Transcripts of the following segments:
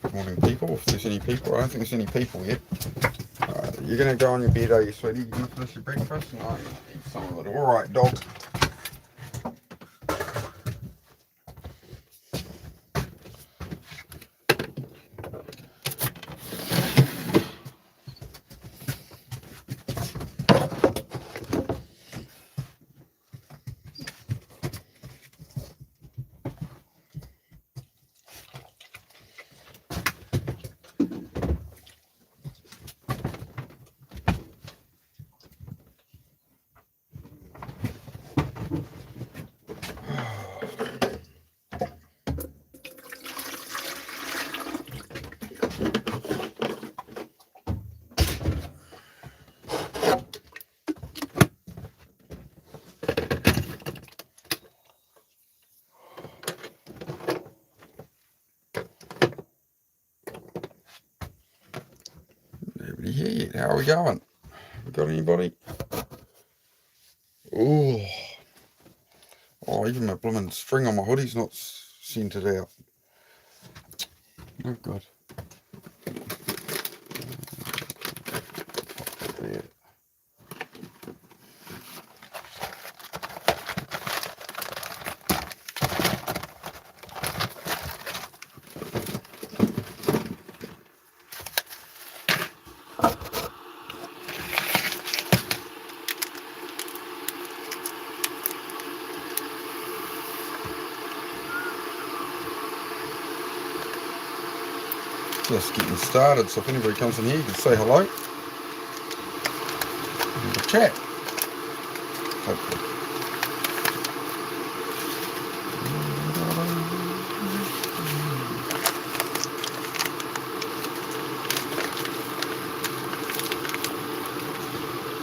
Good morning, people. If there's any people, I don't think there's any people yet. You're going to go on your bed, are you, sweetie? You're going to finish your breakfast? No, eat some of it. All right, dog. Nobody here yet. How are we going? We got anybody? Oh, even my blooming string on my hoodie's not scented out. Oh, God. There. Just getting started, so if anybody comes in here, you can say hello. And have a chat. Hopefully.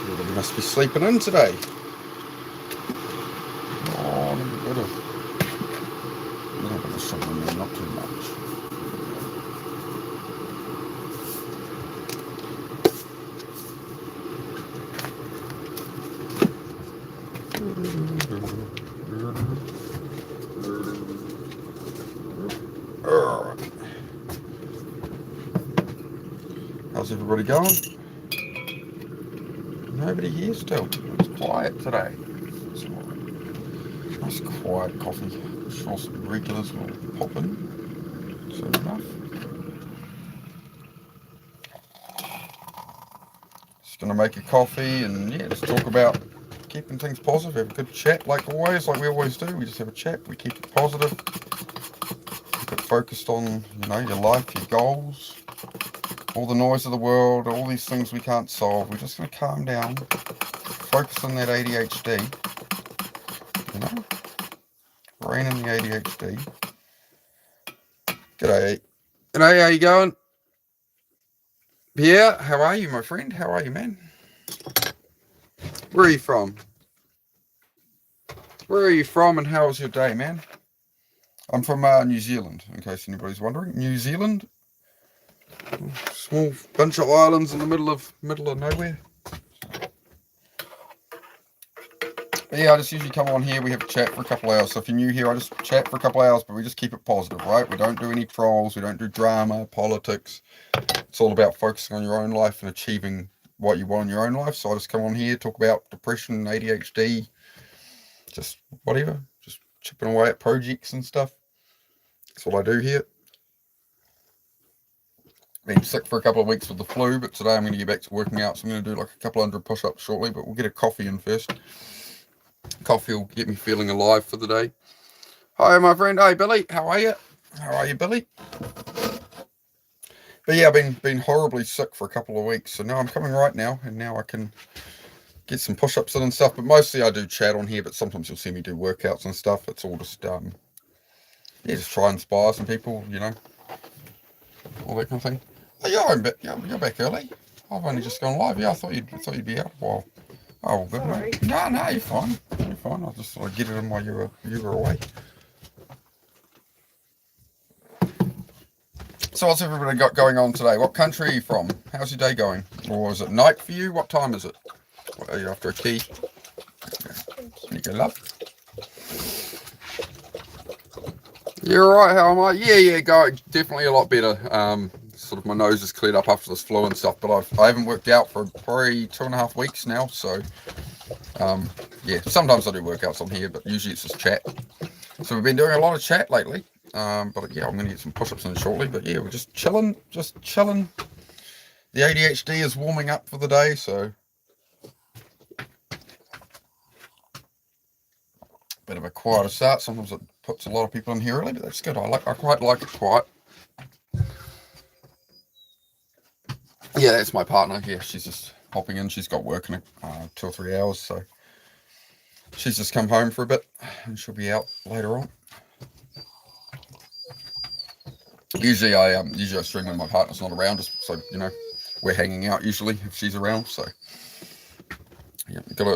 Everybody must be sleeping in today. Oh, a little bit of something there, not too much. How's everybody going? Nobody here still. It's quiet today. It's nice quiet coffee. I'm sure some regulars will pop in soon enough. Just gonna make a coffee and just talk about keeping things positive, have a good chat like always, like we always do. We just have a chat, we keep it positive, keep it focused on, your life, your goals, all the noise of the world, all these things we can't solve. We're just gonna calm down, focus on that ADHD, rein in the ADHD. G'day. G'day, how you going? Pierre, how are you, my friend? How are you, man? Where are you from? Where are you from and how was your day, man? I'm from New Zealand, in case anybody's wondering. New Zealand, small bunch of islands in the middle of nowhere. But yeah, I just usually come on here, we have a chat for a couple hours. So if you're new here, I just chat for a couple hours, but we just keep it positive, right? We don't do any trolls, we don't do drama, politics. It's all about focusing on your own life and achieving what you want in your own life. So I just come on here, talk about depression, ADHD, just whatever, just chipping away at projects and stuff. That's what I do here. Been sick for a couple of weeks with the flu, but today I'm going to get back to working out, so I'm going to do like a couple hundred push-ups shortly, but we'll get a coffee in first. Coffee will get me feeling alive for the day. Hi, my friend. Hey, Billy. How are you? How are you, Billy? But yeah, I've been horribly sick for a couple of weeks, so now I'm coming right now, and now I can get some push-ups in and stuff, but mostly I do chat on here, but sometimes you'll see me do workouts and stuff. It's all just, just try and inspire some people, all that kind of thing. Oh, you're back early. I've only just gone live. Yeah, I thought you'd be out a while. Oh, well, good, mate. No, you're fine. You're fine. I just thought I'd get it in while you were away. So what's everybody got going on today? What country are you from? How's your day going? Or is it night for you? What time is it? What, are you after a key? Okay. You go, love. You're right, how am I? Yeah, going definitely a lot better. Sort of my nose is cleared up after this flu and stuff, but I haven't worked out for probably 2.5 weeks now. So yeah, sometimes I do workouts on here, but usually it's just chat. So we've been doing a lot of chat lately. But yeah, I'm gonna get some push-ups in shortly. But yeah, we're just chilling, just chilling. The ADHD is warming up for the day, so bit of a quieter start. Sometimes it puts a lot of people in here early, but that's good. I quite like it quiet. Yeah, that's my partner. Yeah, she's just hopping in. She's got work in 2 or 3 hours, so she's just come home for a bit, and she'll be out later on. Usually I stream when my partner's not around, just so we're hanging out usually if she's around. So yeah, I try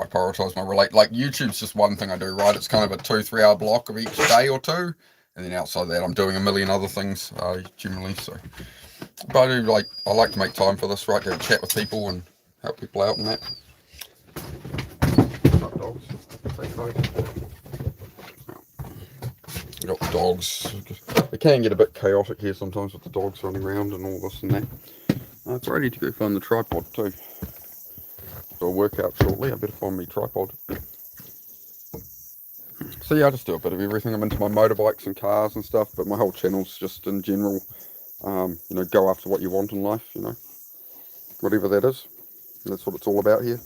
to prioritize my relate. Like YouTube's just one thing I do, right? It's kind of a 2-3 hour block of each day or two, and then outside that I'm doing a million other things generally. So, but I like to make time for this, right? To chat with people and help people out and that. Dogs. Got the dogs. It can get a bit chaotic here sometimes with the dogs running around and all this and that. It's ready to go find the tripod too. So I'll work out shortly. I better find me tripod. So yeah, I just do a bit of everything. I'm into my motorbikes and cars and stuff, but my whole channel's just in general, go after what you want in life, whatever that is. That's what it's all about here.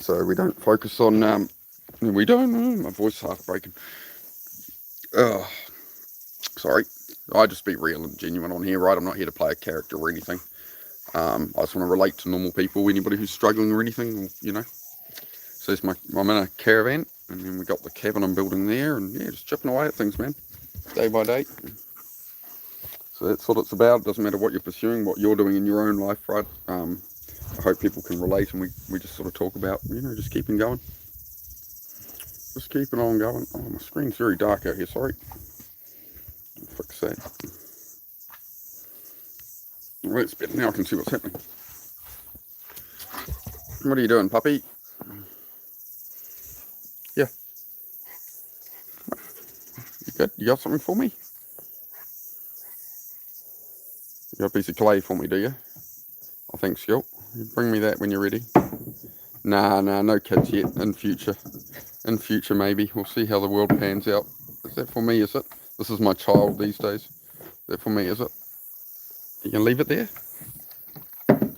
So we don't focus on, my voice half breaking. Sorry. I just be real and genuine on here, right? I'm not here to play a character or anything. I just want to relate to normal people, anybody who's struggling or anything, So I'm in a caravan, and then we got the cabin I'm building there, and yeah, just chipping away at things, man, day by day. So that's what it's about. It doesn't matter what you're pursuing, what you're doing in your own life, right? I hope people can relate, and we just sort of talk about, just keeping going. Just keeping on going. Oh, my screen's very dark out here, sorry. I'll fix that. Well, it's better now. I can see what's happening. What are you doing, puppy? Yeah. You good? You got something for me? You got a piece of clay for me, do you? Oh, thanks, Gil. Bring me that when you're ready. Nah, no kids yet. In future, maybe. We'll see how the world pans out. Is that for me, is it? This is my child these days. Is that for me, is it? You can leave it there?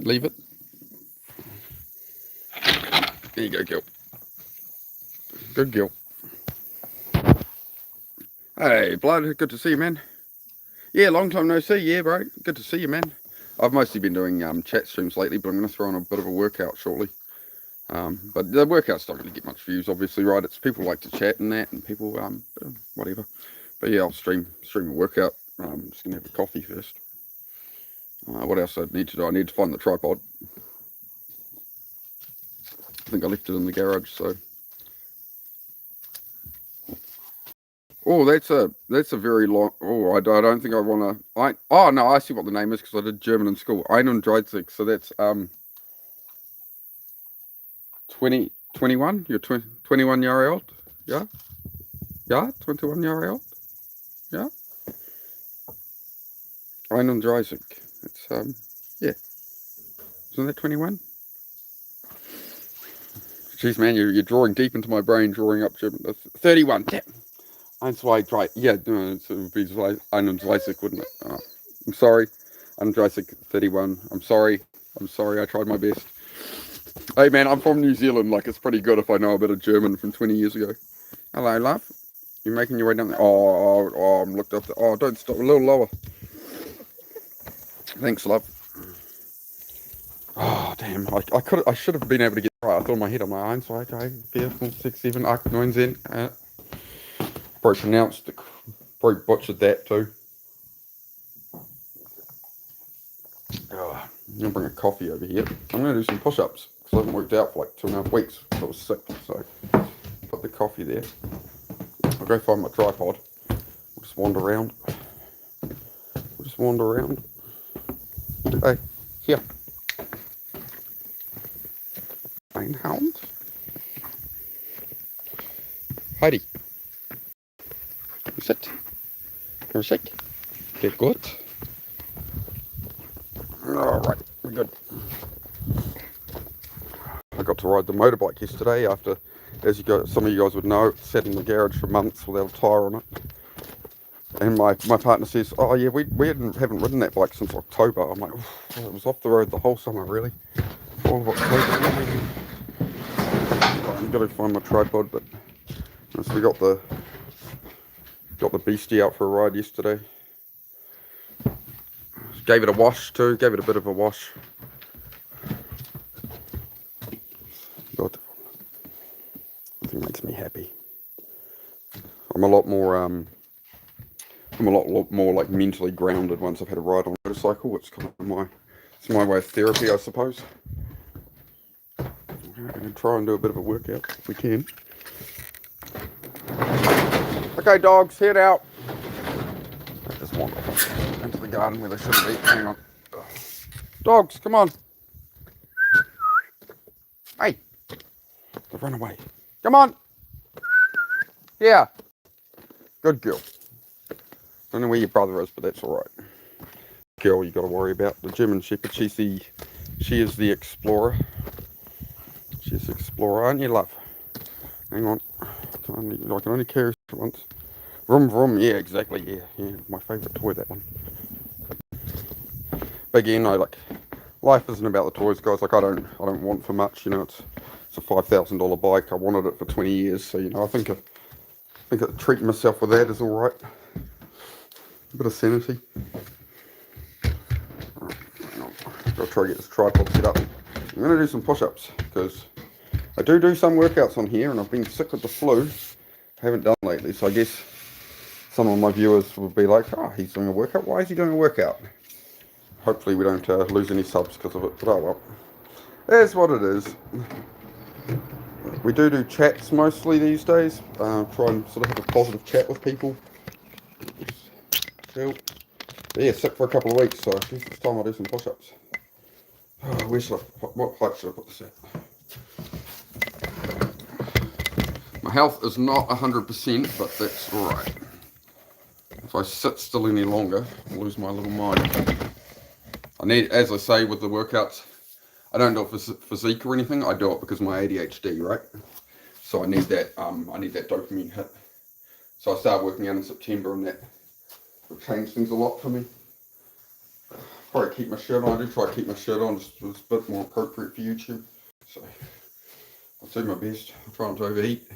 Leave it. There you go, Gil. Good Gil. Hey, Blood, good to see you, man. Yeah, long time no see. Yeah, bro. Good to see you, man. I've mostly been doing chat streams lately, but I'm going to throw on a bit of a workout shortly. But the workouts don't really get much views, obviously, right? It's people like to chat and that, and people, whatever. But yeah, I'll stream a workout. I'm just going to have a coffee first. What else I need to do? I need to find the tripod. I think I left it in the garage, so. Oh, that's a very long. Oh, I don't think I want to. Oh no, I see what the name is because I did German in school. 31. So that's 21. You're 21 year old. Yeah. 21 year old. Yeah. 31. It's yeah. Isn't that 21? Jeez, man, you're drawing deep into my brain, drawing up German. 31. Damn. That's why I tried. Yeah, no, it would be 31, wouldn't it? Oh, I'm sorry. 31. I'm sorry. I tried my best. Hey, man, I'm from New Zealand. Like, it's pretty good if I know a bit of German from 20 years ago. Hello, love. You're making your way down there. Oh, I'm looked up there. Oh, don't stop. A little lower. Thanks, love. Oh, damn. I should have been able to get right. I thought in my head on my own. So, okay, 4, 5, 6, 7, 8, 9, 10. Probably pronounced it. Probably butchered that too. Oh, I'm going to bring a coffee over here. I'm going to do some push-ups because I haven't worked out for like 2.5 weeks. I was sick, so put the coffee there. I'll go find my tripod. We'll just wander around. Hey, here. Hound. Heidi. Sit. Can we shake? Get good. Alright, we're good. I got to ride the motorbike yesterday after, as some of you guys would know, it sat in the garage for months without a tyre on it. And my partner says, oh yeah, we haven't ridden that bike since October. I'm like, it was off the road the whole summer, really. All of October. I've got to find my tripod, but so we got the beastie out for a ride yesterday. Gave it a wash too, gave it a bit of a wash. Nothing makes me happy. I'm a lot more like mentally grounded once I've had a ride on a motorcycle. It's kind of it's my way of therapy, I suppose. We're going to try and do a bit of a workout if we can. Okay, dogs, head out. I just want into the garden where they shouldn't be. Hang on. Dogs, come on. Hey. They've run away. Come on. Yeah. Good girl. Don't know where your brother is, but that's all right. Girl you got to worry about. The German Shepherd, she is the explorer. She's the explorer, aren't you, love? Hang on. I can only carry her once. Vroom vroom, yeah, exactly, yeah. My favourite toy, that one. But again, life isn't about the toys, guys. Like I don't want for much, you know. It's a $5,000 bike. I wanted it for 20 years, so you know, I think treating myself with that is all right. A bit of sanity. Right, hang on. I'll try to get this tripod set up. I'm going to do some push-ups because I do some workouts on here, and I've been sick with the flu. I haven't done lately, so I guess some of my viewers will be like, oh, he's doing a workout. Why is he doing a workout? Hopefully we don't lose any subs because of it, but oh well. That's what it is. We do chats mostly these days. Try and sort of have a positive chat with people. Cool. But yeah, sick for a couple of weeks, so I guess it's time I do some push-ups. Oh, what height should I put this at? My health is not 100%, but that's alright. If I sit still any longer, I'll lose my little mind. I need, as I say with the workouts, I don't do it for physique or anything. I do it because of my ADHD, right? So I need that dopamine hit. So I started working out in September, and that will change things a lot for me. Probably keep my shirt on. I do try to keep my shirt on, just it's a bit more appropriate for YouTube. So I'll do my best. I'll try not to overheat.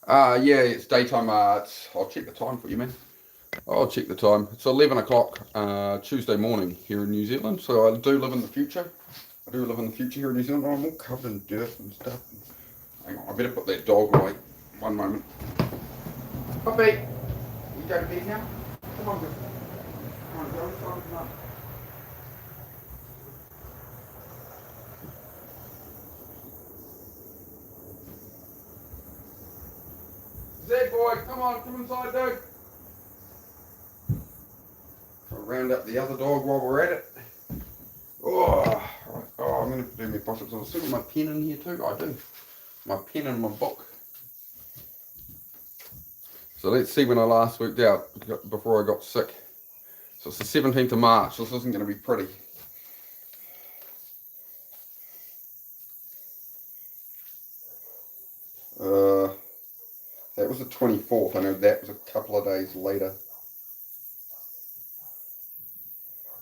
Yeah, it's daytime. I'll check the time for you, man. I'll check the time. It's 11 o'clock Tuesday morning here in New Zealand. So I do live in the future. Here in New Zealand. I'm all covered in dirt and stuff. Hang on, I better put that dog away. One moment. Puppy, you go to bed now? Come on, girl. Come on, girl. Come on. Zed boy, come inside, dude. I'll round up the other dog while we're at it. Oh, I'm going to do my push-ups. I've still got my pen in here too. I do. My pen and my book. So let's see when I last worked out before I got sick. So it's the 17th of March. This isn't going to be pretty. That was the 24th. I know that was a couple of days later.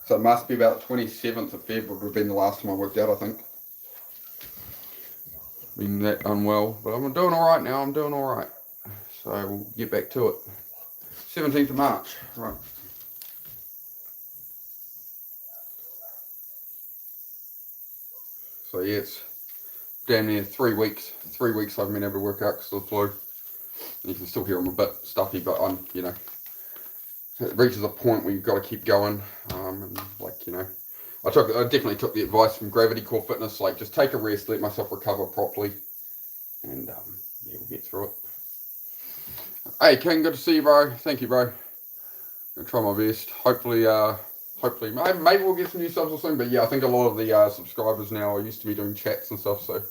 So it must be about the 27th of February would have been the last time I worked out, I think. Been that unwell, but I'm doing alright now. I'm doing alright. So we'll get back to it. 17th of March, right. So yeah, it's damn near 3 weeks. 3 weeks I've been able to work out because of the flu. You can still hear I'm a bit stuffy, but I'm, you know, it reaches a point where you've got to keep going. And like, you know, I definitely took the advice from Gravity Core Fitness, like just take a rest, let myself recover properly, and yeah, we'll get through it. Hey King, good to see you, bro. Thank you, bro. Gonna try my best. Hopefully maybe we'll get some new subs or something. But yeah, I think a lot of the subscribers now are used to me doing chats and stuff, so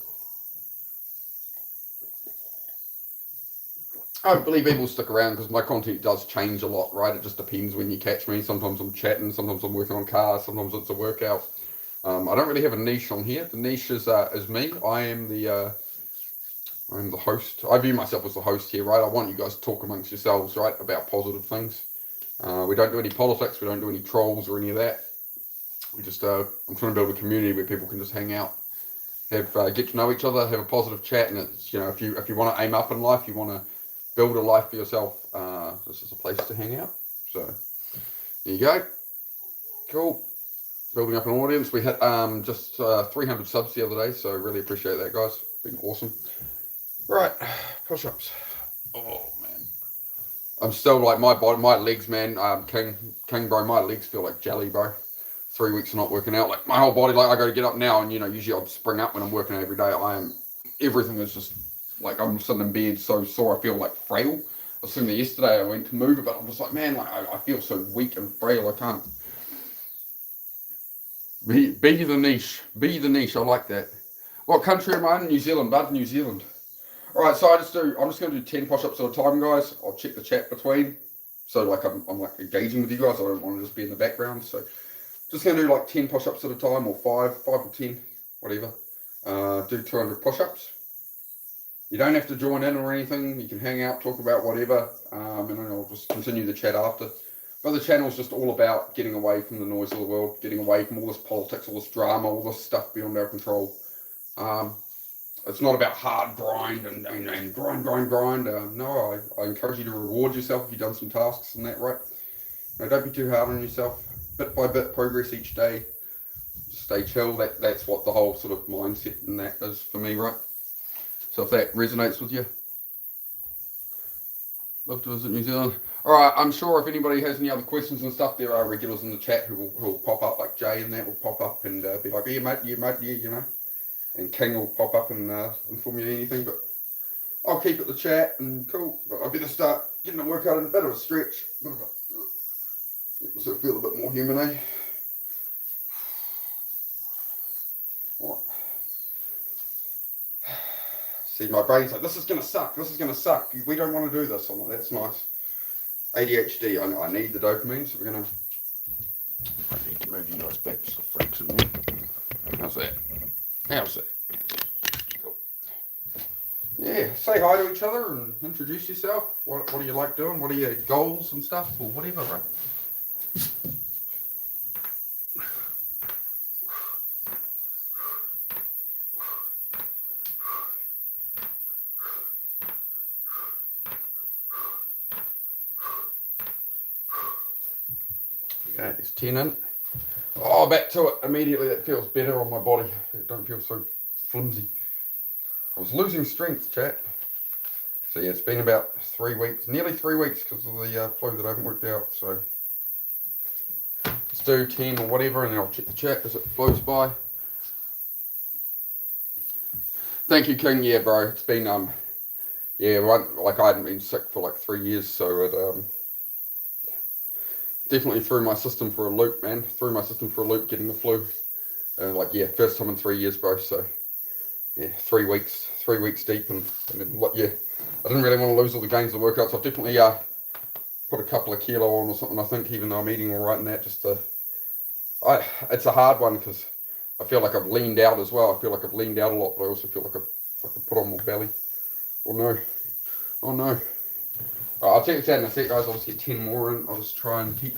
I believe people stick around because my content does change a lot, right? It just depends when you catch me. Sometimes I'm chatting, sometimes I'm working on cars, sometimes it's a workout. I don't really have a niche on here. The niche is me. I'm the host. I view myself as the host here, right? I want you guys to talk amongst yourselves, right, about positive things. We don't do any politics. We don't do any trolls or any of that. We just I'm trying to build a community where people can just hang out, have get to know each other, have a positive chat, and it's, you know, if you want to aim up in life, you want to build a life for yourself, this is a place to hang out. So there you go. Cool. Building up an audience. We hit just 300 subs the other day, so really appreciate that, guys. It's been awesome. Right, push-ups. Oh man, I'm still like my legs, man. King, bro, my legs feel like jelly, bro. 3 weeks of not working out, like my whole body, like I got to get up now, and you know, usually I'd spring up when I'm working out every day. Everything is just like I'm sitting in bed so sore. I feel like frail. I was sitting there yesterday. I went to move it, but I'm just like, man, like I feel so weak and frail. I can't. Be the niche. Be the niche. I like that. What country am I in? New Zealand, bud. New Zealand. All right, so I'm just going to do 10 push-ups at a time, guys. I'll check the chat between. So like I'm like engaging with you guys. I don't want to just be in the background. So just going to do like 10 push-ups at a time, or 5 or 10, whatever. Do 200 push-ups. You don't have to join in or anything. You can hang out, talk about whatever, and then I'll just continue the chat after. But the channel's just all about getting away from the noise of the world, getting away from all this politics, all this drama, all this stuff beyond our control. It's not about hard grind and grind. No, I encourage you to reward yourself if you've done some tasks and that, right? No, don't be too hard on yourself. Bit by bit, progress each day. Stay chill. That's what the whole sort of mindset and that is for me, right? So if that resonates with you, love to visit New Zealand. All right, I'm sure if anybody has any other questions and stuff, there are regulars in the chat who will pop up, like Jay and that will pop up and be like, yeah, mate, you know. And King will pop up and inform you of anything, but I'll keep it the chat and cool. But I better start getting a workout in a bit of a stretch. So feel a bit more human, eh? All right. See, my brain's like, this is going to suck. This is going to suck. We don't want to do this. I'm like, that's nice. ADHD, I need the dopamine, so we're going to... I need to move you guys back to the freaks in there. How's that? How's that? Cool. Yeah, say hi to each other and introduce yourself. What do you like doing? What are your goals and stuff, or whatever, right? Okay, it's 10 in. Oh, back to it immediately. That feels better on my body. I don't feel so flimsy. I was losing strength, chat. So yeah, it's been about 3 weeks, nearly 3 weeks, because of the flu that I haven't worked out. So let's do 10 or whatever, and then I'll check the chat as it flows by. Thank you, King. Yeah, bro. It's been yeah, like I hadn't been sick for like 3 years, so it definitely threw my system for a loop, man. Threw my system for a loop getting the flu. Like, yeah, first time in 3 years, bro. So, yeah, 3 weeks deep. And then, yeah, I didn't really want to lose all the gains of the workouts. I've definitely put a couple of kilo on or something, I think, even though I'm eating all right and that. It's a hard one because I feel like I've leaned out as well. I feel like I've leaned out a lot, but I also feel like I've fucking put on more belly. Oh, no. Oh, no. I'll check this out in a sec, guys. I'll just get 10 more in. I'll just try and keep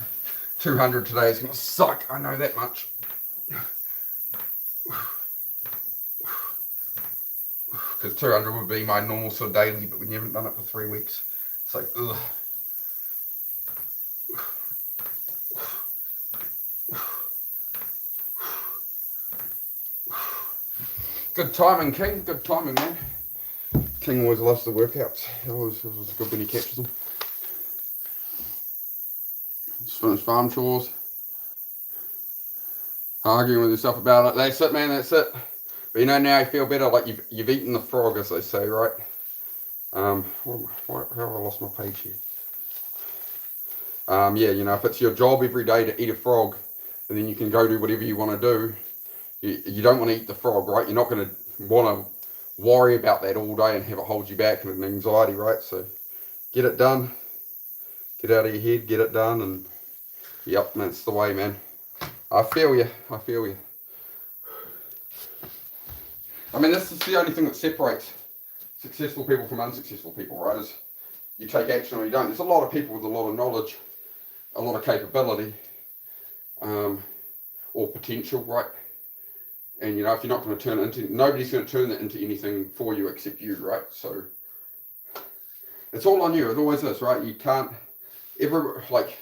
200 today. It's going to suck. I know that much. Because 200 would be my normal sort of daily, but when you haven't done it for 3 weeks, it's like, ugh. Good timing, King. Good timing, man. King always loves the workouts. It was good when he catches them. Just finished farm chores. Arguing with yourself about it. That's it, man. That's it. But you know, now you feel better. Like you've eaten the frog, as they say, right? How have I lost my page here? Yeah, you know, if it's your job every day to eat a frog, and then you can go do whatever you want to do, you don't want to eat the frog, right? You're not going to want to worry about that all day and have it hold you back and an anxiety, right? So get it done, get out of your head, get it done, and yep, that's the way, man. I feel you. I mean, this is the only thing that separates successful people from unsuccessful people, right? Is you take action or you don't. There's a lot of people with a lot of knowledge, a lot of capability, or potential, right? And you know, if you're not going to turn it into, nobody's going to turn that into anything for you except you, right? So it's all on you. It always is, right? You can't ever, like,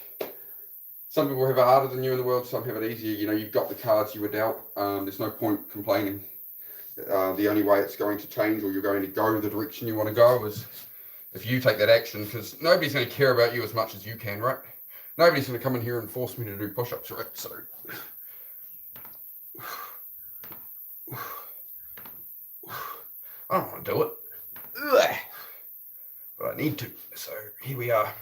some people have it harder than you in the world, some have it easier. You know, you've got the cards you were dealt. There's no point complaining. The only way it's going to change, or you're going to go the direction you want to go, is if you take that action, because nobody's going to care about you as much as you can, right? Nobody's going to come in here and force me to do push-ups, right? So I don't want to do it, but I need to. So here we are.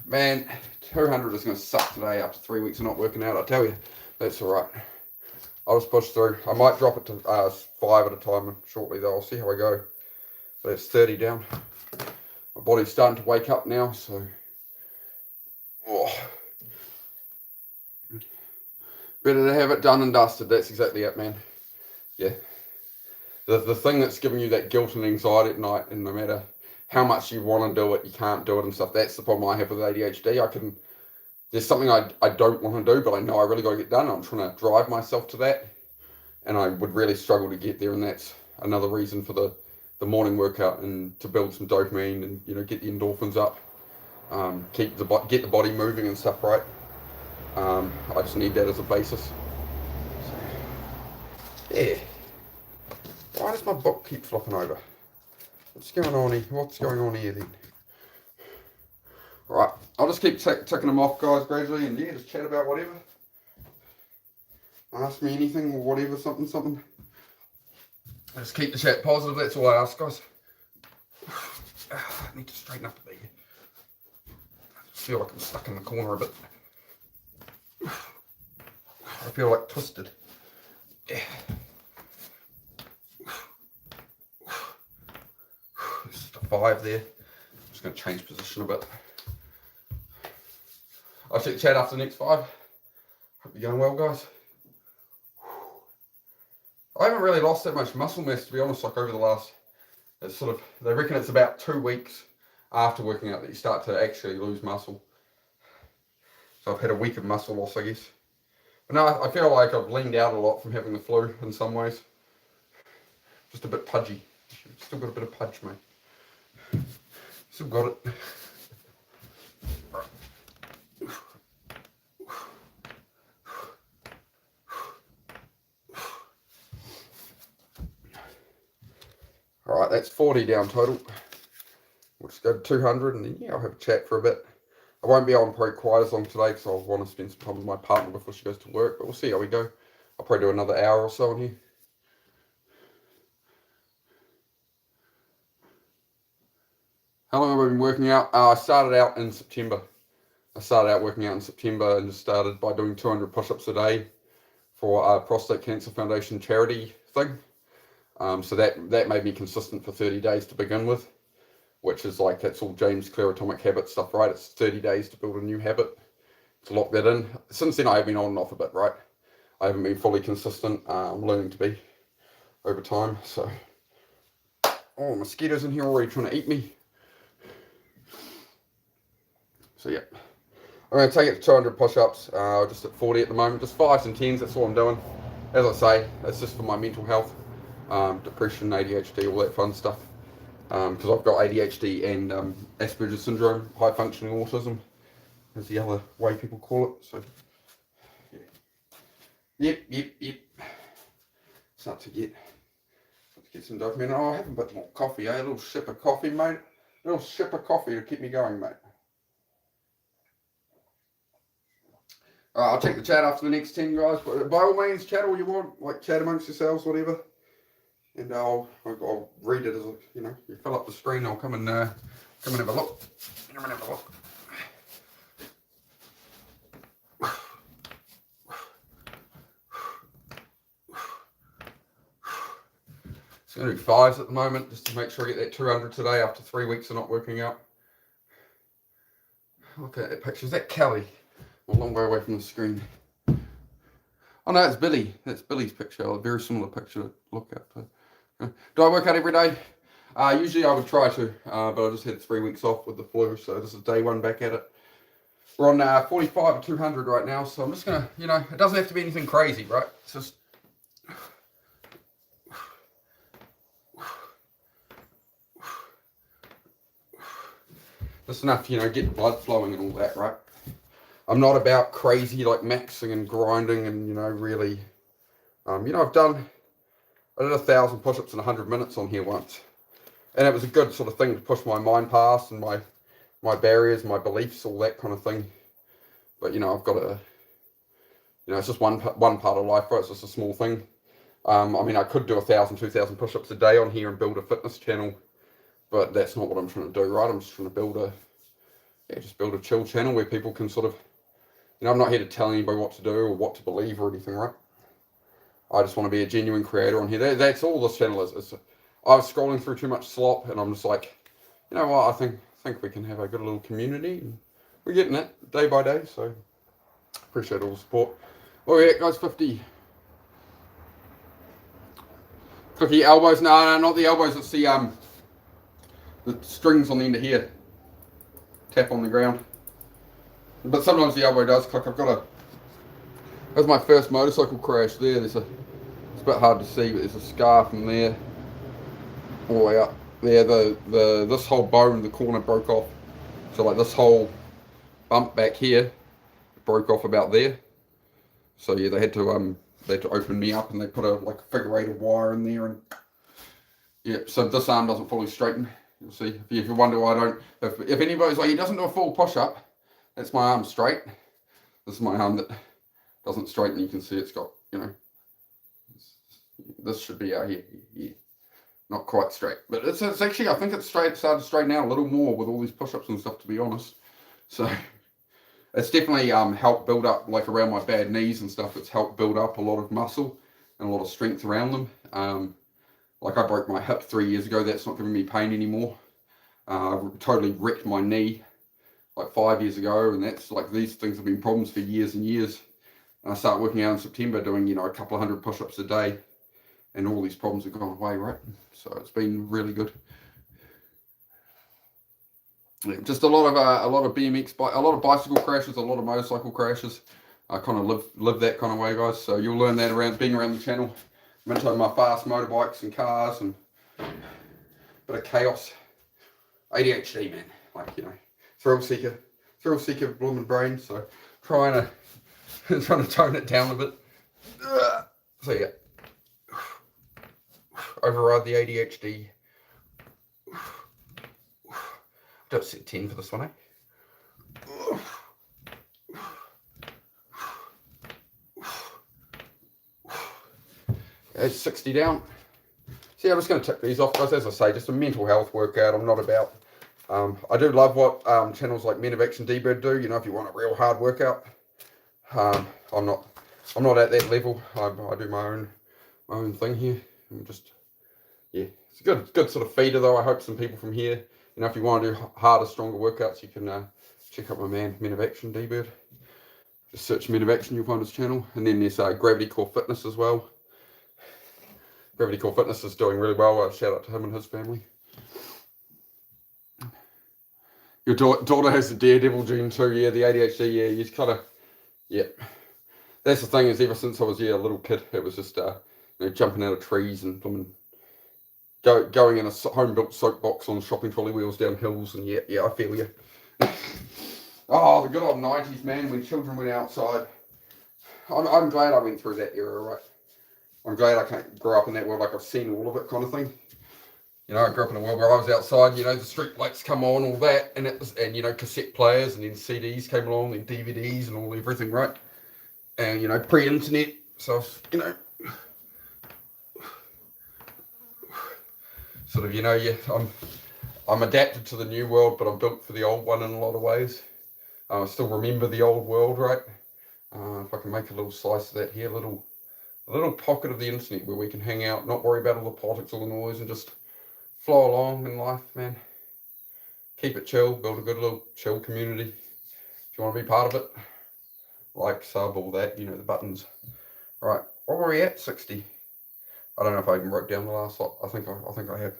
Man, 200 is going to suck today after 3 weeks of not working out. I tell you, that's all right. I'll just push through. I might drop it to 5 at a time shortly, though. I'll see how I go. But it's 30 down. My body's starting to wake up now, so better to have it done and dusted. That's exactly it, man. Yeah. The thing that's giving you that guilt and anxiety at night, and no matter how much you want to do it, you can't do it and stuff. That's the problem I have with ADHD. There's something I don't want to do, but I know I really got to get done. I'm trying to drive myself to that, and I would really struggle to get there. And that's another reason for the morning workout, and to build some dopamine and, you know, get the endorphins up, get the body moving and stuff, right? I just need that as a basis. So, yeah. Why does my book keep flopping over? What's going on here? What's going on here then? Right, I'll just keep ticking them off, guys, gradually, and yeah, just chat about whatever. Ask me anything or whatever, something. Just keep the chat positive, that's all I ask, guys. I need to straighten up a bit. I just feel like I'm stuck in the corner a bit. I feel like twisted. Yeah. This is the 5 there. I'm just going to change position a bit. I'll check the chat after the next 5. Hope you're going well, guys. I haven't really lost that much muscle mass, to be honest, like over the last, it's sort of, they reckon it's about 2 weeks after working out that you start to actually lose muscle. So I've had a week of muscle loss, I guess. But no, I feel like I've leaned out a lot from having the flu in some ways. Just a bit pudgy. Still got a bit of pudge, mate. Still got it. Alright, that's 40 down total. We'll just go to 200 and then, yeah, I'll have a chat for a bit. I won't be on probably quite as long today because I'll want to spend some time with my partner before she goes to work, but we'll see how we go. I'll probably do another hour or so on here. How long have I been working out? I started out in September. I started out working out in September and just started by doing 200 push-ups a day for a Prostate Cancer Foundation charity thing. So that made me consistent for 30 days to begin with, which is like, that's all James Clear Atomic Habit stuff, right? It's 30 days to build a new habit, to lock that in. Since then, I have been on and off a bit, right? I haven't been fully consistent. I'm learning to be over time. So, oh, mosquitoes in here already trying to eat me. So, yeah. I'm going to take it to 200 push-ups, just at 40 at the moment. Just 5s and 10s, that's all I'm doing. As I say, it's just for my mental health. Depression, ADHD, all that fun stuff. Because I've got ADHD and Asperger's syndrome, high functioning autism is the other way people call it. So, yeah. Yep. Start to get some dopamine. Oh, I'll have a bit more coffee, eh? A little sip of coffee, mate. A little sip of coffee to keep me going, mate. I'll check the chat after the next 10, guys. But by all means, chat all you want, like chat amongst yourselves, whatever. And I'll read it as a, you know, you fill up the screen. I'll come and have a look. Come and have a look. Just going to do 5s at the moment, just to make sure I get that 200 today after 3 weeks of not working out. Look at that picture. Is that Kelly? I'm a long way away from the screen. Oh no, it's Billy. That's Billy's picture. A very similar picture to look at. Do I work out every day? Usually I would try to, but I just had 3 weeks off with the flu, so this is day 1 back at it. We're on 45 to 200 right now, so I'm just going to, you know, it doesn't have to be anything crazy, right? It's just... just enough, you know, get blood flowing and all that, right? I'm not about crazy, like, maxing and grinding and, you know, really... you know, I did 1,000 push-ups in 100 minutes on here once. And it was a good sort of thing to push my mind past and my barriers, my beliefs, all that kind of thing. But, you know, I've got to, you know, it's just one part of life, right? It's just a small thing. I mean, I could do 1,000, 2,000 push-ups a day on here and build a fitness channel, but that's not what I'm trying to do, right? I'm just trying to build a chill channel where people can sort of, you know, I'm not here to tell anybody what to do or what to believe or anything, right? I just want to be a genuine creator on here. That's all this channel is. I was scrolling through too much slop, and I'm just like, you know what? I think we can have a good little community. And we're getting it day by day, so appreciate all the support. Oh yeah, guys, 50. Cookie elbows? No, not the elbows. It's the strings on the end of here. Tap on the ground. But sometimes the elbow does click. That's my first motorcycle crash there. It's a bit hard to see, but there's a scar from there all the way up there. This whole bone, the corner broke off. So like this whole bump back here broke off about there. So yeah, they had to open me up and they put a figure 8 of wire in there, and yeah, so this arm doesn't fully straighten. You'll see if you wonder why I don't. If anybody's like, he doesn't do a full push up, that's my arm straight. This is my arm that doesn't straighten. You can see it's got, you know, this should be out here. Yeah. Not quite straight, but it's actually, I think it's started to straighten out a little more with all these push-ups and stuff, to be honest. So it's definitely helped build up, like around my bad knees and stuff, it's helped build up a lot of muscle and a lot of strength around them. Like I broke my hip 3 years ago, that's not giving me pain anymore. I totally wrecked my knee like 5 years ago, and that's like, these things have been problems for years and years. And I started working out in September doing, you know, a couple of 100 push-ups a day, and all these problems have gone away, right? So it's been really good. Yeah, just a lot of BMX, a lot of bicycle crashes, a lot of motorcycle crashes. I kind of live that kind of way, guys. So you'll learn that being around the channel. I'm into my fast motorbikes and cars and a bit of chaos. ADHD, man. Like, you know, thrill seeker blooming brain. So trying to tone it down a bit. So yeah. Override the ADHD. Don't set 10 for this one, eh? It's 60 down. See, I'm just going to tick these off, guys. As I say, just a mental health workout. I'm not about... I do love what channels like Men of Action D-Bird do. You know, if you want a real hard workout. I'm not at that level. I do my own thing here. I'm just... yeah, it's a good sort of feeder, though. I hope some people from here, you know, if you want to do harder, stronger workouts, you can check out my man, Men of Action D-Bird. Just search Men of Action, you'll find his channel. And then there's Gravity Core Fitness as well. Gravity Core Fitness is doing really well. Shout out to him and his family. Your daughter has the daredevil gene too. Yeah, the ADHD. Yeah, you just kind of, yeah. That's the thing, is ever since I was a little kid, it was just you know, jumping out of trees and going in a home-built soapbox on shopping trolley wheels down hills, and yeah, I feel you. Oh, the good old 90s, man, when children went outside. I'm glad I went through that era, right? I'm glad I can't grow up in that world, like I've seen all of it kind of thing. You know, I grew up in a world where I was outside, you know, the street lights come on, all that, and you know, cassette players, and then CDs came along, and DVDs and all everything, right? And, you know, pre-internet, so, you know, sort of, you know, yeah, I'm adapted to the new world, but I'm built for the old one in a lot of ways. I still remember the old world, right? If I can make a little slice of that here, little a little pocket of the internet where we can hang out, not worry about all the politics, all the noise, and just flow along in life, man. Keep it chill, build a good little chill community. If you want to be part of it, like, sub, all that, you know the buttons. Right, what were we at? 60. I don't know if I even wrote down the last lot. I think I have.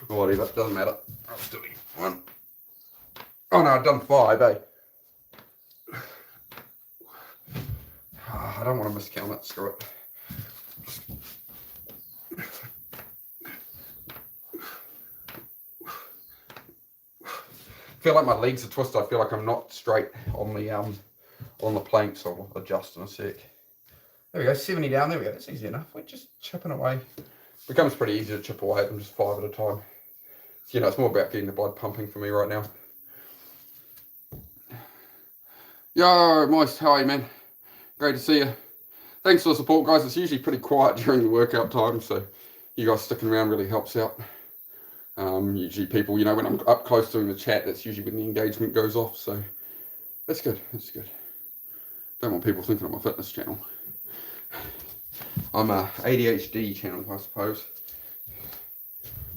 Whatever, doesn't matter. I'll still do one. Oh no, I've done 5, eh? I don't want to miscount it, screw it. I feel like my legs are twisted. I feel like I'm not straight on the plank, so I'll adjust in a sec. There we go, 70 down, there we go, that's easy enough. We're just chipping away. It becomes pretty easy to chip away at them, just 5 at a time. You know, it's more about getting the blood pumping for me right now. Yo, Moist, how are you, man? Great to see you. Thanks for the support, guys. It's usually pretty quiet during the workout time, so you guys sticking around really helps out. Usually people, you know, when I'm up close doing the chat, that's usually when the engagement goes off, so that's good, that's good. Don't want people thinking I'm a fitness channel. I'm a ADHD channel, I suppose.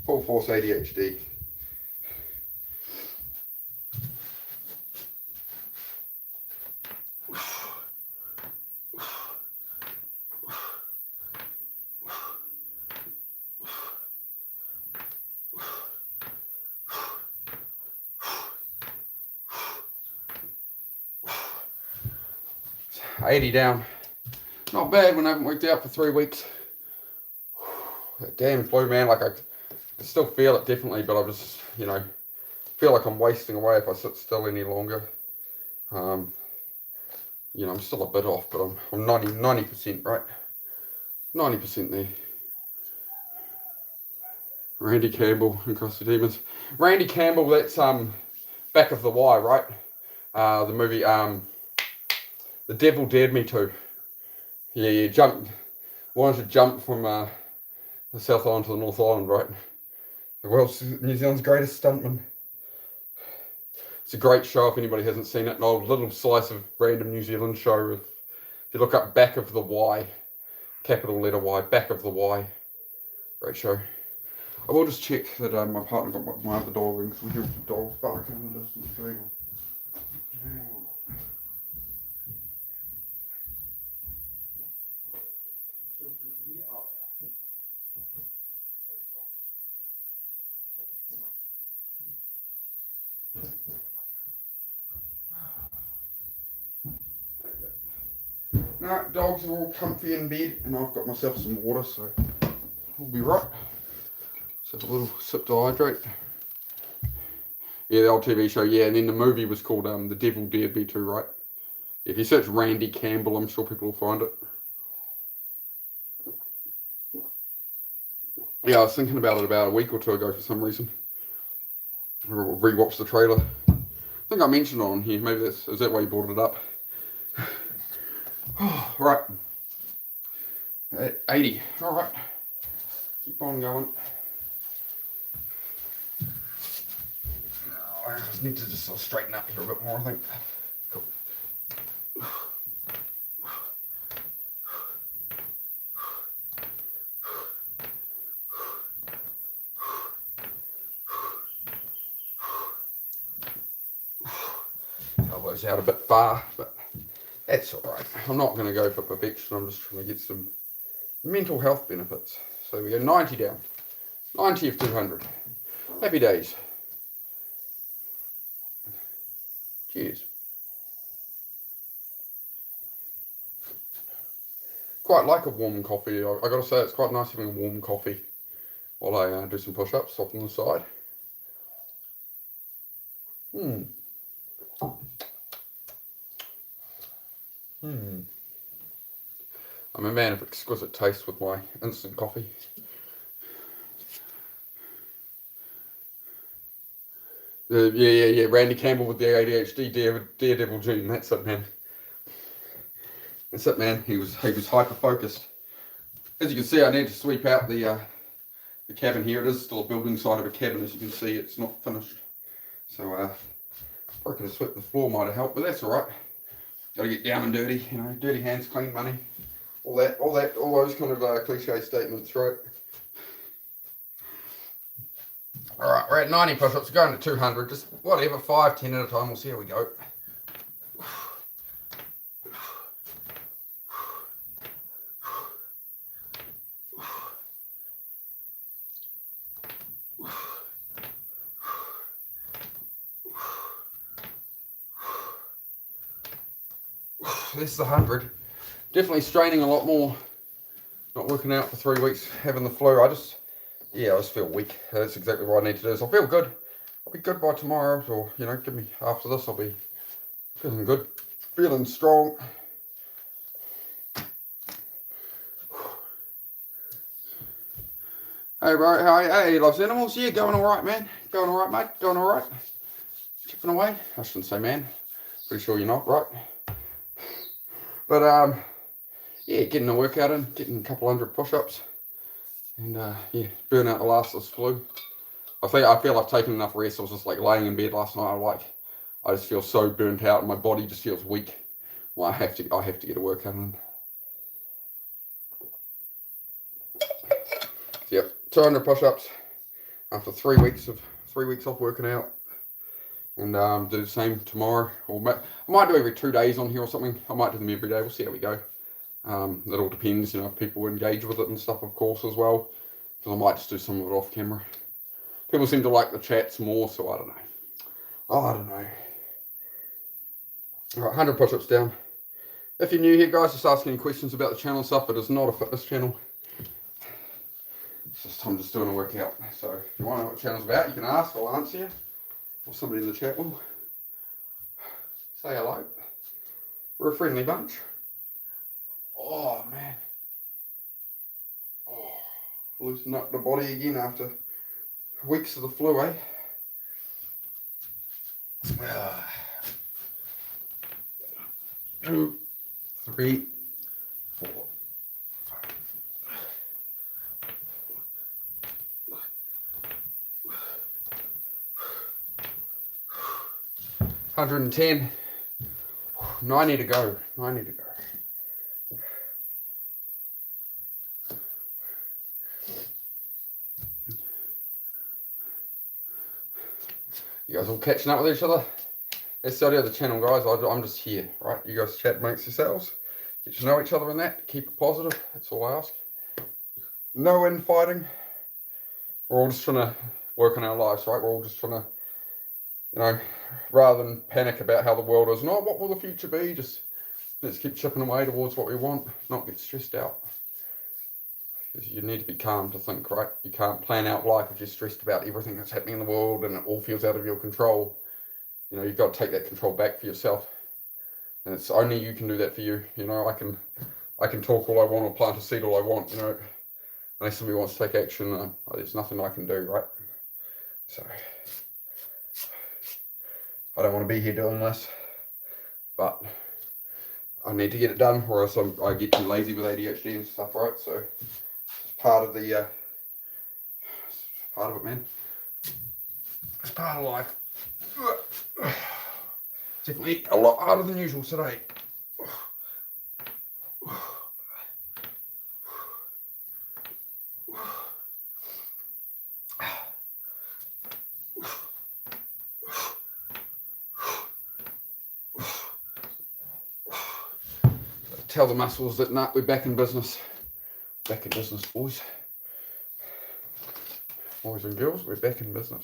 Full force ADHD. It's 80 down. Not bad when I haven't worked out for 3 weeks. That damn flu, man, like I still feel it definitely, but I just, you know, feel like I'm wasting away if I sit still any longer. You know, I'm still a bit off, but I'm 90%, right? 90% there. Randy Campbell and Cross the Demons. Randy Campbell, that's Back of the Y, right? The movie The Devil Dared Me To. Yeah, wanted to jump from the South Island to the North Island, right? The world's New Zealand's greatest stuntman. It's a great show if anybody hasn't seen it. An old little slice of random New Zealand show. If you look up Back of the Y, capital letter Y, Back of the Y. Great show. I will just check that my partner got my other dog in, because we hear the dogs barking in the distance. Hang on. No, dogs are all comfy in bed, and I've got myself some water, so we'll be right. So a little sip to hydrate. Yeah, the old TV show, yeah, and then the movie was called The Devil Dared Me To, right? If you search Randy Campbell, I'm sure people will find it. Yeah, I was thinking about it about a week or 2 ago for some reason. I rewatched the trailer. I think I mentioned it on here. Maybe is that why you brought it up? Oh, right. At 80. All right. Keep on going. I just need to just sort of straighten up here a bit more, I think. Cool. Elbows out a bit far, but that's all right. I'm not going to go for perfection. I'm just trying to get some mental health benefits. So we go 90 down. 90 of 200. Happy days. Cheers. Quite like a warm coffee. I got to say, it's quite nice having a warm coffee while I do some push-ups off on the side. I'm a man of exquisite taste with my instant coffee. Yeah. Randy Campbell with the ADHD daredevil gene. That's it, man. That's it, man. He was hyper focused. As you can see, I need to sweep out the cabin here. It is still a building side of a cabin. As you can see, it's not finished. So I reckon to sweep the floor might have helped, but that's all right. Got to get down and dirty. You know, dirty hands, clean money. all those kind of cliche statements, right? All right, we're at 90 push-ups, going to 200, just whatever, 5, 10 at a time. We'll see how we go. This is the 100. Definitely straining a lot more. Not working out for 3 weeks, having the flu. I just feel weak. That's exactly what I need to do. So I feel good. I'll be good by tomorrow, or give me after this. I'll be feeling good, feeling strong. Hey bro, hey, loves animals. Yeah, going all right, man. Going all right, mate. Going all right. Chipping away. I shouldn't say man. Pretty sure you're not, right? But getting a workout in, getting a couple hundred push-ups, and burn out the last of this flu. I feel I've taken enough rest. I was just like laying in bed last night. I just feel so burnt out, and my body just feels weak. Well, I have to get a workout in. Yep, 200 push-ups after 3 weeks off working out, and do the same tomorrow. Or I might do every 2 days on here or something. I might do them every day. We'll see how we go. It all depends, if people engage with it and stuff, of course, as well. Because I might just do some of it off camera. People seem to like the chats more, so I don't know. I don't know. All right, 100 push-ups down. If you're new here, guys, just ask any questions about the channel and stuff. It is not a fitness channel. I'm just doing a workout. So if you want to know what the channel's about, you can ask. I'll answer you. Or somebody in the chat will. Say hello. We're a friendly bunch. Oh, man. Oh, loosen up the body again after weeks of the flu, eh? 2, 3, 4, 5. 110. 90 to go. 90 to go. You guys all catching up with each other? That's the idea of the channel, guys. I'm just here, right? You guys chat amongst yourselves. Get to know each other in that. Keep it positive. That's all I ask. No infighting. We're all just trying to work on our lives, right? We're all just trying to, rather than panic about how the world is. No, what will the future be? Just let's keep chipping away towards what we want. Not get stressed out. Because you need to be calm to think, right? You can't plan out life if you're stressed about everything that's happening in the world and it all feels out of your control. You've got to take that control back for yourself. And it's only you can do that for you. I can talk all I want or plant a seed all I want, Unless somebody wants to take action, there's nothing I can do, right? So, I don't want to be here doing this. But I need to get it done, or else I get too lazy with ADHD and stuff, right? So, it's part of it, man. It's part of life. Definitely a lot harder than usual today. Tell the muscles that we're back in business. Back in business, boys. Boys and girls, we're back in business.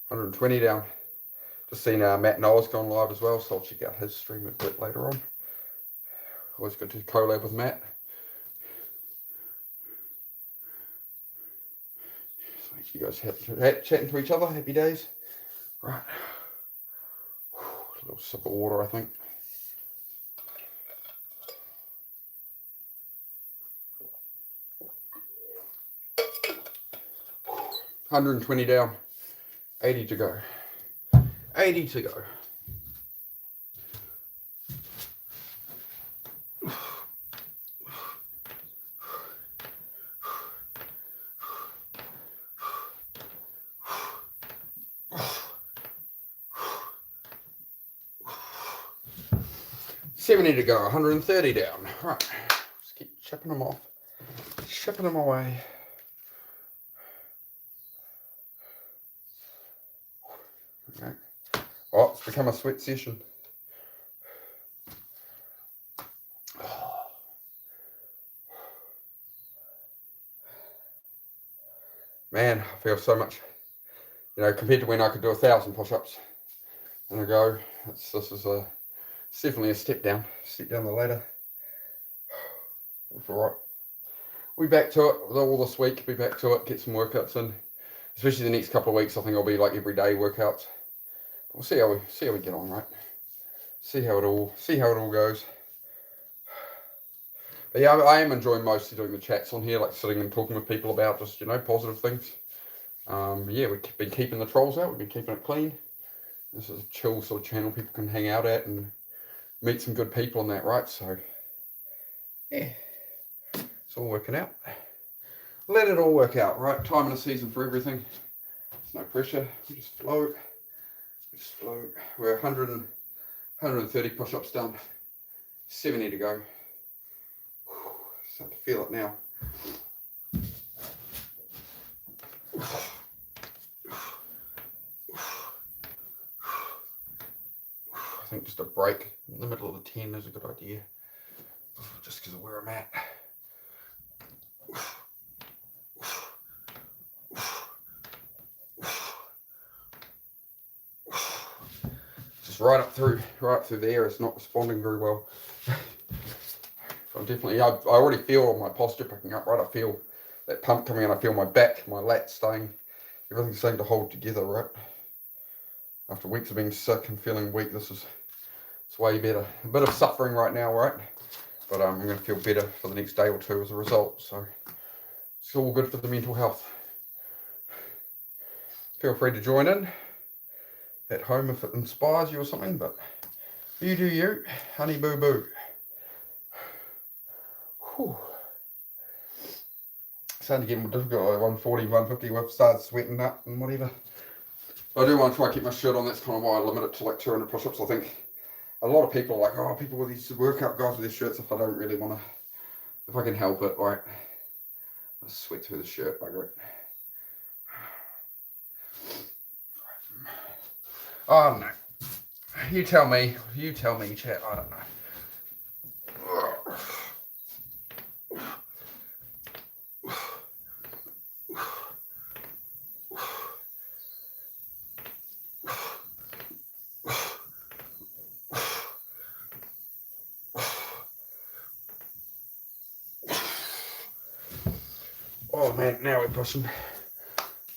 120 down. Just seen Matt Noah's gone live as well, so I'll check out his stream a bit later on. Always good to collab with Matt. So you guys chatting to each other, happy days. Right. A little sip of water, I think. $120 down, 80 to go. 80 to go. $70 to go, 130 down. Right, let's shipping them off. Shipping them away. Okay. Oh, it's become a sweat session. Man, I feel so much, compared to when I could do 1,000 push-ups in a go. This is definitely a step down the ladder. It's all right. We'll be back to it all this week. Be back to it. Get some workouts in, especially the next couple of weeks. I think I'll be like everyday workouts. We'll see how we get on, right? See how it all goes. But yeah, I am enjoying mostly doing the chats on here, like sitting and talking with people about just, positive things. Yeah, we've been keeping the trolls out. We've been keeping it clean. This is a chill sort of channel people can hang out at and meet some good people on that, right? So, yeah, it's all working out. Let it all work out, right? Time and a season for everything. There's no pressure. We just float. We're 130 push-ups done. 70 to go. Start to feel it now. I think just a break in the middle of the 10 is a good idea. Just because of where I'm at. Just right up through there. It's not responding very well. I'm definitely, I already feel my posture picking up, right? I feel that pump coming in. I feel my back, my lats staying, everything's starting to hold together, right? After weeks of being sick and feeling weak, it's way better. A bit of suffering right now, right? But I'm going to feel better for the next day or two as a result. So it's all good for the mental health. Feel free to join in at home if it inspires you or something, but you do you, honey boo boo. Whew. Starting to get more difficult at 140, 150, we've started sweating up and whatever. I do want to try to keep my shirt on. That's kind of why I limit it to like 200 push-ups. I think a lot of people are like, oh, people with these workout guys with their shirts, if I don't really want to, if I can help it, right, I'll sweat through the shirt, bugger it. Oh no. You tell me, chat, I don't know. Oh man, now we're pushing.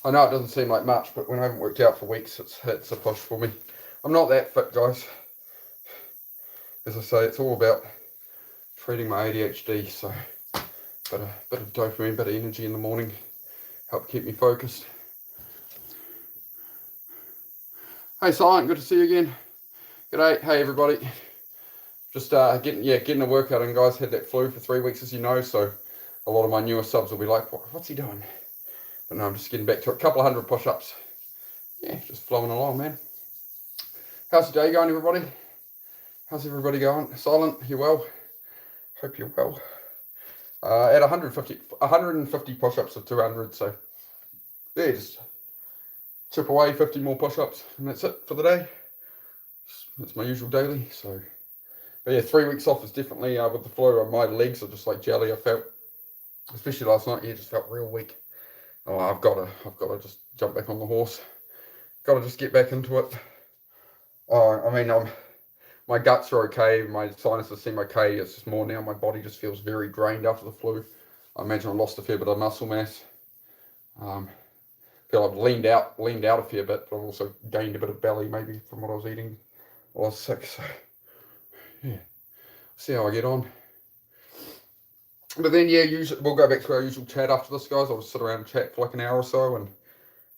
I know it doesn't seem like much, but when I haven't worked out for weeks, it's a push for me. I'm not that fit, guys. As I say, it's all about treating my ADHD, so bit of dopamine, bit of energy in the morning, help keep me focused. Hey Silent, good to see you again. G'day, hey everybody. Just getting a workout in, guys. Had that flu for 3 weeks, as you know, so a lot of my newer subs will be like, what's he doing? But no, I'm just getting back to it. A couple of 100 push-ups. Yeah, just flowing along, man. How's your day going, everybody? How's everybody going? Silent, you well? Hope you're well. At 150 push-ups of 200, so yeah, just chip away 50 more push-ups, and that's it for the day. That's my usual daily, so. But yeah, 3 weeks off is definitely, with the flu, my legs are just like jelly. I felt, especially last night, just felt real weak. Oh, I've got to just jump back on the horse. Got to just get back into it. I mean, my guts are okay. My sinuses seem okay. It's just more now my body just feels very drained after the flu. I imagine I lost a fair bit of muscle mass. Feel I've leaned out a fair bit, but I've also gained a bit of belly maybe from what I was eating while I was sick. So yeah, see how I get on. But then, yeah, we'll go back to our usual chat after this, guys. I'll just sit around and chat for like an hour or so, and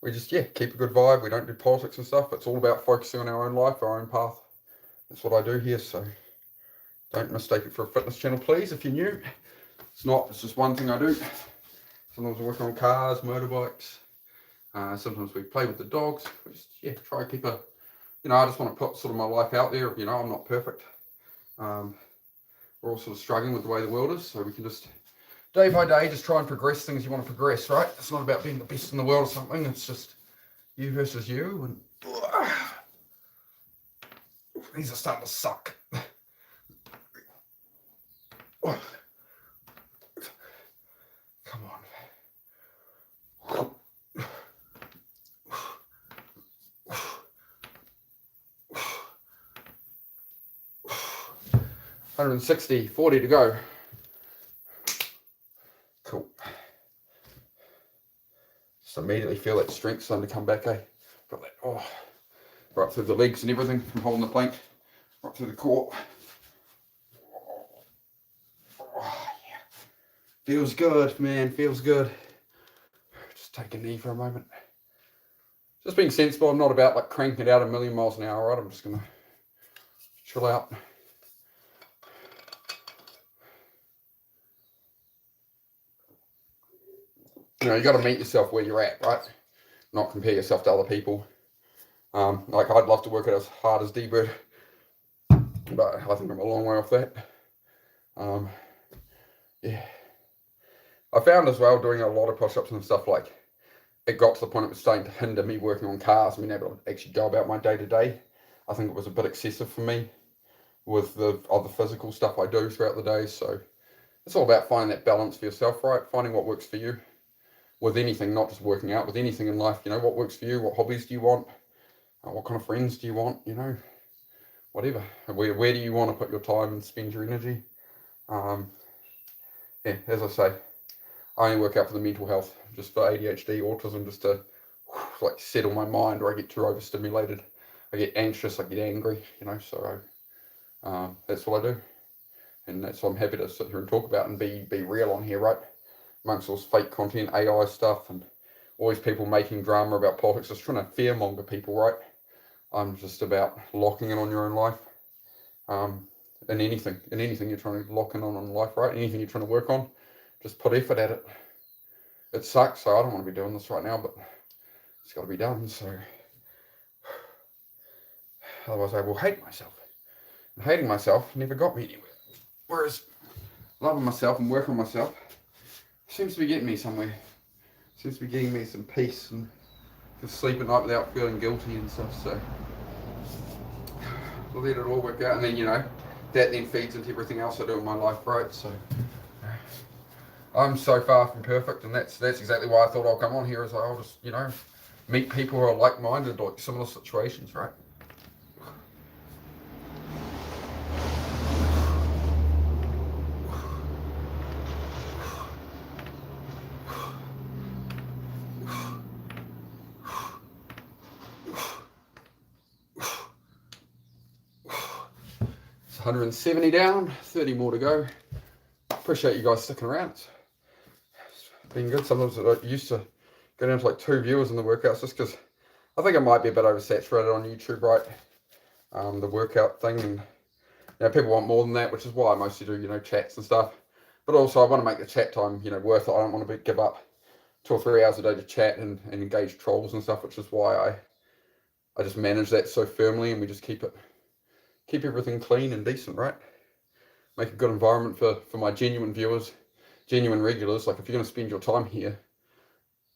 we just, keep a good vibe. We don't do politics and stuff. It's all about focusing on our own life, our own path. That's what I do here, so don't mistake it for a fitness channel, please, if you're new. It's not. It's just one thing I do. Sometimes I work on cars, motorbikes. Sometimes we play with the dogs. We just, try to keep I just want to put sort of my life out there. I'm not perfect. We're all sort of struggling with the way the world is, so we can just day by day, just try and progress things you want to progress, right? It's not about being the best in the world or something. It's just you versus you. And these are starting to suck. Come on. 160, 40 to go. Cool. Just immediately feel that strength starting to come back, eh? Got that, right through the legs and everything from holding the plank, right through the core. Yeah. Feels good, man, feels good. Just take a knee for a moment. Just being sensible. I'm not about like cranking it out a million miles an hour, right? I'm just gonna chill out. You know, you got to meet yourself where you're at, right? Not compare yourself to other people. Like I'd love to work it as hard as D-Bird, but I think I'm a long way off that. Yeah. I found as well doing a lot of push-ups and stuff, like it got to the point it was starting to hinder me working on cars and being able to actually go about my day-to-day. I think it was a bit excessive for me with the other physical stuff I do throughout the day. So it's all about finding that balance for yourself, right? Finding what works for you with anything, not just working out, with anything in life. You know, what works for you? What hobbies do you want? What kind of friends do you want? You know, whatever. Where do you want to put your time and spend your energy? Yeah, as I say, I only work out for the mental health, just for ADHD, autism, just to like settle my mind, or I get too overstimulated. I get anxious, I get angry, you know, so that's what I do. And that's what I'm happy to sit here and talk about and be real on here, right? Amongst all this fake content, AI stuff, and all these people making drama about politics, just trying to fearmonger people, right? I'm just about locking in on your own life. In anything you're trying to lock in on life, right? Anything you're trying to work on, just put effort at it. It sucks, so I don't want to be doing this right now, but it's got to be done, so otherwise I will hate myself. And hating myself never got me anywhere. Whereas loving myself and working on myself seems to be getting me somewhere. Seems to be getting me some peace and can sleep at night without feeling guilty and stuff, so I'll let it all work out. And then, you know, that then feeds into everything else I do in my life, right? So I'm so far from perfect, and that's exactly why I thought I'll come on here, is I'll just, you know, meet people who are like-minded, like similar situations, right? It's 170 down, 30 more to go. Appreciate you guys sticking around. It's been good. Sometimes I used to go down to like 2 viewers in the workouts, just because I think I might be a bit oversaturated on YouTube, right? The workout thing, and you know, people want more than that, which is why I mostly do, you know, chats and stuff. But also I want to make the chat time, you know, worth it. I don't want to give up 2 or 3 hours a day to chat and engage trolls and stuff, which is why I just manage that so firmly, and we just keep everything clean and decent, right? Make a good environment for my genuine viewers, genuine regulars. Like, if you're going to spend your time here,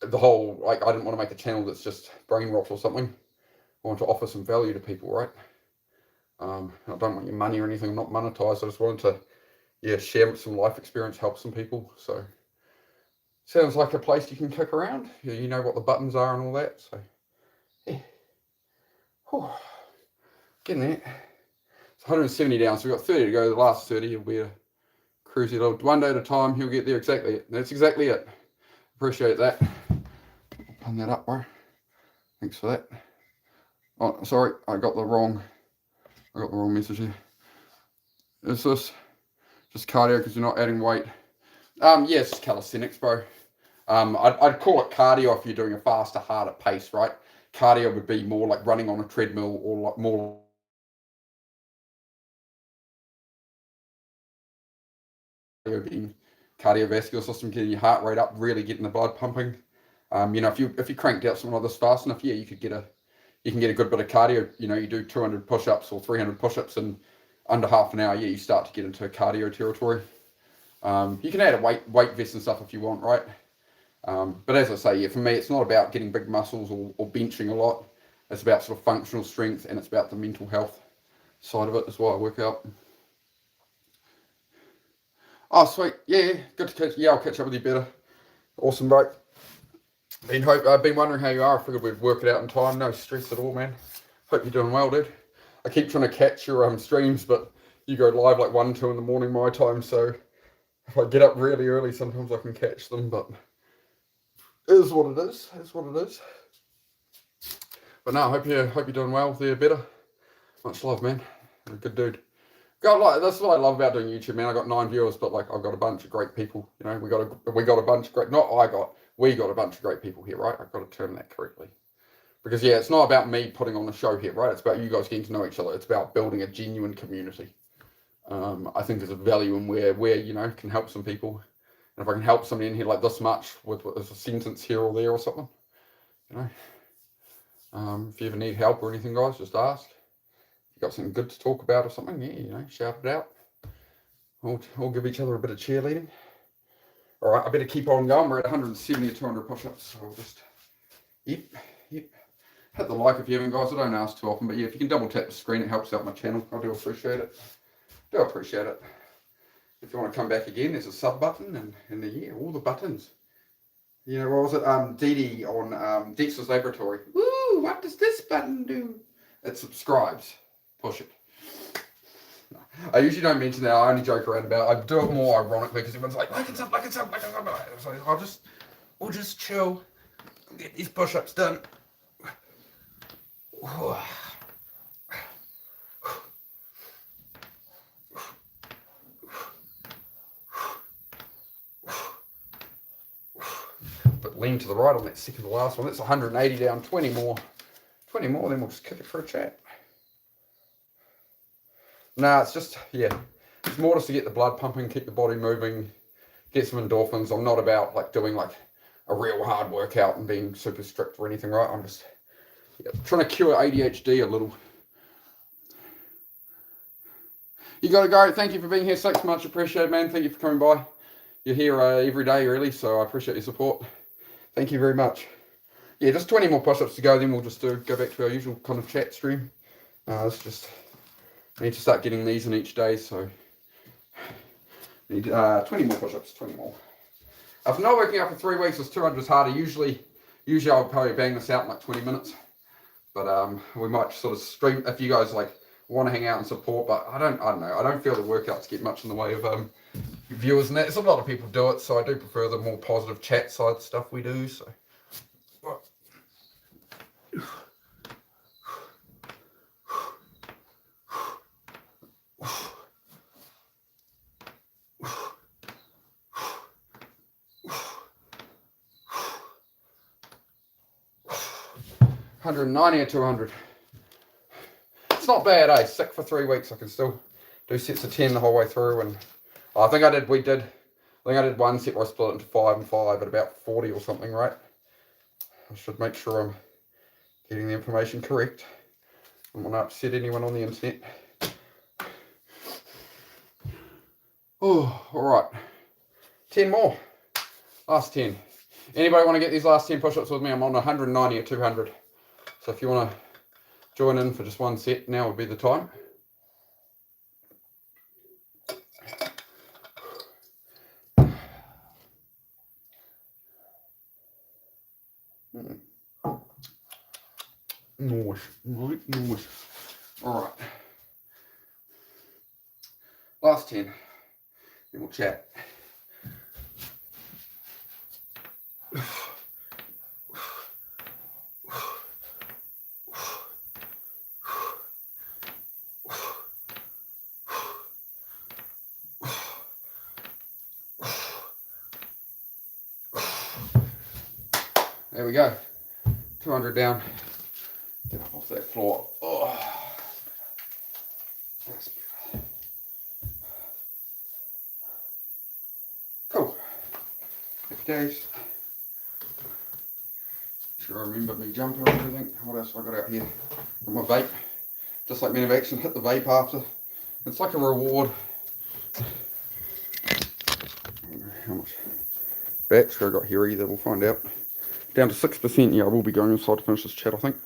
the whole, like, I didn't want to make a channel that's just brain rot or something. I want to offer some value to people, right? I don't want your money or anything. I'm not monetized. I just wanted to, yeah, share some life experience, help some people. So sounds like a place you can kick around. You know what the buttons are and all that. So yeah, getting there. It's 170 down, so we've got 30 to go. The last 30 will be a cruisy little, one day at a time. He'll get there. Exactly it. That's exactly it. Appreciate that. I'll pun that up, bro. Thanks for that. Oh, sorry, I got the wrong message here. Is this just cardio because you're not adding weight? Yes, calisthenics, bro. I'd call it cardio if you're doing a faster, harder pace, right? Cardio would be more like running on a treadmill, or like more being cardiovascular system, getting your heart rate up, really getting the blood pumping. You know, if you cranked out something like this fast enough, yeah, you can get a good bit of cardio. You know, you do 200 push-ups or 300 push-ups in under half an hour, yeah, you start to get into cardio territory. You can add a weight vest and stuff if you want, right? But as I say, yeah, for me, it's not about getting big muscles or benching a lot. It's about sort of functional strength, and it's about the mental health side of it as well. I work out. Oh, sweet. Yeah, good to catch. Yeah, I'll catch up with you better. Awesome, mate. I've been wondering how you are. I figured we'd work it out in time. No stress at all, man. Hope you're doing well, dude. I keep trying to catch your streams, but you go live like 1, 2 in the morning my time, so if I get up really early, sometimes I can catch them, but it is what it is. It's what it is. But no, I hope you're doing well there, better. Much love, man. You're a good dude. That's what I love about doing YouTube, man. I got 9 viewers, but like I've got a bunch of great people. You know, we got a bunch of great. We got a bunch of great people here, right? I've got to term that correctly. Because yeah, it's not about me putting on the show here, right? It's about you guys getting to know each other. It's about building a genuine community. I think there's a value in where you know can help some people. And if I can help somebody in here like this much with a sentence here or there or something, you know. If you ever need help or anything, guys, just ask. If you got something good to talk about or something, yeah, you know, shout it out. We'll give each other a bit of cheerleading. All right, I better keep on going. We're at 170 or 200 push-ups, so I'll just, yep. Hit the like if you haven't, guys. I don't ask too often, but yeah, if you can double tap the screen, it helps out my channel. I do appreciate it. If you want to come back again, there's a sub button and yeah, all the buttons. You know, what was it? Dee Dee on Dexter's Laboratory. Woo, what does this button do? It subscribes. Push it. No, I usually don't mention that. I only joke around about it. I do it more ironically because everyone's like it's up. So we'll just chill, get these push-ups done. But lean to the right on that second to last one. That's 180 down, 20 more. 20 more, then we'll just kick it for a chat. Nah, it's just, yeah. It's more just to get the blood pumping, keep the body moving, get some endorphins. I'm not about like doing like a real hard workout and being super strict or anything, right? I'm just trying to cure ADHD a little. You gotta go. Thank you for being here. 6 months. Appreciate it, man. Thank you for coming by. You're here every day, really, so I appreciate your support. Thank you very much. Yeah, just 20 more push-ups to go, then we'll just go back to our usual kind of chat stream. It's just, I need to start getting these in each day, so need 20 more push-ups, 20 more. If I'm not working out for 3 weeks, it's 200 harder. Usually I'll probably bang this out in like 20 minutes. But we might sort of stream if you guys like want to hang out and support. But I don't know. I don't feel the workouts get much in the way of viewers and that. It's a lot of people do it, so I do prefer the more positive chat side stuff we do. So. 190 or 200. It's not bad, eh? Sick for 3 weeks. I can still do sets of 10 the whole way through. And I think I did one set where I split it into 5 and 5 at about 40 or something, right? I should make sure I'm getting the information correct. I don't want to upset anyone on the internet. Oh, all right. 10 more. Last 10. Anybody want to get these last 10 push-ups with me? I'm on 190 or 200. So if you want to join in for just one set, now would be the time. Nice. All right. Last 10. Then we'll chat. There we go. 200 down. Get up off that floor. Oh. That's better. Cool. Happy days. Sure I remember me jumping and everything. What else have I got out here? Got my vape. Just like Men of Action, hit the vape after. It's like a reward. how much battery I got here either. We'll find out. Down to 6%. Yeah, I will be going inside to finish this chat, I think.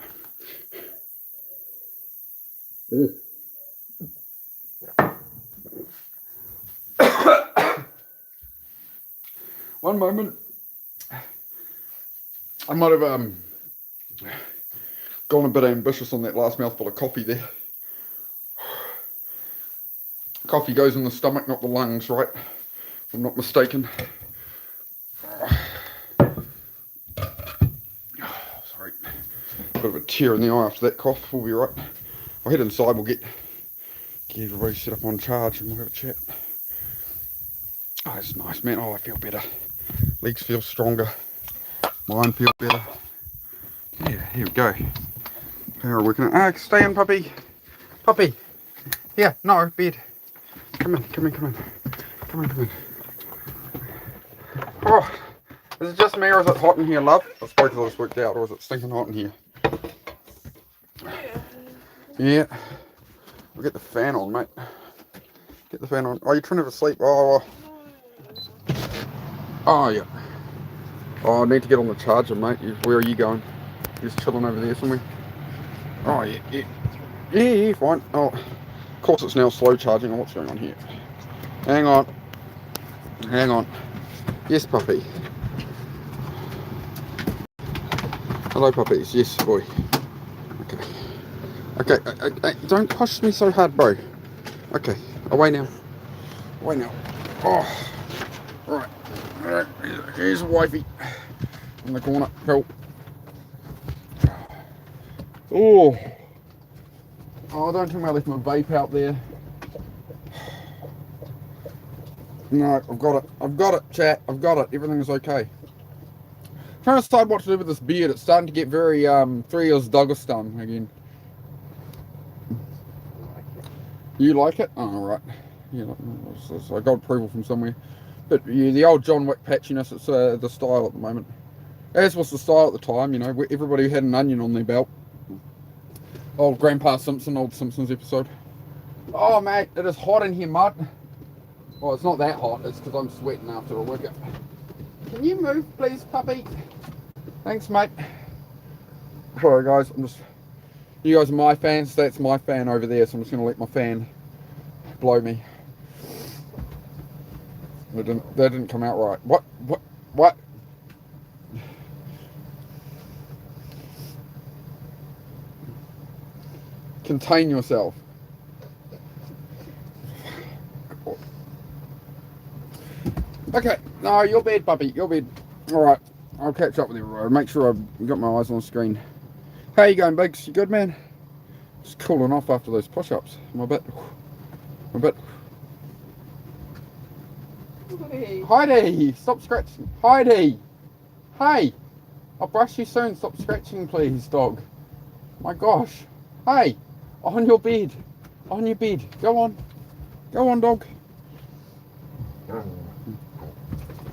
One moment. I might have gone a bit ambitious on that last mouthful of coffee there. Coffee goes in the stomach, not the lungs, right? If I'm not mistaken. Sorry. Bit of a tear in the eye after that cough. We'll be right. I'll head inside. We'll get everybody set up on charge and we'll have a chat. Oh, it's nice, man. Oh, I feel better. Legs feel stronger. Mind feel better. Yeah, here we go. Power working. Ah, stay in, puppy. Puppy. Yeah, no, bed. Come in, come in, come in. Come in, come in. Oh, is it just me or is it hot in here, love? I suppose I just worked out, or is it stinking hot in here? Yeah. We'll get the fan on, mate. Get the fan on. Oh, you're trying to have a sleep. Oh, yeah. Oh, I need to get on the charger, mate. Where are you going? You're just chilling over there somewhere? Oh, yeah. Yeah, fine. Oh, of course it's now slow charging. Oh, what's going on here? Hang on. Hang on. Yes, puppy. Hello, puppies. Yes, boy. Okay. Okay, don't push me so hard, bro. Okay, away now. Away now. Oh, right. Alright, here's wifey. In the corner. Help. Oh. Oh, don't tell me I left my vape out there. No, I've got it. I've got it, chat. I've got it. Everything is okay. Trying to decide what to do with this beard. It's starting to get very 3 years Douglaston again. You like it? Oh, right. Yeah, I got approval from somewhere. But yeah, the old John Wick patchiness, it's the style at the moment. As was the style at the time, you know, everybody had an onion on their belt. Old Grandpa Simpson, old Simpsons episode. Oh, mate, it is hot in here, mud. Well, it's not that hot, it's because I'm sweating after a workout. Can you move, please, puppy? Thanks, mate. Alright, guys, you guys are my fans, that's my fan over there, so I'm just going to let my fan blow me. That didn't come out right. What? Contain yourself. Okay, no, your bed, puppy, your bed. Alright, I'll catch up with you. Make sure I've got my eyes on the screen. How you going, Biggs? You good, man? Just cooling off after those push-ups. I'm a bit... Heidi, stop scratching. Heidi! Hey! I'll brush you soon. Stop scratching, please, dog. My gosh. Hey! On your bed. On your bed. Go on. Go on, dog.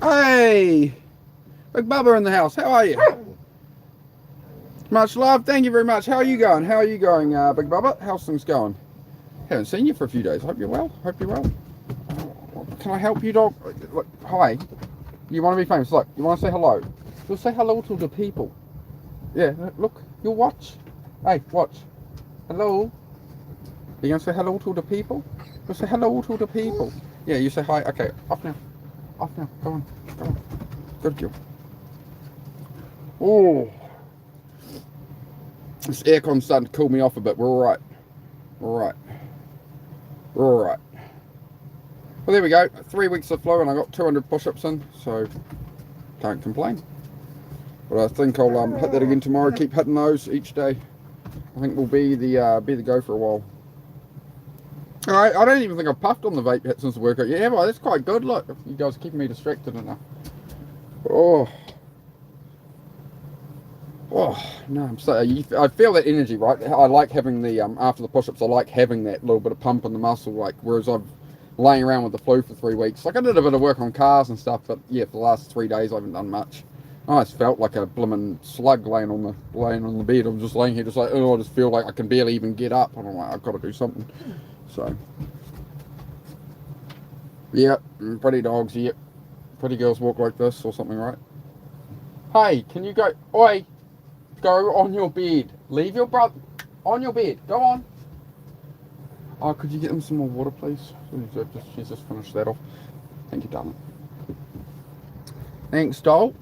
Hey! Big Bubba in the house. How are you? Much love. Thank you very much. How are you going? How are you going, Big Bubba? How's things going? Haven't seen you for a few days. Hope you're well. Hope you're well. Can I help you, dog? Look, hi. You want to be famous? Look, you want to say hello? You'll say hello to the people. Yeah, look. You'll watch. Hey, watch. Hello. You going to say hello to the people? You'll say hello to the people. Yeah, you say hi. Okay, off now. Off now. Go on. Go on. Good girl. Oh. This aircon's starting to cool me off a bit. We're alright. We're alright. We're alright. Well, there we go. 3 weeks of flow and I got 200 push-ups in, so can't complain. But I think I'll hit that again tomorrow. Keep hitting those each day. I think we'll be the go for a while. Alright, I don't even think I've puffed on the vape yet since the workout. Yeah, well, that's quite good. Look, you guys are keeping me distracted enough. Oh. Oh, no, I feel that energy, right? I like having the, after the push-ups, I like having that little bit of pump in the muscle, like, whereas I've laying around with the flu for 3 weeks. Like, I did a bit of work on cars and stuff, but yeah, for the last 3 days I haven't done much. I just felt like a blimmin' slug laying on the bed. I'm just laying here just like, oh, I just feel like I can barely even get up, and I'm like, I've got to do something. So, yep, pretty dogs, yep, Pretty girls walk like this or something, right? Hey, can you go? Oi, go on your bed. Leave your brother on your bed. Go on. Oh, could you get them some more water, please? She's just finished that off. Thank you, darling. Thanks, doll.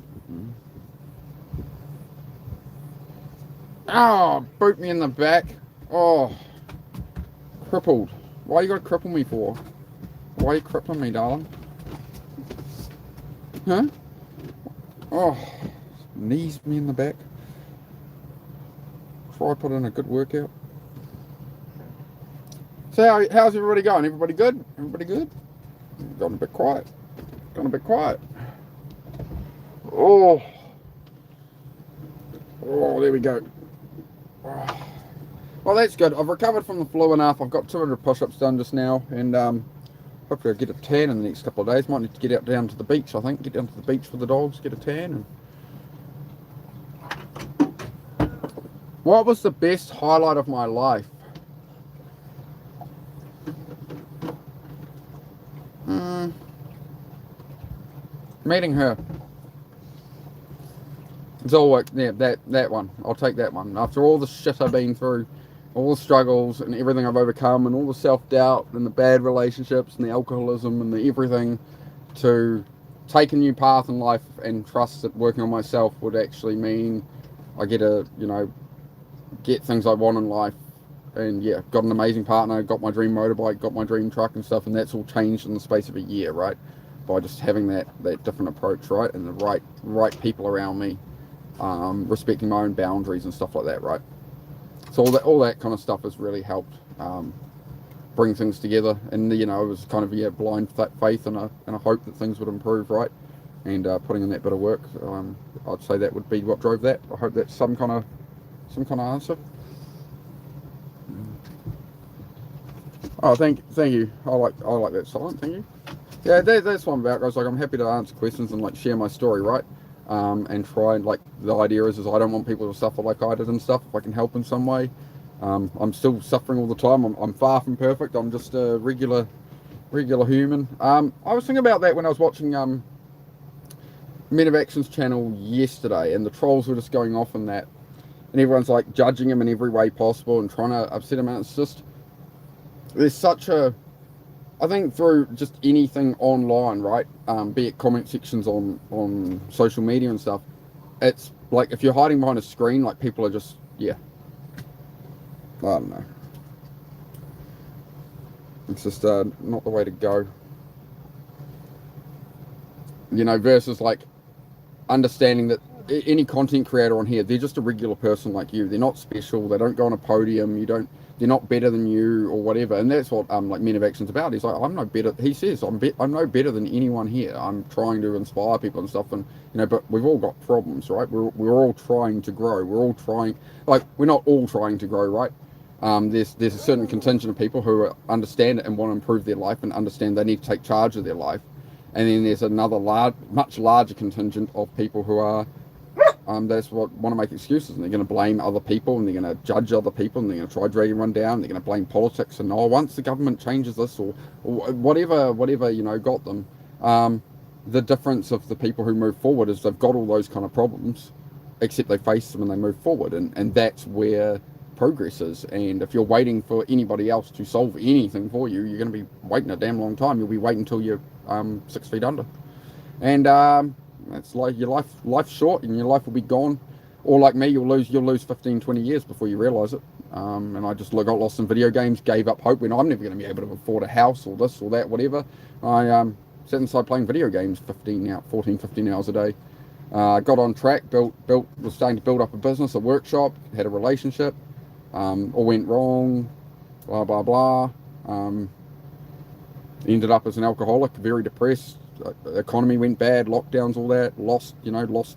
Oh, boot me in the back. Oh, crippled. Why you gotta cripple me for? Why are you crippling me, darling? Huh? Oh, knees me in the back. Try put in a good workout. So how's everybody going? Everybody good? Everybody good? Gone a bit quiet. Gone a bit quiet. Oh. Oh, there we go. Oh. Well, that's good. I've recovered from the flu enough. I've got 200 push-ups done just now, and hopefully I'll get a tan in the next couple of days. Might need to get out down to the beach, I think. Get down to the beach with the dogs, get a tan. And what was the best highlight of my life? Meeting her. It's all like, yeah, that one. I'll take that one. After all the shit I've been through, all the struggles and everything I've overcome, and all the self-doubt and the bad relationships and the alcoholism and the everything, to take a new path in life and trust that working on myself would actually mean I get get things I want in life. And yeah, got an amazing partner, got my dream motorbike, got my dream truck and stuff, and that's all changed in the space of a year, right? By just having that different approach, right? And the right people around me, respecting my own boundaries and stuff like that, right? So all that kind of stuff has really helped bring things together. And it was kind of blind faith and a hope that things would improve, right? And putting in that bit of work, I'd say that would be what drove that. I hope that's some kind of answer. Oh, thank you. I like that silent. Thank you. Yeah, that's what I'm about, guys. Like, I'm happy to answer questions and share my story, right? And try and the idea is I don't want people to suffer like I did and stuff. If I can help in some way, I'm still suffering all the time. I'm far from perfect. I'm just a regular human. I was thinking about that when I was watching Men of Action's channel yesterday, and the trolls were just going off on that, and everyone's judging him in every way possible and trying to upset him. And it's just, there's such a, I think through just anything online, right? Be it comment sections on social media and stuff, it's if you're hiding behind a screen, people are just, I don't know. It's just not the way to go. Versus understanding that any content creator on here, they're just a regular person like you. They're not special. They don't go on a podium. They're not better than you or whatever. And that's what Men of Action's about. He's I'm no better. He says I'm no better than anyone here. I'm trying to inspire people and stuff. And but we've all got problems, right? We're all trying to grow. We're all trying. We're not all trying to grow, right? There's a certain contingent of people who understand it and want to improve their life and understand they need to take charge of their life. And then there's another much larger contingent of people who are that's what want to make excuses, and they're going to blame other people, and they're going to judge other people, and they're going to try dragging everyone down. They're going to blame politics, and once the government changes this or whatever got them. The difference of the people who move forward is they've got all those kind of problems, except they face them and they move forward, and that's where progress is. And if you're waiting for anybody else to solve anything for you, you're going to be waiting a damn long time. You'll be waiting until you're 6 feet under, and it's your life's short, and your life will be gone. Or like me, you'll lose 15, 20 years before you realise it. And I just got lost in video games, gave up hope when I'm never going to be able to afford a house or this or that, whatever. I sat inside playing video games 14, 15 hours a day. Got on track, was starting to build up a business, a workshop, had a relationship, all went wrong, blah, blah, blah. Ended up as an alcoholic, very depressed. The economy went bad, lockdowns, all that, lost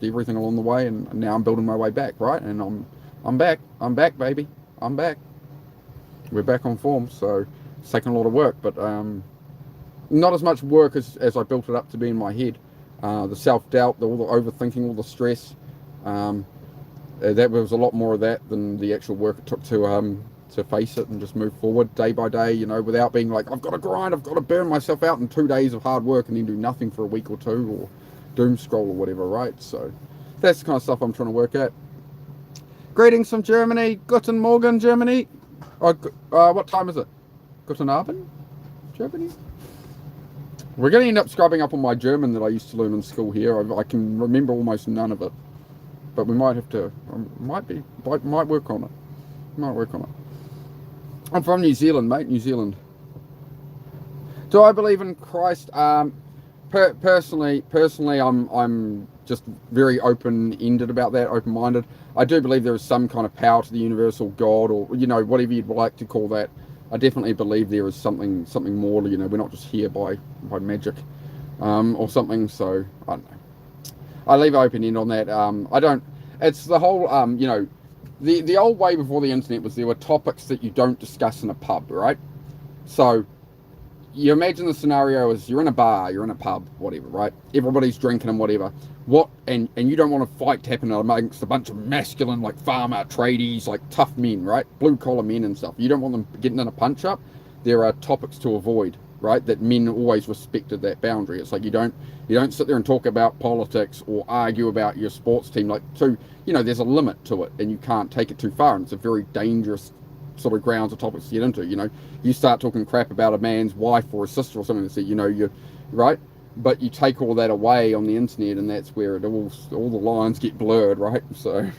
everything along the way, and now I'm building my way back, right? And I'm back, baby, I'm back. We're back on form, so it's taken a lot of work, but not as much work as I built it up to be in my head. The self-doubt, all the overthinking, all the stress, that was a lot more of that than the actual work it took to to face it and just move forward day by day, you know, without being like, I've got to grind, I've got to burn myself out in 2 days of hard work and then do nothing for a week or two, or doom scroll or whatever, right? So that's the kind of stuff I'm trying to work at. Greetings from Germany. Guten Morgen, Germany. What time is it? Guten Abend, Germany. We're going to end up scrubbing up on my German that I used to learn in school here. I can remember almost none of it, but we might have to. Might work on it. Might work on it. I'm from New Zealand, mate. New Zealand. Do I believe in Christ? Personally, I'm just very open-ended about that, open-minded. I do believe there is some kind of power to the universal God, or, you know, whatever you'd like to call that. I definitely believe there is something more, you know, we're not just here by magic, or something. So I don't know. I leave open-end on that. I don't. It's the whole, you know, the old way before the internet was there were topics that you don't discuss in a pub, right? So you imagine the scenario as you're in a bar, you're in a pub, whatever, right? Everybody's drinking and whatever. And you don't want a fight to happen amongst a bunch of masculine, like farmer, tradies, like tough men, right? Blue collar men and stuff. You don't want them getting in a punch up. There are topics to avoid, right? That men always respected that boundary. It's like you don't sit there and talk about politics or argue about your sports team. Like, so, you know, there's a limit to it and you can't take it too far. And it's a very dangerous sort of grounds or topics to get into. You know, you start talking crap about a man's wife or a sister or something, that you know, you're right, but you take all that away on the internet, and that's where it all the lines get blurred, right? So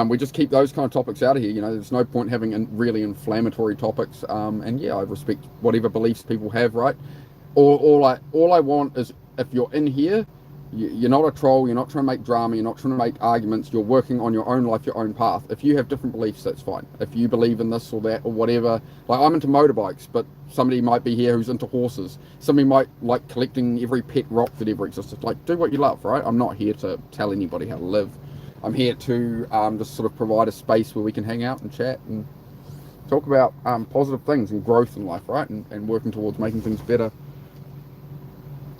we just keep those kind of topics out of here. You know, there's no point having really inflammatory topics. And yeah, I respect whatever beliefs people have, right? All I want is, if you're in here, you're not a troll, you're not trying to make drama, you're not trying to make arguments, you're working on your own life, your own path. If you have different beliefs, that's fine. If you believe in this or that or whatever, like I'm into motorbikes, but somebody might be here who's into horses. Somebody might like collecting every pet rock that ever existed. Like, do what you love, right? I'm not here to tell anybody how to live. I'm here to just sort of provide a space where we can hang out and chat and talk about positive things and growth in life, right? And working towards making things better.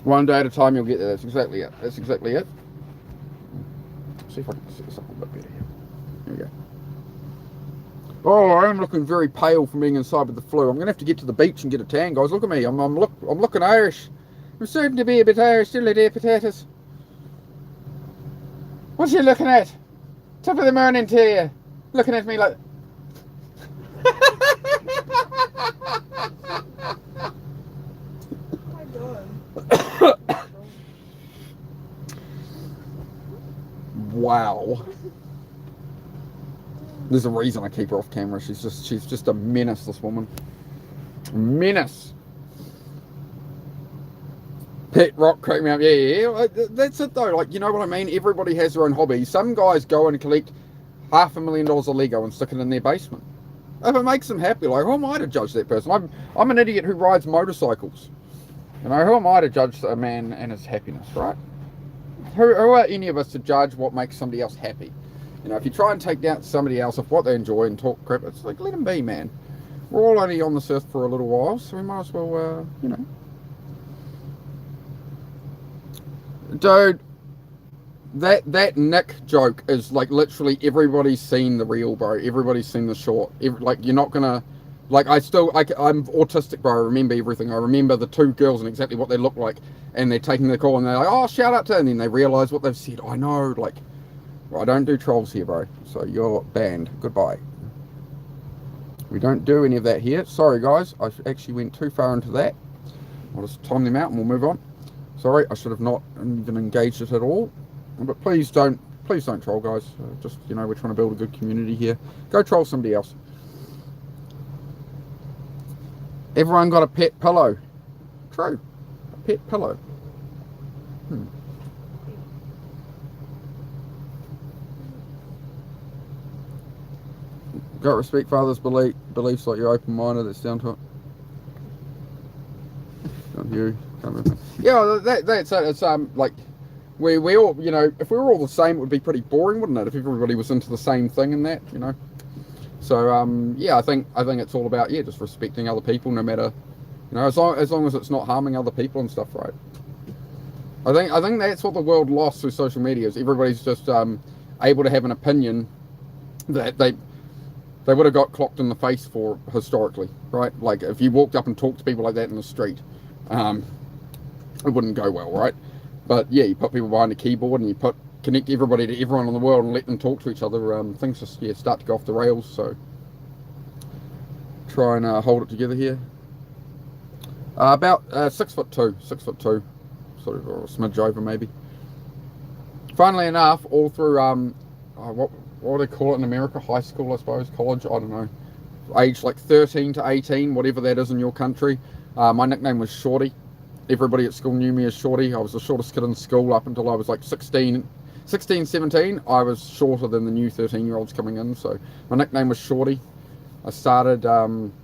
One day at a time, you'll get there. That's exactly it. That's exactly it. Let's see if I can set this up a bit better here. Here we go. Oh, I am looking very pale from being inside with the flu. I'm going to have to get to the beach and get a tan, guys. Look at me. I'm looking Irish. I'm starting to be a bit Irish, still there, potatoes. What you looking at? Top of the morning to you. Looking at me like... Wow. There's a reason I keep her off camera. She's just a menace, this woman. Menace. Pet rock cracked me up. Yeah. That's it though. Like, you know what I mean? Everybody has their own hobby. Some guys go and collect $500,000 of Lego and stick it in their basement. If it makes them happy, like, who am I to judge that person? I'm an idiot who rides motorcycles. You know, who am I to judge a man and his happiness, right? Who are any of us to judge what makes somebody else happy? You know, if you try and take down somebody else of what they enjoy and talk crap, it's like, let them be, man. We're all only on this earth for a little while, so we might as well, you know. Dude, that Nick joke is like literally everybody's seen the reel, bro. Everybody's seen the short. Like, you're not gonna... Like, I'm autistic, bro. I remember everything. I remember the two girls and exactly what they look like. And they're taking the call and they're like, oh, shout out to her. And then they realise what they've said. I know, like, I don't do trolls here, bro. So you're banned. Goodbye. We don't do any of that here. Sorry, guys. I actually went too far into that. I'll just time them out and we'll move on. Sorry, I should have not even engaged it at all. But please don't troll, guys. Just, you know, we're trying to build a good community here. Go troll somebody else. Everyone got a pet pillow. True. A pet pillow. Got respect for others' beliefs, like you're open-minded. That's down to it. Not you. Yeah, that's it. It's like we all, you know, if we were all the same, it would be pretty boring, wouldn't it? If everybody was into the same thing and that, you know. So yeah, I think it's all about just respecting other people, no matter, you know, as long as it's not harming other people and stuff, right? I think that's what the world lost through social media, is everybody's just able to have an opinion that they would have got clocked in the face for historically, right? Like if you walked up and talked to people like that in the street, it wouldn't go well, right? But yeah, you put people behind a keyboard and you connect everybody to everyone in the world and let them talk to each other. Things just start to go off the rails. So try and hold it together here. About 6'2", sort of, or a smidge over maybe. Funnily enough, all through what do they call it in America? High school, I suppose, college. I don't know. Age like 13 to 18, whatever that is in your country. My nickname was Shorty. Everybody at school knew me as Shorty. I was the shortest kid in school up until I was like 16, 17. I was shorter than the new 13-year-olds coming in, so my nickname was Shorty. I started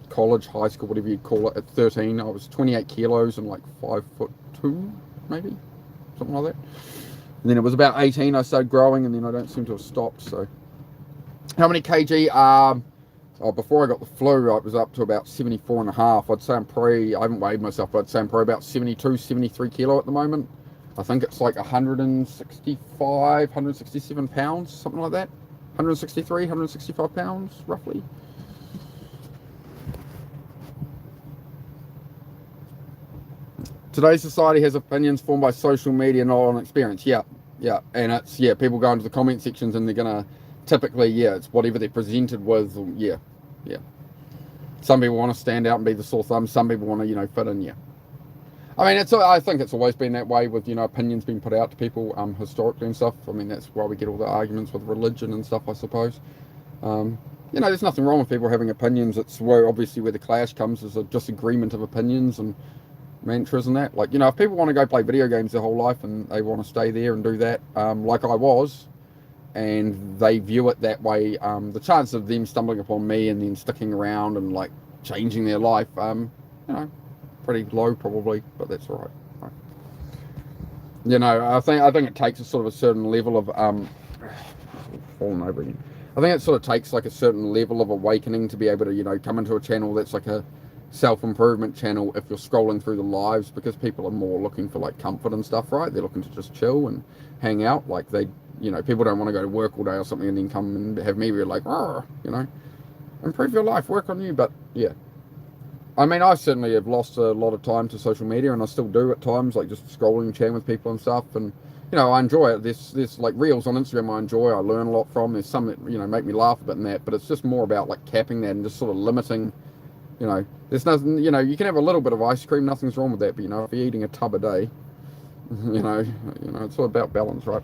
college, high school, whatever you'd call it, at 13. I was 28 kilos and like 5'2", maybe, something like that. And then it was about 18 I started growing, and then I don't seem to have stopped. So how many kg? Before I got the flu, I was up to about 74 and a half. I'd say I haven't weighed myself, but I'd say I'm probably about 72, 73 kilo at the moment. I think it's like 165, 167 pounds, something like that. 163, 165 pounds, roughly. Today's society has opinions formed by social media, not on experience. Yeah. And it's, people go into the comment sections and they're going to typically, it's whatever they're presented with. Yeah. Some people want to stand out and be the sore thumb. Some people want to, fit in. I mean, I think it's always been that way with, opinions being put out to people historically and stuff. I mean, that's why we get all the arguments with religion and stuff, I suppose. There's nothing wrong with people having opinions. It's where the clash comes, is a disagreement of opinions and mantras and that. Like, if people want to go play video games their whole life and they want to stay there and do that, like I was, and they view it that way, the chance of them stumbling upon me and then sticking around and like changing their life, pretty low probably, but that's all right. I think it takes a sort of a certain level of falling over again. I think it sort of takes like a certain level of awakening to be able to, come into a channel that's like a self-improvement channel if you're scrolling through the lives, because people are more looking for like comfort and stuff, right? They're looking to just chill and hang out. Like people don't want to go to work all day or something and then come and have me be like, improve your life, work on you. But I mean, I certainly have lost a lot of time to social media, and I still do at times, like just scrolling and chatting with people and stuff. And I enjoy it. There's like reels on Instagram I enjoy, I learn a lot from. There's some that make me laugh a bit in that, but it's just more about like capping that and just sort of limiting. There's nothing, you can have a little bit of ice cream, nothing's wrong with that, but if you're eating a tub a day, it's all about balance, right?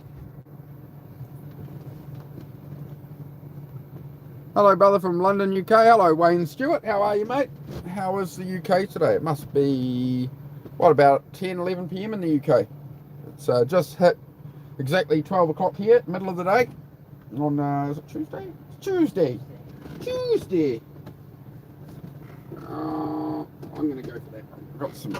Hello, brother from London, UK. Hello, Wayne Stewart. How are you, mate? How is the UK today? It must be, about 10, 11 p.m. in the UK. It's just hit exactly 12 o'clock here, middle of the day, on, is it Tuesday? Tuesday. I'm going to go for that. I've got some.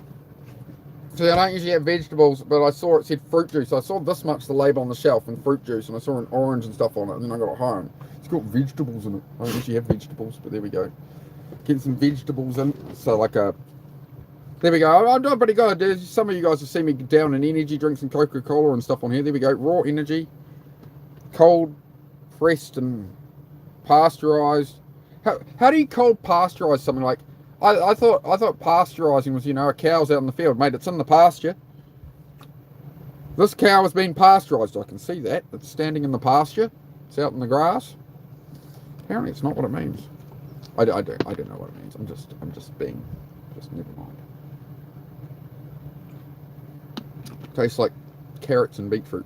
See, I don't usually have vegetables, but I saw it said fruit juice. I saw this much, the label on the shelf, and fruit juice, and I saw an orange and stuff on it, and then I got it home. It's got vegetables in it. I don't usually have vegetables, but there we go. Getting some vegetables in. So there we go. I'm doing pretty good. Some of you guys have seen me down in energy drinks and Coca-Cola and stuff on here. There we go. Raw energy, cold, pressed, and pasteurized. How do you cold pasteurize something like? I thought pasteurizing was, a cow's out in the field, mate. It's in the pasture. This cow has been pasteurized. I can see that. It's standing in the pasture. It's out in the grass. Apparently, it's not what it means. I don't know what it means. I'm just never mind. Tastes like carrots and beetroot.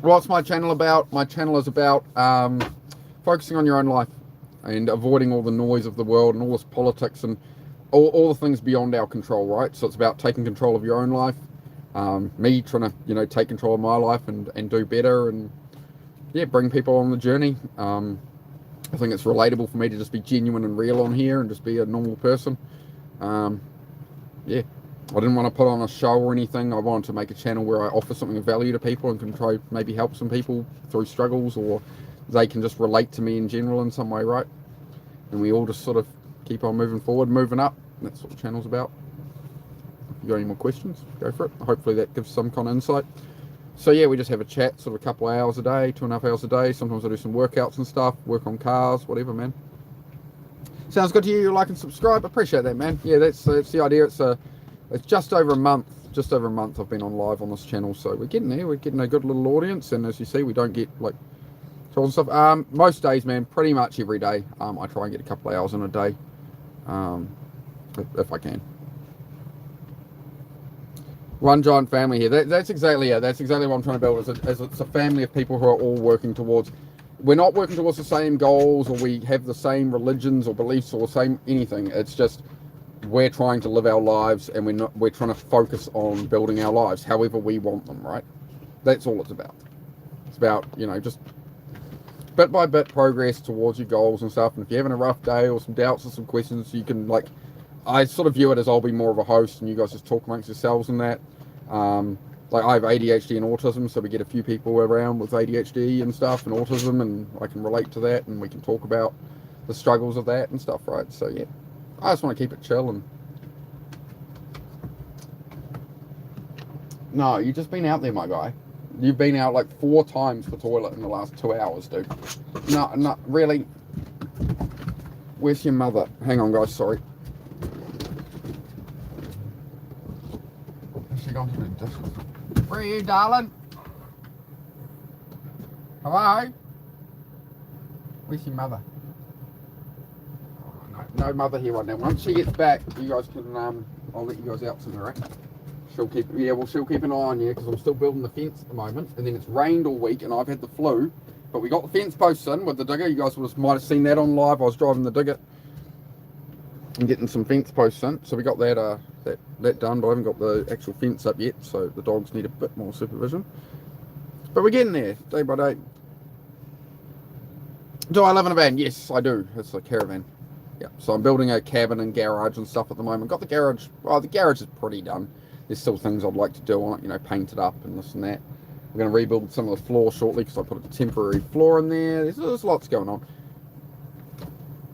What's my channel about? My channel is about focusing on your own life and avoiding all the noise of the world and all this politics and all the things beyond our control, right? So it's about taking control of your own life. Me trying to, take control of my life and do better and, bring people on the journey. I think it's relatable for me to just be genuine and real on here and just be a normal person. I didn't want to put on a show or anything. I wanted to make a channel where I offer something of value to people and can try maybe help some people through struggles, or they can just relate to me in general in some way, right? And we all just sort of keep on moving forward, moving up. That's what the channel's about. If you got any more questions, go for it. Hopefully that gives some kind of insight. So yeah, we just have a chat, sort of a couple of hours a day, 2.5 hours a day. Sometimes I do some workouts and stuff, work on cars, whatever, man. Sounds good to you. Like and subscribe. Appreciate that, man. Yeah, that's the idea. It's just over a month. Just over a month I've been on live on this channel, so we're getting there. We're getting a good little audience, and as you see, we don't get like trolls and stuff. Most days, man, pretty much every day. I try and get a couple of hours in a day, if I can. One giant family here. That's exactly it. That's exactly what I'm trying to build. Is it's a family of people who are all working towards. We're not working towards the same goals, or we have the same religions or beliefs or the same anything. It's just we're trying to live our lives, and we're trying to focus on building our lives however we want them. Right? That's all it's about. It's about, you know, just bit by bit progress towards your goals and stuff. And if you're having a rough day or some doubts or some questions, you can, like, I sort of view it as I'll be more of a host and you guys just talk amongst yourselves and that. Like, I have ADHD and autism, so we get a few people around with ADHD and stuff and autism, and I can relate to that, and we can talk about the struggles of that and stuff, right? So yeah, I just want to keep it chill. And no, you've just been out there, my guy. You've been out like 4 times for toilet in the last 2 hours, dude. No, not really. Where's your mother? Hang on, guys, sorry. She gone to the dishes. Where are you, darling? Hello? Where's your mother? Oh, no mother here right now. Once she gets back, you guys can, I'll let you guys out somewhere, right? She'll keep an eye on you, because I'm still building the fence at the moment, and then it's rained all week, and I've had the flu, but we got the fence posts in with the digger. You guys might have seen that on live. I was driving the digger and getting some fence posts in, so we got that that done, but I haven't got the actual fence up yet, so the dogs need a bit more supervision. But we're getting there, day by day. Do I live in a van? Yes, I do. It's a caravan. Yeah, so I'm building a cabin and garage and stuff at the moment. Got the garage, well, the garage is pretty done. There's still things I'd like to do on it, you know, paint it up and this and that. We're going to rebuild some of the floor shortly, because I put a temporary floor in there. There's lots going on.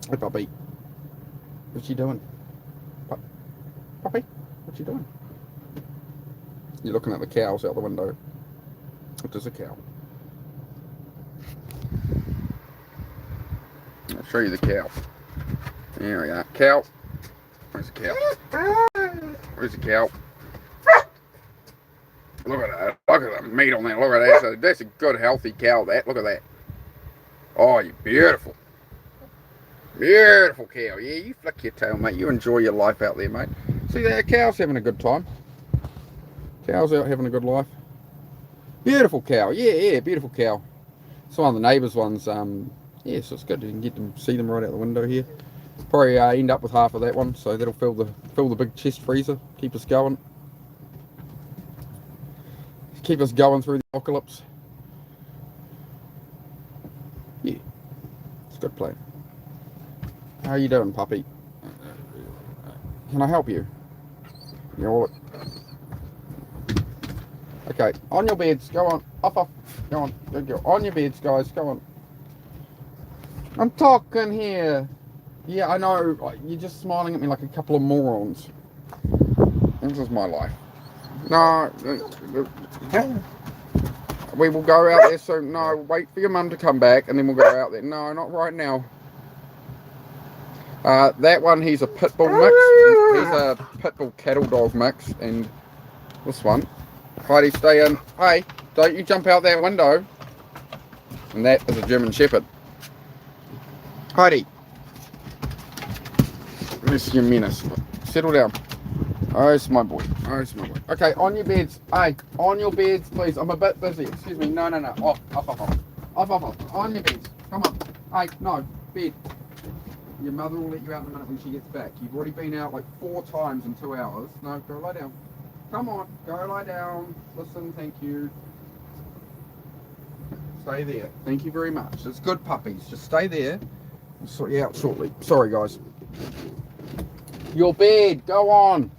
Hey, puppy. What you doing? Puppy? What you doing? You're looking at the cows out the window. What is a cow? I'll show you the cow. There we are. Cow. Where's the cow? Where's the cow? Look at that. Look at the meat on that. Look at that. That's a good, healthy cow, that. Look at that. Oh, you're beautiful. Beautiful cow. Yeah, you flick your tail, mate. You enjoy your life out there, mate. See that? Cow's having a good time. Cow's out having a good life. Beautiful cow. Yeah, beautiful cow. It's one of the neighbours' ones. Yeah, so it's good. You can get them, see them right out the window here. Probably end up with half of that one, so that'll fill the big chest freezer. Keep us going. Keep us going through the apocalypse. Yeah, it's a good plan. How you doing, puppy? Can I help you? You're all... Okay, on your beds. Go on. Off. Go on. Good girl. On your beds, guys. Go on. I'm talking here. Yeah, I know. You're just smiling at me like a couple of morons. This is my life. No. We will go out there soon. No, wait for your mum to come back, and then we'll go out there. No, not right now. That one, he's a pit bull mix. He's a pit bull cattle dog mix, and this one, Heidi, stay in. Hey, don't you jump out that window. And that is a German Shepherd. Heidi, this is your menace. Settle down. Oh, it's my boy. Oh, it's my boy. Okay, on your beds. Hey, on your beds, please. I'm a bit busy. Excuse me. No. Off. On your beds. Come on. Hey, no. Bed. Your mother will let you out in a minute when she gets back. You've already been out like 4 times in 2 hours. No, go lie down. Come on. Go lie down. Listen, thank you. Stay there. Thank you very much. It's good puppies. Just stay there. I'll sort you out shortly. Sorry, guys. Your bed. Go on.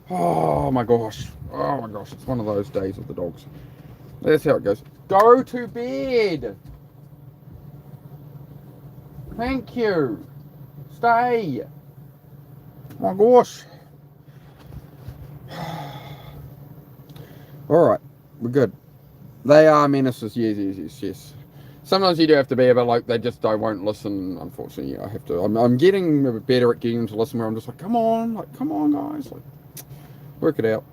Oh my gosh. It's one of those days with the dogs. That's how it goes. Go to bed. Thank you. Stay. Oh my gosh. Alright. We're good. They are menaces, yes. Sometimes you do have to be, but like they just won't listen. Unfortunately, I have to. I'm getting better at getting them to listen. Where I'm just like, come on, guys, like work it out.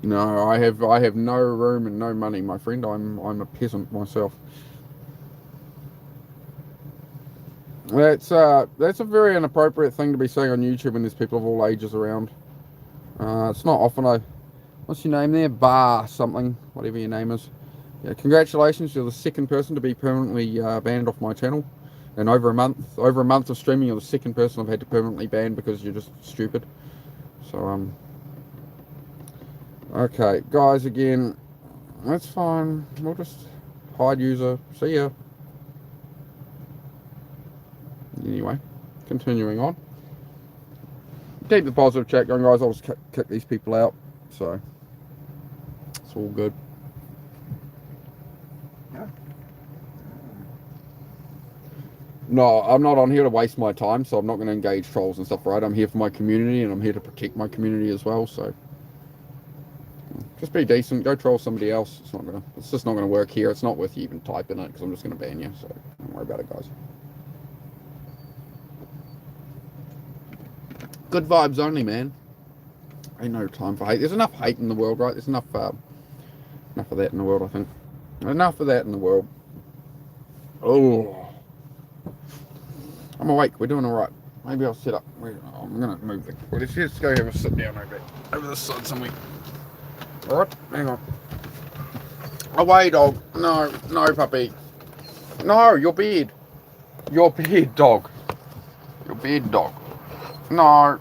No, I have no room and no money, my friend. I'm a peasant myself. That's a very inappropriate thing to be saying on YouTube when there's people of all ages around. It's not often. What's your name there? Bar something, whatever your name is. Yeah, congratulations. You're the second person to be permanently banned off my channel. And over a month of streaming, you're the second person I've had to permanently ban because you're just stupid. So okay, guys. Again, that's fine. We'll just hide user. See ya. Anyway, continuing on. Keep the positive chat going, guys. I'll just kick these people out. So it's all good. No, I'm not on here to waste my time, so I'm not going to engage trolls and stuff, right? I'm here for my community, and I'm here to protect my community as well, so just be decent. Go troll somebody else. It's just not gonna work here. It's not worth you even typing it, because I'm just gonna ban you, so don't worry about it, guys. Good vibes only, man. Ain't no time for hate. There's enough hate in the world, right? There's enough of that in the world, I think. Enough of that in the world. Oh, I'm awake. We're doing all right. Maybe I'll sit up. I'm gonna move the. Well, let's just go have a sit down over this side somewhere. All right, hang on. Away, dog. No, puppy. No, your beard. Your beard, dog. Your beard, dog. No.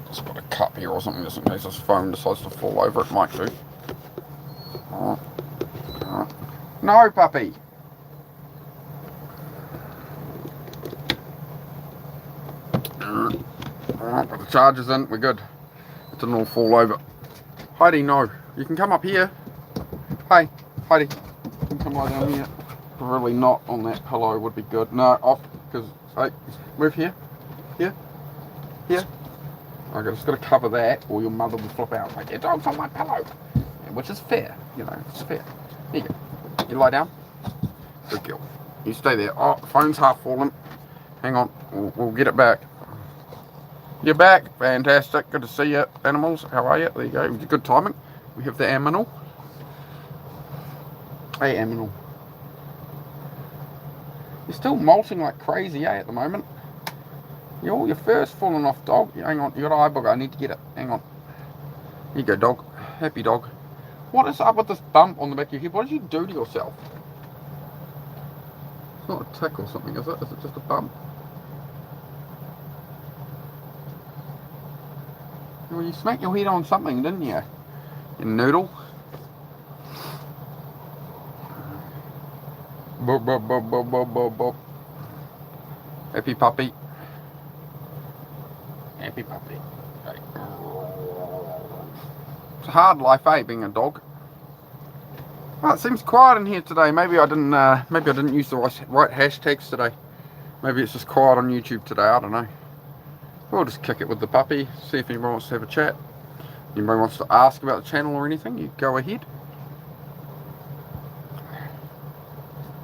Just got a cup here or something just in case this phone decides to fall over. It might do. No, puppy. Alright, got the chargers in. We're good. It didn't all fall over. Heidi, no. You can come up here. Hey, Heidi. You can come lie down here. Really not on that pillow would be good. No, off. Because, hey, move here. Here. Okay, just got to cover that or your mother will flip out. Like, your dog's on my pillow. Yeah, which is fair. You know, it's fair. There you go. You lie down. Good girl. You stay there. Oh, the phone's half fallen. Hang on. We'll get it back. You're back. Fantastic. Good to see you, animals. How are you? There you go. Good timing. We have the aminal. Hey, aminal. You're still molting like crazy, at the moment. Your fur's falling off, dog. Hang on. You got an eye bugger. I need to get it. Hang on. Here you go, dog. Happy dog. What is up with this bump on the back of your head? What did you do to yourself? It's not a tick or something, is it? Is it just a bump? Well, you smacked your head on something, didn't you? You noodle. Bop, bop, bop, bop, bop, bop, bop. Happy puppy. Happy puppy. It's a hard life, being a dog. Well, it seems quiet in here today. Maybe I didn't use the right hashtags today. Maybe it's just quiet on YouTube today. I don't know. We'll just kick it with the puppy. See if anybody wants to have a chat. Anybody wants to ask about the channel or anything, you go ahead.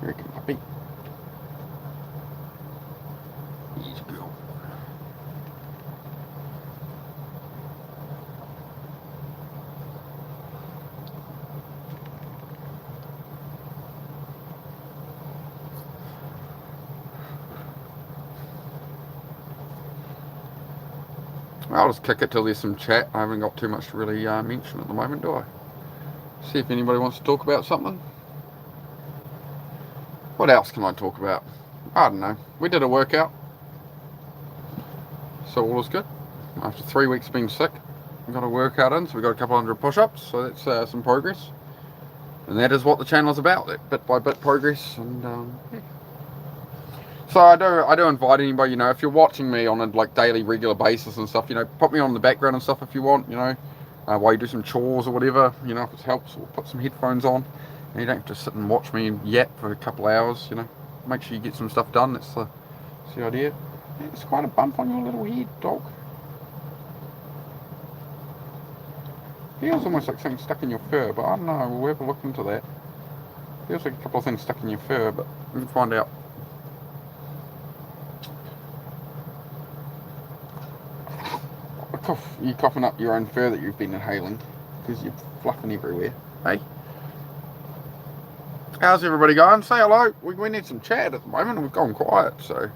Very good puppy. Easy girl. I'll just kick it till there's some chat. I haven't got too much to really mention at the moment, do I? See if anybody wants to talk about something. What else can I talk about? I don't know. We did a workout, so all is good. After 3 weeks being sick, we got a workout in, so we got a couple hundred push-ups, so that's some progress. And that is what the channel is about, that bit by bit progress. And yeah. So I do invite anybody, if you're watching me on a daily, regular basis and stuff, put me on the background and stuff if you want, while you do some chores or whatever, if it helps, or put some headphones on. You don't have to sit and watch me yap for a couple of hours, you know. Make sure you get some stuff done, that's the idea. It's quite a bump on your little head, dog. Feels almost like something stuck in your fur, but I don't know, we'll have a look into that. Feels like a couple of things stuck in your fur, but we can find out. You're coughing up your own fur that you've been inhaling because you're fluffing everywhere. Hey? How's everybody going? Say hello. We need some chat at the moment. We've gone quiet, so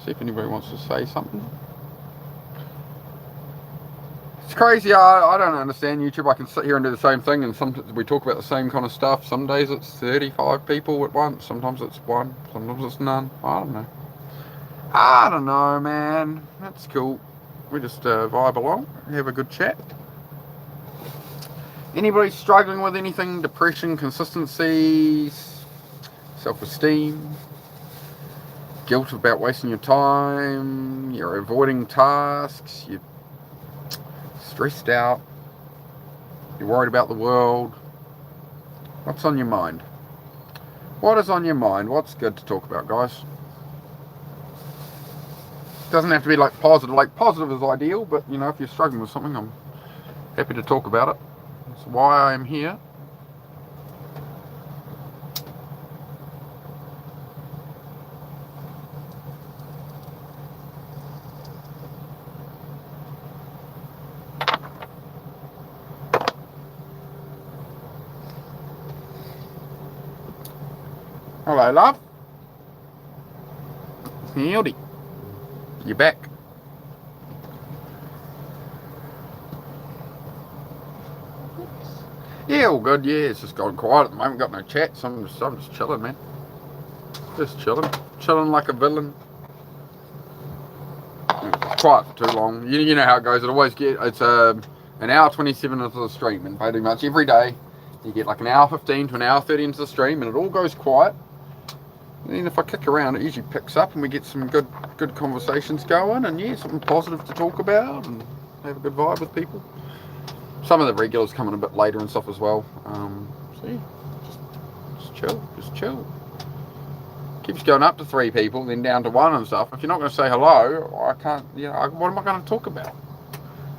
see if anybody wants to say something. It's crazy. I don't understand YouTube. I can sit here and do the same thing, and sometimes we talk about the same kind of stuff. Some days it's 35 people at once. Sometimes it's one. Sometimes it's none. I don't know, man. That's cool. We just vibe along, have a good chat. Anybody struggling with anything? Depression, consistency, self-esteem, guilt about wasting your time, you're avoiding tasks, you're stressed out, you're worried about the world. What's on your mind? What is on your mind? What's good to talk about, guys? Doesn't have to be like positive. Like positive is ideal, but you know, if you're struggling with something, I'm happy to talk about it. That's why I'm here. Hello, love. Howdy. You're back. Yeah, all good. Yeah, it's just gone quiet at the moment. Got no chat, so I'm just chilling, man. Just chilling like a villain. It's quiet for too long. You know how it goes. It always it's an hour 27 into the stream, and pretty much every day you get like an hour 15 to an hour 30 into the stream, and it all goes quiet. And then if I kick around, it usually picks up, and we get some good conversations going, and yeah, something positive to talk about, and have a good vibe with people. Some of the regulars coming a bit later and stuff as well. So yeah, just chill. Keeps going up to 3 people, then down to 1 and stuff. If you're not going to say hello, I can't. You know, what am I going to talk about?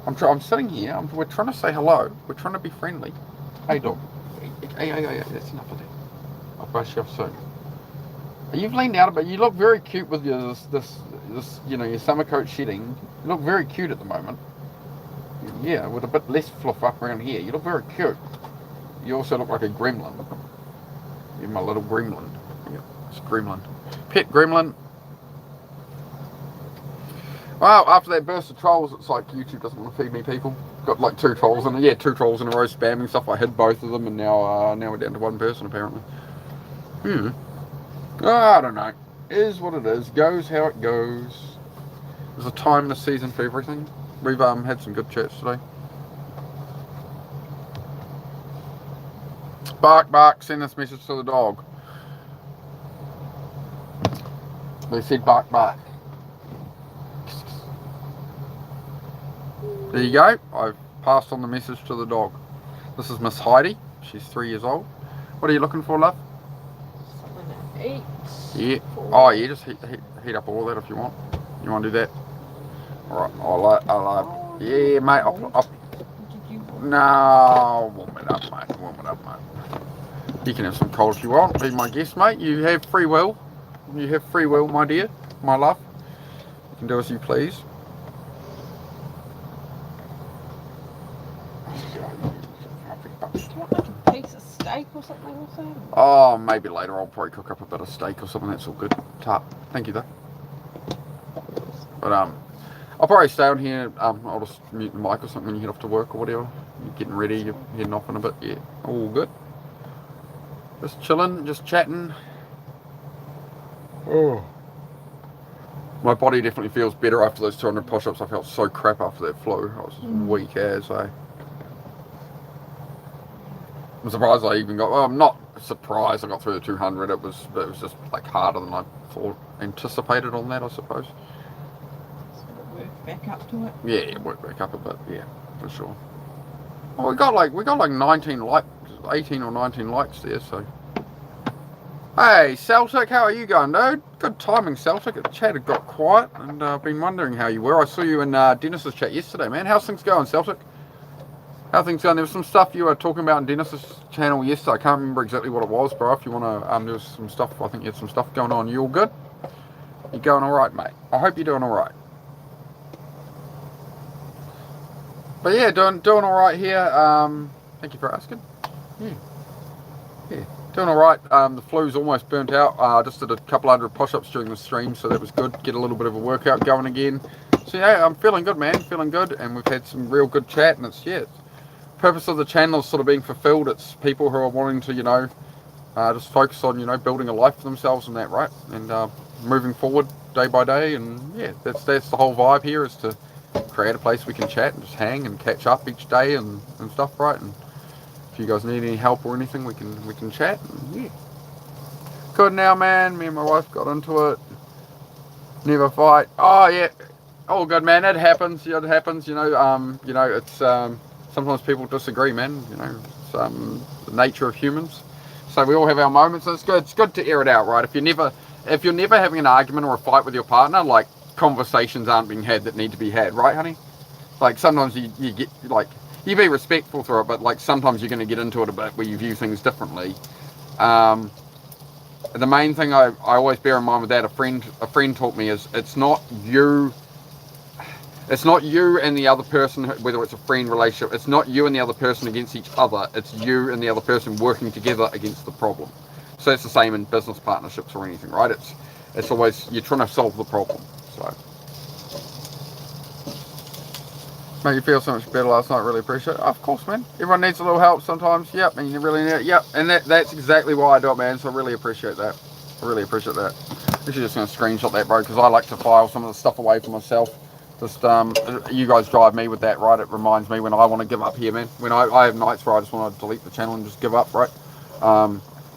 I'm sitting here. We're trying to say hello. We're trying to be friendly. Hey, dog. Hey, that's enough of that. I'll brush you off soon. You've leaned out a bit. You look very cute with your this you know, your summer coat shedding. You look very cute at the moment. Yeah, with a bit less fluff up around here. You look very cute. You also look like a gremlin. You're my little gremlin. Yeah, it's gremlin. Pet gremlin. Well, after that burst of trolls, it's like YouTube doesn't want to feed me people. Got like 2 trolls in it. Yeah, 2 trolls in a row spamming stuff. I hid both of them, and now we're down to 1 person apparently. I don't know. It is what it is. Goes how it goes. There's a time this season for everything. We've had some good chats today. Bark, send this message to the dog. They said bark. There you go. I've passed on the message to the dog. This is Miss Heidi. She's 3 years old. What are you looking for, love? Something to eat. Yeah. Oh, yeah. Just heat up all that if you want. You want to do that? All right. I'll yeah, mate. No, warm it up, mate. You can have some cold if you want. Be my guest, mate. You have free will. My dear, my love. You can do as you please. Do you want like a piece of steak or something or something? Oh, maybe later. I'll probably cook up a bit of steak or something. That's all good. Thank you, though. But I'll probably stay on here. I'll just mute the mic or something when you head off to work or whatever. You're getting ready. You're heading off in a bit. Yeah, all good. Just chilling, just chatting. Oh. My body definitely feels better after those 200 push-ups. I felt so crap after that flu. I was just weak as I'm surprised I even got. Well, I'm not surprised I got through the 200. It was just like harder than I anticipated on that, I suppose. Work back up to it. Yeah, work back up a bit. Yeah, for sure. Well, we got like 19 likes, 18 or 19 likes there. So, hey Celtic, how are you going, dude? Good timing, Celtic. The chat had got quiet, and I've been wondering how you were. I saw you in Dennis's chat yesterday, man. How's things going, Celtic? How things going? There was some stuff you were talking about in Dennis's channel yesterday. I can't remember exactly what it was, bro. If you want to, there was some stuff. I think you had some stuff going on. You all good? You going all right, mate? I hope you're doing all right. But yeah, doing all right here. Thank you for asking. Yeah, doing all right. The flu's almost burnt out. I just did a couple hundred push-ups during the stream, so that was good. Get a little bit of a workout going again. So yeah, I'm feeling good, man. Feeling good, and we've had some real good chat, and it's purpose of the channel is sort of being fulfilled. It's people who are wanting to, just focus on, building a life for themselves and that, right? And moving forward day by day. And yeah, that's the whole vibe here, is to create a place we can chat and just hang and catch up each day and stuff, right? And if you guys need any help or anything, we can chat. And yeah, good now, man. Me and my wife got into it. Never fight. Oh yeah, all good, man. It happens. It happens. It's sometimes people disagree, man. It's the nature of humans. So we all have our moments, and it's good. It's good to air it out, right? If you're never having an argument or a fight with your partner, like, conversations aren't being had that need to be had, right, honey? Like, sometimes you get, like, you be respectful through it, but like sometimes you're going to get into it a bit where you view things differently. The main thing I always bear in mind with that, a friend taught me, is it's not you and the other person, whether it's a friend relationship, it's not you and the other person against each other, it's you and the other person working together against the problem. So it's the same in business partnerships or anything, right? It's always, you're trying to solve the problem. So, made you feel so much better last night, really appreciate it. Of course, man, everyone needs a little help sometimes. Yep, and you really need it. Yep, and that's exactly why I do it, man. So I really appreciate that. Actually just going to screenshot that, bro, because I like to file some of the stuff away for myself. Just, you guys drive me with that, right? It reminds me when I want to give up here, man. When I have nights where I just want to delete the channel and just give up, right?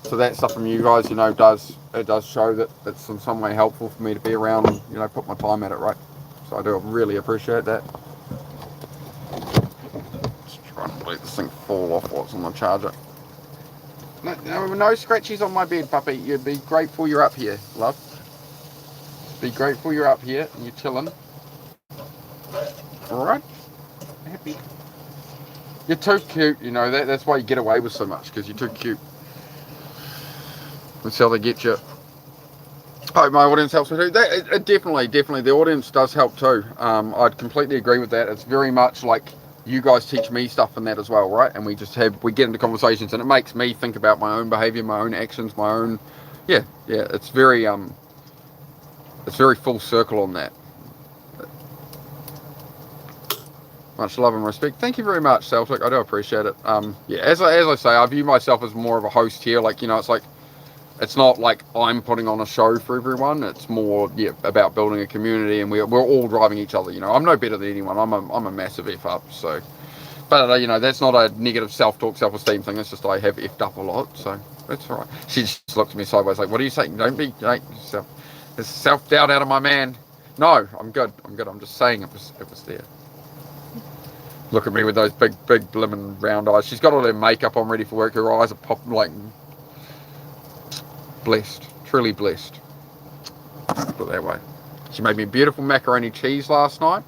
So that stuff from you guys, does show that it's in some way helpful for me to be around and, put my time at it, right? So I do really appreciate that. Just trying to let this thing fall off while it's on the charger. No scratchies on my bed, puppy. You'd be grateful you're up here, love. Be grateful you're up here and you're chilling. Alright? Happy. You're too cute, that's why you get away with so much, because you're too cute. That's how they get you. Hope my audience helps me too. Definitely, the audience does help too. I'd completely agree with that. It's very much like you guys teach me stuff in that as well, right? And we get into conversations, and it makes me think about my own behavior, my own actions, my own, it's very full circle on that. Much love and respect. Thank you very much, Celtic. I do appreciate it. As I say, I view myself as more of a host here. Like, it's like, it's not like I'm putting on a show for everyone. It's more, about building a community, and we're all driving each other. I'm no better than anyone. I'm a massive F up. So, but that's not a negative self-talk, self-esteem thing. It's just I have F'd up a lot. So that's all right. She just looked at me sideways like, "What are you saying? Don't be there's self-doubt out of my man." No, I'm good. I'm just saying it was there. Look at me with those big blimmin' round eyes. She's got all her makeup on ready for work. Her eyes are popping like blessed. Truly blessed. Put it that way. She made me a beautiful macaroni cheese last night.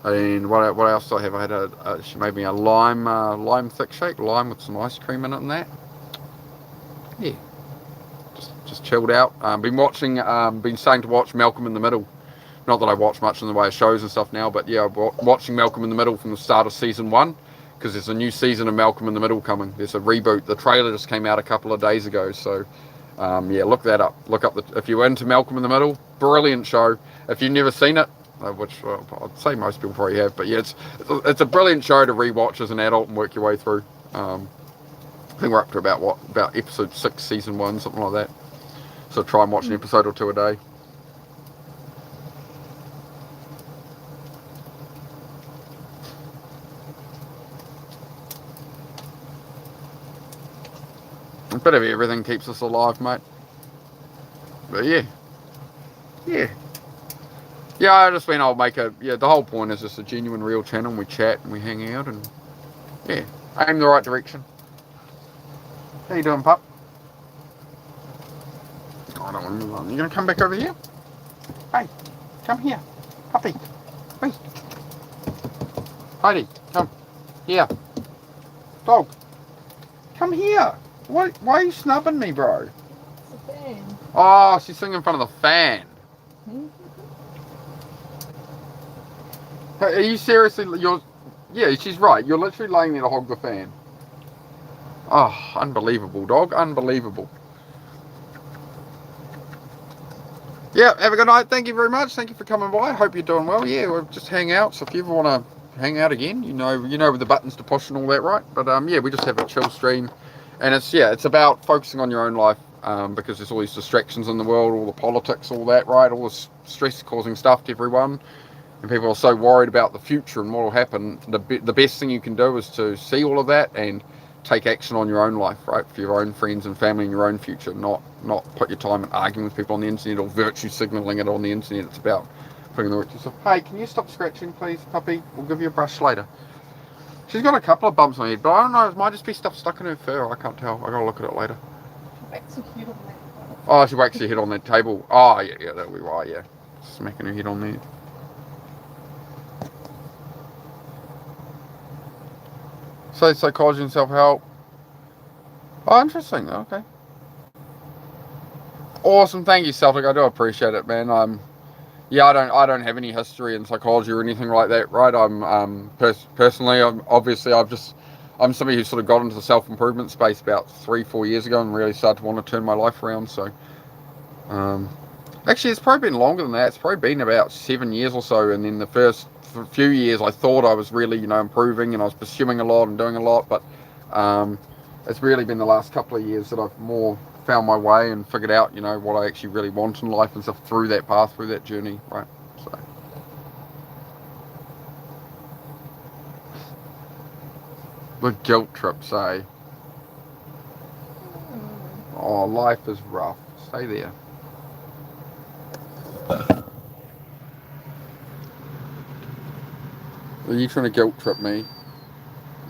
And what else do I have? I had she made me a lime thick shake, lime with some ice cream in it and that. Yeah. Just chilled out. Been saying to watch Malcolm in the Middle. Not that I watch much in the way of shows and stuff now, but yeah, watching Malcolm in the Middle from the start of season 1, because there's a new season of Malcolm in the Middle coming. There's a reboot. The trailer just came out a couple of days ago, so look that up. Look up if you're into Malcolm in the Middle, brilliant show. If you've never seen it, which I'd say most people probably have, but yeah, it's a brilliant show to rewatch as an adult and work your way through. I think we're up to about episode 6, season 1, something like that. So try and watch an episode or 2 a day. A bit of everything keeps us alive, mate. But yeah, I just mean I'll make the whole point is just a genuine, real channel, and we chat and we hang out, and Yeah, aim the right direction. How you doing, pup? I don't want to move on. You gonna come back over here? Hey, come here. Puppy. Hey. Heidi, come. Here. Dog. Come here. Why are you snubbing me, bro? It's a fan. Oh, she's sitting in front of the fan. Are you seriously, yeah, she's right. You're literally laying there to hog the fan. Oh, unbelievable, dog. Unbelievable. Yeah, have a good night. Thank you very much. Thank you for coming by. Hope you're doing well. Yeah, we'll just hang out. So if you ever want to hang out again, you know with the buttons to push and all that, right? But yeah, we just have a chill stream, and it's about focusing on your own life, because there's all these distractions in the world, all the politics, all that, right? All this stress-causing stuff to everyone, and people are so worried about the future and what will happen. The best thing you can do is to see all of that and take action on your own life, right? For your own friends and family and your own future, not put your time in arguing with people on the internet or virtue signaling it on the internet. It's about putting the work to yourself. Hey, can you stop scratching, please, puppy? We'll give you a brush later. She's got a couple of bumps on her head, but I don't know, it might just be stuff stuck in her fur. I can't tell. I gotta look at it later. Oh, she whacks her head on that table. Oh, yeah, that'll be right, yeah. Smacking her head on there. So psychology and self-help. Oh, interesting. Okay. Awesome. Thank you, Celtic. I do appreciate it, man. Yeah, I don't have any history in psychology or anything like that, right? I'm personally, I'm somebody who sort of got into the self-improvement space about 3-4 years ago and really started to want to turn my life around. So, actually, it's probably been longer than that. It's probably been about 7 years or so. And in the first few years, I thought I was really, improving and I was pursuing a lot and doing a lot. But it's really been the last couple of years that I've more found my way and figured out, what I actually really want in life and stuff through that path, through that journey, right? So. The guilt trips, eh? Oh, life is rough. Stay there. Are you trying to guilt trip me?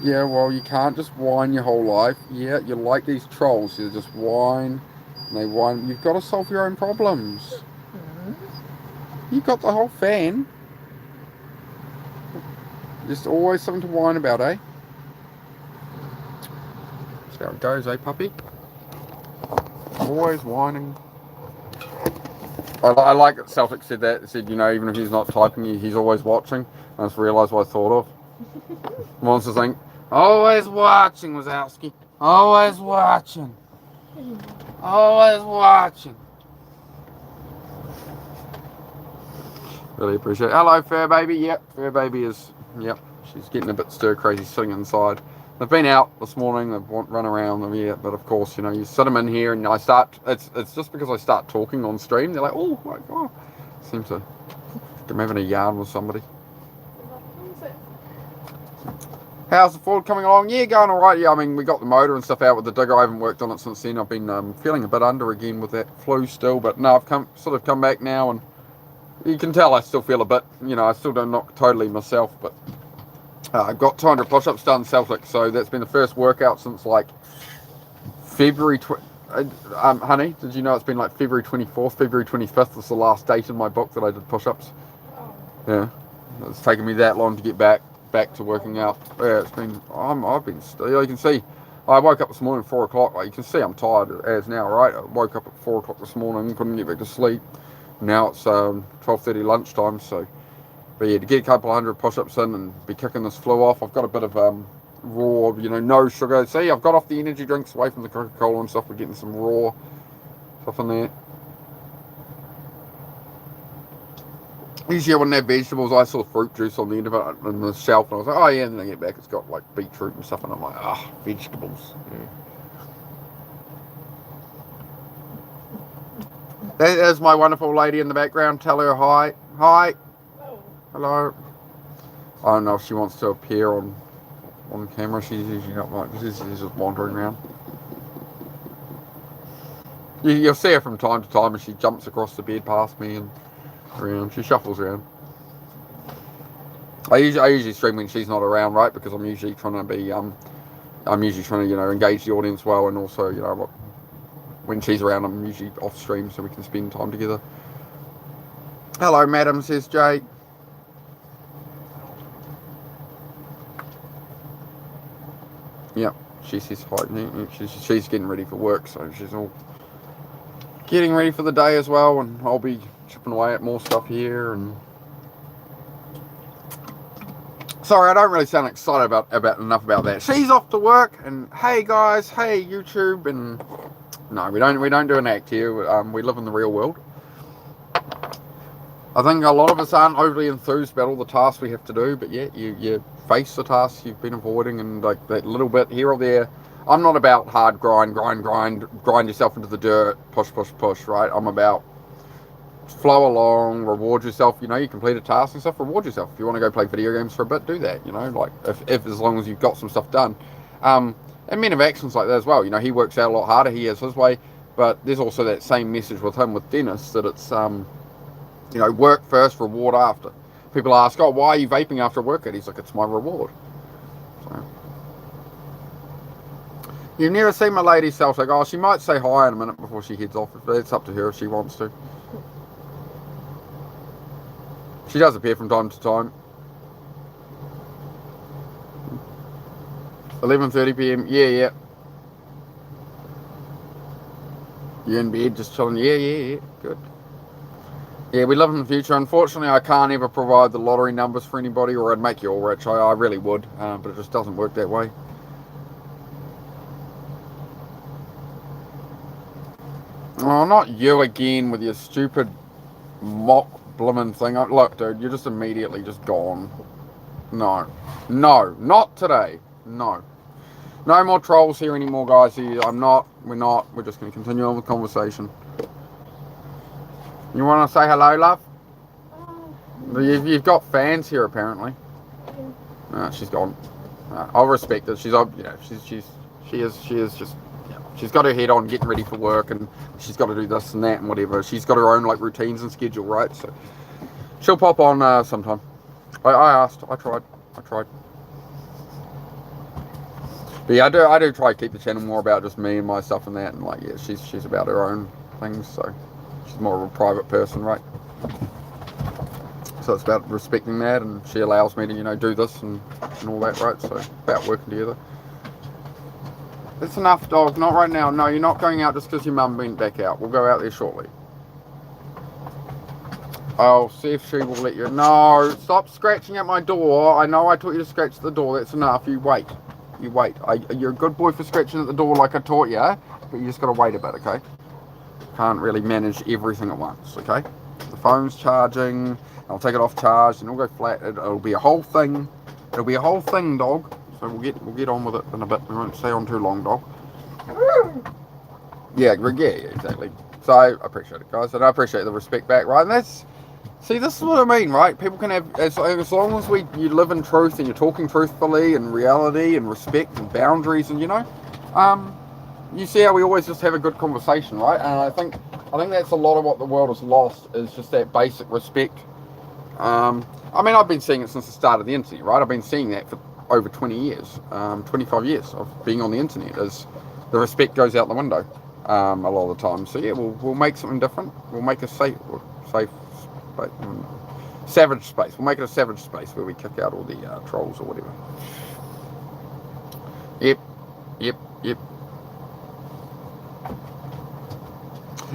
Yeah, well, you can't just whine your whole life. Yeah, you're like these trolls. You just whine, and they whine. You've got to solve your own problems. You've got the whole fan. Just always something to whine about, eh? That's how it goes, eh, puppy? Always whining. I like that Celtic said that. It said, even if he's not typing, he's always watching. I just realised what I thought of. Monster thing. Always watching, Wazowski. Always watching. Always watching. Really appreciate it. Hello, Fur Baby. Yep, Fur Baby is, she's getting a bit stir crazy sitting inside. They've been out this morning, they've run around, but of course, you sit them in here and it's just because I start talking on stream, they're like, oh my God. Seem to, I'm having a yarn with somebody. How's the Ford coming along? Yeah, going alright. Yeah, I mean, we got the motor and stuff out with the digger. I haven't worked on it since then. I've been feeling a bit under again with that flu still, but no, I've come back now, and you can tell I still feel a bit, I still don't knock totally myself, but I've got 200 push-ups done, Celtic, so that's been the first workout since like February honey, did you know it's been like February 24th, February 25th was the last date in my book that I did push-ups. Yeah, it's taken me that long to get back to working out. Yeah, it's been, I've been still, you can see, I woke up this morning at 4 o'clock, like you can see I'm tired as now, right? I woke up at 4 o'clock this morning, couldn't get back to sleep. Now it's 12:30 lunchtime, so, but yeah, to get a couple of hundred push-ups in and be kicking this flu off, I've got a bit of raw, no sugar. See, I've got off the energy drinks away from the Coca-Cola and stuff. We're getting some raw stuff in there. Usually I wouldn't have vegetables. I saw fruit juice on the end of it on the shelf, and I was like, oh yeah, and then I get back, it's got like beetroot and stuff, and I'm like, vegetables. Yeah. There's my wonderful lady in the background. Tell her hi. Hi. Hello. I don't know if she wants to appear on camera. She's usually not like, she's just wandering around. You'll see her from time to time, and she jumps across the bed past me and around. She shuffles around. I usually stream when she's not around, right? Because I'm usually trying to be engage the audience well, and also when she's around, I'm usually off stream so we can spend time together. Hello, madam, says Jay. Yep, she says hi. She's getting ready for work, so she's all getting ready for the day as well, and I'll be chipping away at more stuff here. And sorry, I don't really sound excited about enough about that. She's off to work, and hey guys, hey YouTube, and no, we don't do an act here. We live in the real world. I think a lot of us aren't overly enthused about all the tasks we have to do, but yeah, you face the tasks you've been avoiding, and like that little bit here or there. I'm not about hard grind yourself into the dirt, push, right? I'm about flow along, reward yourself. You complete a task and stuff, reward yourself. If you want to go play video games for a bit, do that. Like if as long as you've got some stuff done. And Men of Action's like that as well. He works out a lot harder. He has his way, but there's also that same message with him with Dennis that it's work first, reward after. People ask, oh, why are you vaping after a workout? He's like, it's my reward. So, you've never seen my lady Celtic. Oh, she might say hi in a minute before she heads off, but it's up to her if she wants to. She does appear from time to time. 11:30 PM. Yeah. You in bed just chilling? Yeah. Good. Yeah, we live in the future. Unfortunately, I can't ever provide the lottery numbers for anybody, or I'd make you all rich. I really would, but it just doesn't work that way. Oh, not you again with your stupid mock blimmin' thing. Look, dude, you're just immediately just gone. No, not today. No more trolls here anymore, guys. We're just going to continue on with the conversation. You want to say hello, love? You've got fans here, apparently. She's gone. I'll respect it. She is just. She's got her head on, getting ready for work, and she's got to do this and that and whatever. She's got her own routines and schedule, right? So she'll pop on sometime. I asked. I tried. But yeah, I do try to keep the channel more about just me and my stuff and that, and she's about her own things, so she's more of a private person, right? So it's about respecting that, and she allows me to do this and all that, right? So about working together. It's enough, dog. Not right now. No, you're not going out just because your mum went back out. We'll go out there shortly. I'll see if she will let you. No, stop scratching at my door. I know I taught you to scratch at the door. That's enough. You wait. You're a good boy for scratching at the door like I taught you, but you just got to wait a bit, okay? Can't really manage everything at once, okay? The phone's charging. I'll take it off charge and it'll go flat. It'll be a whole thing. It'll be a whole thing, dog. So we'll get on with it in a bit. We won't stay on too long, dog. Yeah, exactly. So I appreciate it, guys, and I appreciate the respect back, right? And this is what I mean, right? People can have, as long as you live in truth and you're talking truthfully and reality and respect and boundaries, and you see how we always just have a good conversation, right? And I think that's a lot of what the world has lost, is just that basic respect. I've been seeing it since the start of the internet, right? I've been seeing that for over 20 years, 25 years of being on the internet, as the respect goes out the window a lot of the time. So yeah, we'll make something different. We'll make a safe savage space. We'll make it a savage space where we kick out all the trolls or whatever. Yep.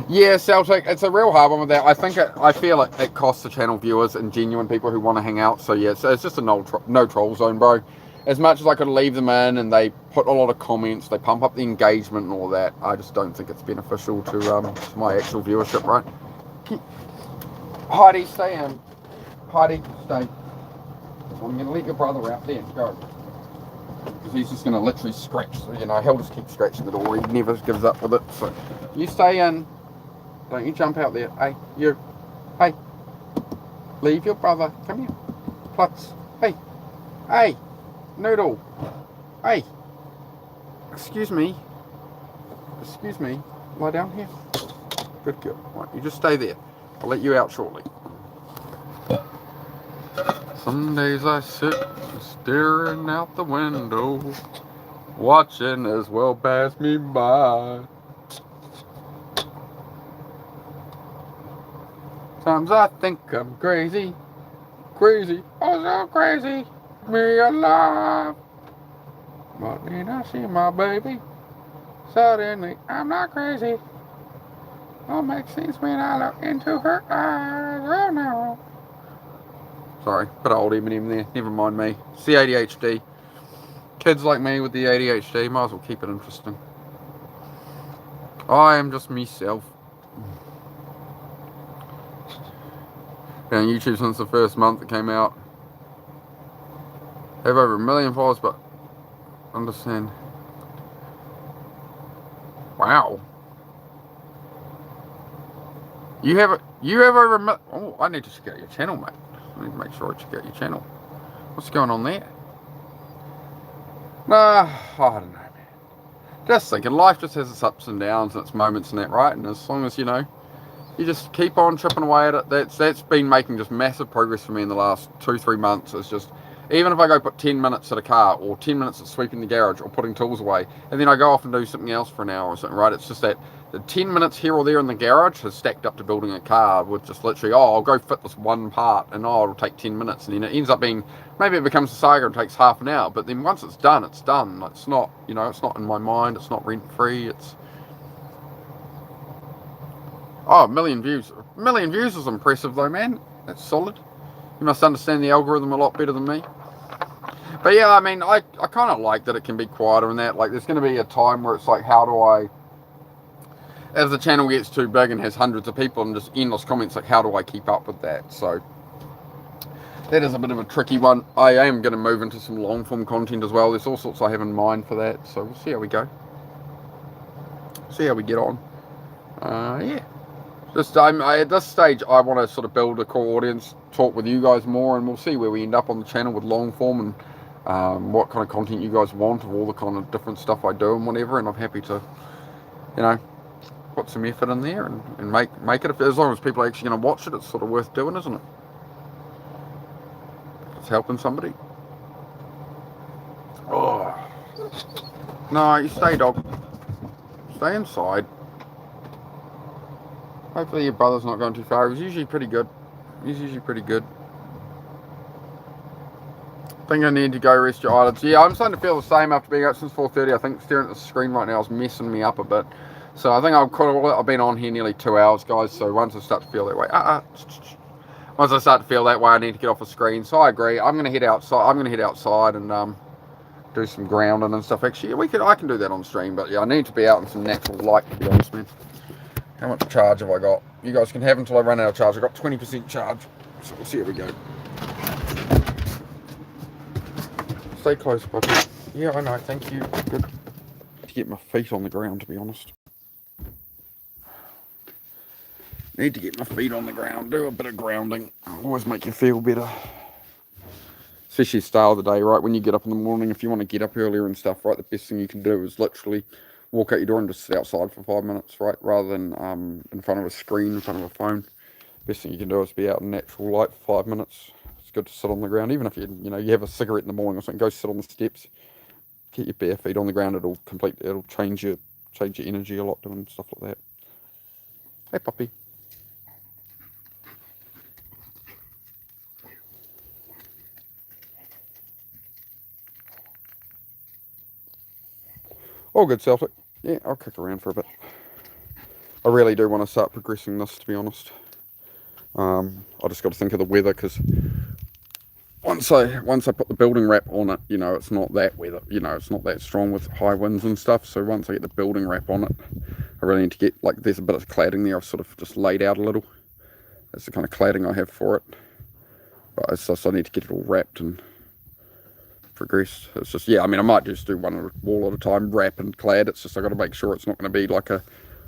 Yeah, Celtic, it's a real hard one with that. I feel it costs the channel viewers and genuine people who want to hang out. So yeah, it's just a no troll zone, bro. As much as I could leave them in and they put a lot of comments, they pump up the engagement and all that, I just don't think it's beneficial to my actual viewership, right? Heidi, stay in. Heidi, stay. I'm going to let your brother out there. Go. Because he's just going to literally scratch. So, he'll just keep scratching the door. He never gives up with it. So you stay in. Don't you jump out there. Hey, you. Hey. Leave your brother. Come here. Klutz. Hey. Noodle. Hey. Excuse me. Lie down here. Good girl. Right, you just stay there. I'll let you out shortly. Some days I sit staring out the window, watching as well pass me by. Sometimes I think I'm crazy, crazy, oh so crazy, me alive. But then I see my baby, suddenly I'm not crazy. All makes sense when I look into her eyes. Oh no. Sorry, put an old Eminem there. Never mind me. It's the ADHD. Kids like me with the ADHD, might as well keep it interesting. I am just myself. Been on YouTube since the first month it came out. Have over 1 million followers, but understand. Wow. You have over a million. Oh, I need to check out your channel, mate. I need to make sure I check out your channel. What's going on there? Nah, I don't know, man. Just thinking, life just has its ups and downs and its moments and that, right? And as long as, you know, you just keep on chipping away at it. That's been making just massive progress for me in the last 2-3 months. It's just, even if I go put 10 minutes at a car, or 10 minutes at sweeping the garage, or putting tools away, and then I go off and do something else for an hour or something, right? It's just that the 10 minutes here or there in the garage has stacked up to building a car with just literally, oh, I'll go fit this one part, and oh, it'll take 10 minutes, and then it ends up being, maybe it becomes a saga and takes half an hour, but then once it's done, it's done. It's not, you know, it's not in my mind, it's not rent-free, it's... Oh, 1 million views. 1 million views is impressive though, man. That's solid. You must understand the algorithm a lot better than me. But yeah, I mean, I kind of like that it can be quieter and that. Like, there's going to be a time where it's like, how do I... As the channel gets too big and has hundreds of people and just endless comments, like, how do I keep up with that? So, that is a bit of a tricky one. I am going to move into some long-form content as well. There's all sorts I have in mind for that. So, we'll see how we go. See how we get on. Yeah. Just at this stage, I want to sort of build a core audience, talk with you guys more, and we'll see where we end up on the channel with long form and what kind of content you guys want of all the kind of different stuff I do and whatever. And I'm happy to, you know, put some effort in there and make it. As long as people are actually going to watch it, it's sort of worth doing, isn't it? It's helping somebody. Oh. No, you stay, dog. Stay inside. Hopefully your brother's not going too far. He was usually pretty good. He's usually pretty good. I think I need to go rest your eyelids. Yeah, I'm starting to feel the same after being up since 4:30. I think staring at the screen right now is messing me up a bit. So I think I've been on here nearly 2 hours, guys. So once I start to feel that way, once I start to feel that way, I need to get off the screen. So I agree. I'm going to head outside. I'm going to head outside and do some grounding and stuff. Actually, I can do that on stream, but yeah, I need to be out in some natural light, to be honest, man. How much charge have I got? You guys can have until I run out of charge. I've got 20% charge. So we'll see how we go. Stay close, puppy. Yeah, I know. Thank you. Good. To get my feet on the ground, to be honest. Need to get my feet on the ground. Do a bit of grounding. Always make you feel better. Especially start of the day, right? When you get up in the morning, if you want to get up earlier and stuff, right? The best thing you can do is literally walk out your door and just sit outside for 5 minutes, right? Rather than in front of a screen, in front of a phone. Best thing you can do is be out in natural light for 5 minutes. It's good to sit on the ground. Even if you have a cigarette in the morning or something, go sit on the steps. Get your bare feet on the ground. It'll change your energy a lot doing stuff like that. Hey, puppy. All good, Celtic. Yeah, I'll kick around for a bit. I really do want to start progressing this, to be honest. I just got to think of the weather, because once I put the building wrap on it, it's not that weather, it's not that strong with high winds and stuff. So once I get the building wrap on it, I really need to get, like, there's a bit of cladding there. I've sort of just laid out a little. That's the kind of cladding I have for it. But it's just, I need to get it all wrapped and progressed. It's just, yeah, I mean, I might just do one wall at a time, wrap and clad. It's just, I got to make sure it's not going to be like a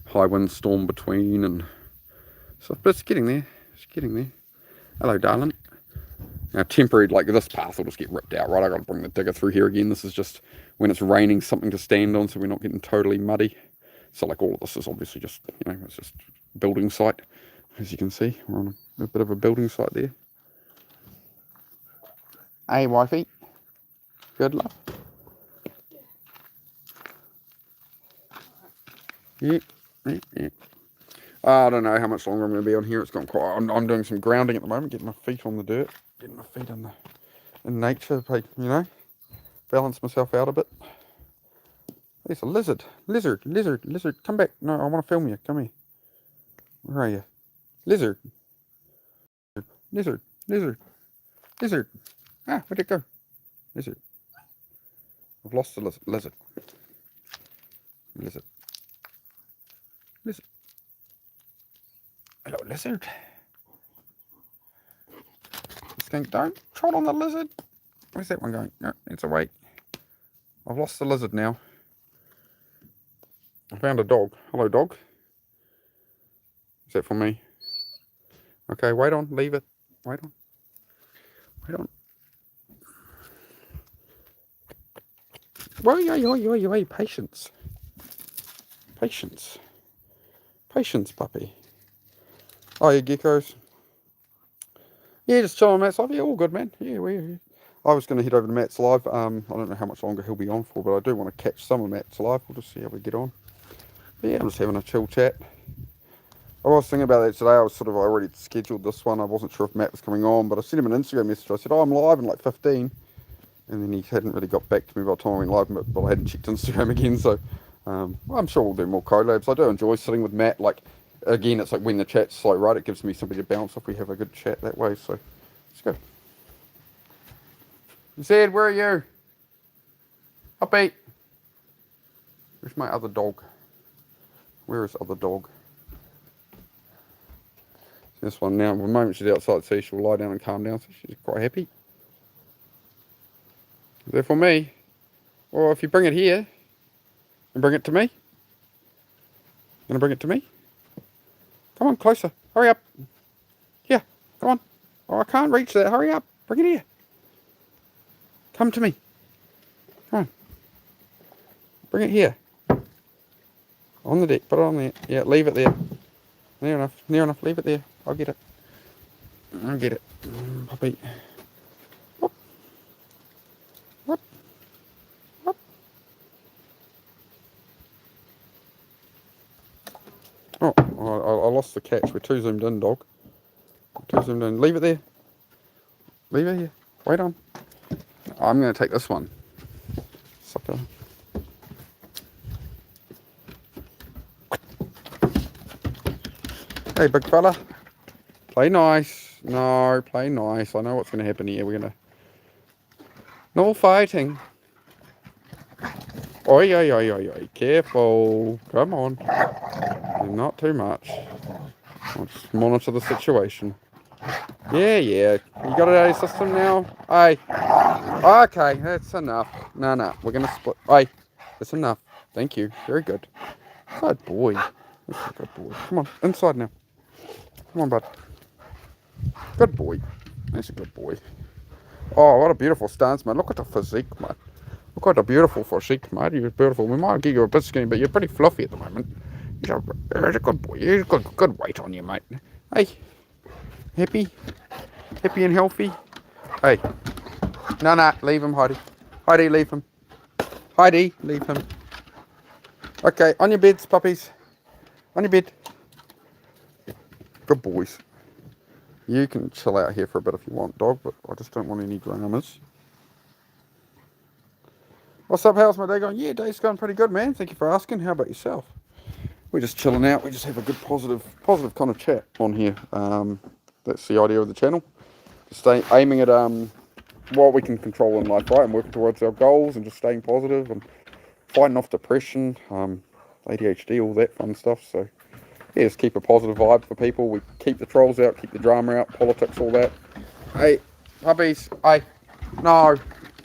high wind storm between and stuff. But it's getting there. It's getting there. Hello, darling. Now, temporary, like, this path will just get ripped out, right? I got to bring the digger through here again. This is just when it's raining, something to stand on, so we're not getting totally muddy. So, like, all of this is obviously just, it's just building site. As you can see, we're on a bit of a building site there. Hey, wifey. Good love. Yeah. I don't know how much longer I'm going to be on here. It's gone quite. I'm doing some grounding at the moment, getting my feet on the dirt, getting my feet in nature. You know, balance myself out a bit. There's a lizard. Lizard. Come back. No, I want to film you. Come here. Where are you? Lizard. Lizard. Ah, where'd it go? Lizard. I've lost the lizard. Hello, lizard. Skink, don't trot on the lizard. Where's that one going? No, it's away. I've lost the lizard now. I found a dog. Hello, dog. Is that for me? Okay, wait on. Leave it. Wait on. Wait. Patience. Patience, puppy. Oh, yeah, geckos. Yeah, just chilling on Matt's live. Yeah, all good, man. Yeah, I was going to head over to Matt's live. I don't know how much longer he'll be on for, but I do want to catch some of Matt's live. We'll just see how we get on. But yeah, I'm just having a chill chat. I was thinking about that today. I already scheduled this one. I wasn't sure if Matt was coming on, but I sent him an Instagram message. I said, oh, I'm live in like 15. And then he hadn't really got back to me by the time I went live, but I hadn't checked Instagram again. So I'm sure we'll do more collabs. I do enjoy sitting with Matt. Like, again, it's like when the chat's slow, right? It gives me somebody to bounce off. We have a good chat that way. So let's go. Zed, where are you? Upbeat. Where's my other dog? Where is other dog? This one now, the moment she's outside, see, she'll lie down and calm down, so she's quite happy. Is that for me? Or if you bring it here, and bring it to me? Gonna bring it to me? Come on, closer. Hurry up. Here, come on. Oh, I can't reach that. Hurry up. Bring it here. Come to me. Come on. Bring it here. On the deck. Put it on there. Yeah, leave it there. Near enough. Leave it there. I'll get it. Puppy. Whoop. Oh, I lost the catch. We're too zoomed in, dog. Too zoomed in. Leave it there. Leave it here. Wait on. I'm going to take this one. Sucker. Hey, big fella. Play nice. No, play nice. I know what's going to happen here. We're going to... No fighting. Oi. Careful. Come on. Not too much. I'll just monitor the situation. Yeah. You got it out of your system now? Hey. Okay, that's enough. No. We're going to split. Hey. That's enough. Thank you. Very good. Good boy. That's a good boy. Come on. Inside now. Come on, bud. Good boy. That's a good boy. Oh, what a beautiful stance, man. Look at the physique, man. Look at the beautiful physique, mate. You're beautiful. We might give you a bit skinny, but you're pretty fluffy at the moment. He's a good boy. He's good weight on you, mate. Hey. Happy? Happy and healthy? Hey. No. Leave him, Heidi. Heidi, leave him. Heidi, leave him. Okay, on your beds, puppies. On your bed. Good boys. You can chill out here for a bit if you want, dog, but I just don't want any dramas. What's up, how's my day going? Yeah, day's going pretty good, man. Thank you for asking. How about yourself? We're just chilling out. We just have a good positive kind of chat on here. That's the idea of the channel. Just aiming at what we can control in life, right? And working towards our goals and just staying positive and fighting off depression, ADHD, all that fun stuff. So yeah, just keep a positive vibe for people. We keep the trolls out, keep the drama out, politics, all that. Hey, puppies. Hey. No.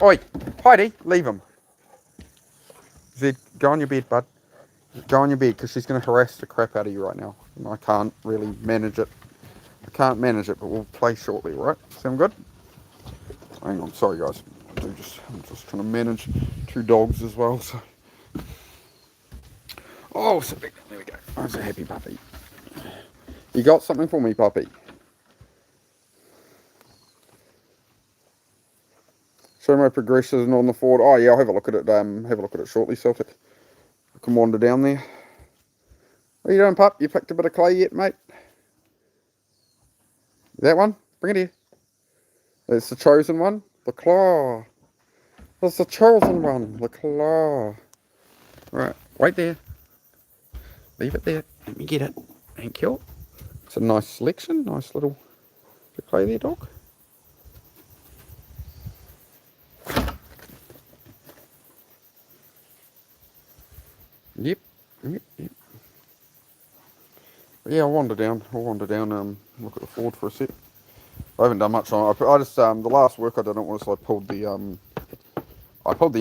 Oi. Heidi, leave him. Zed, go on your bed, bud. Go on your bed, because she's going to harass the crap out of you right now. And I can't really manage it. But we'll play shortly, right? Sound good? Hang on, sorry guys. I'm just trying to manage 2 dogs as well, so. Oh, so big. There we go. That's a happy puppy. You got something for me, puppy? Show my progression on the Ford. Oh yeah, I'll have a look at it. Have a look at it shortly, Celtic. I can wander down there. What are you doing, pup? You picked a bit of clay yet, mate? That one? Bring it here. That's the chosen one. The claw. That's the chosen one. The claw. Right, wait there. Leave it there. Let me get it. Thank you. It's a nice selection. Nice little bit of clay there, dog. Yep. Yeah, I'll wander down. Look at the Ford for a sec. I haven't done much on it. I just the last work I did on it was I pulled the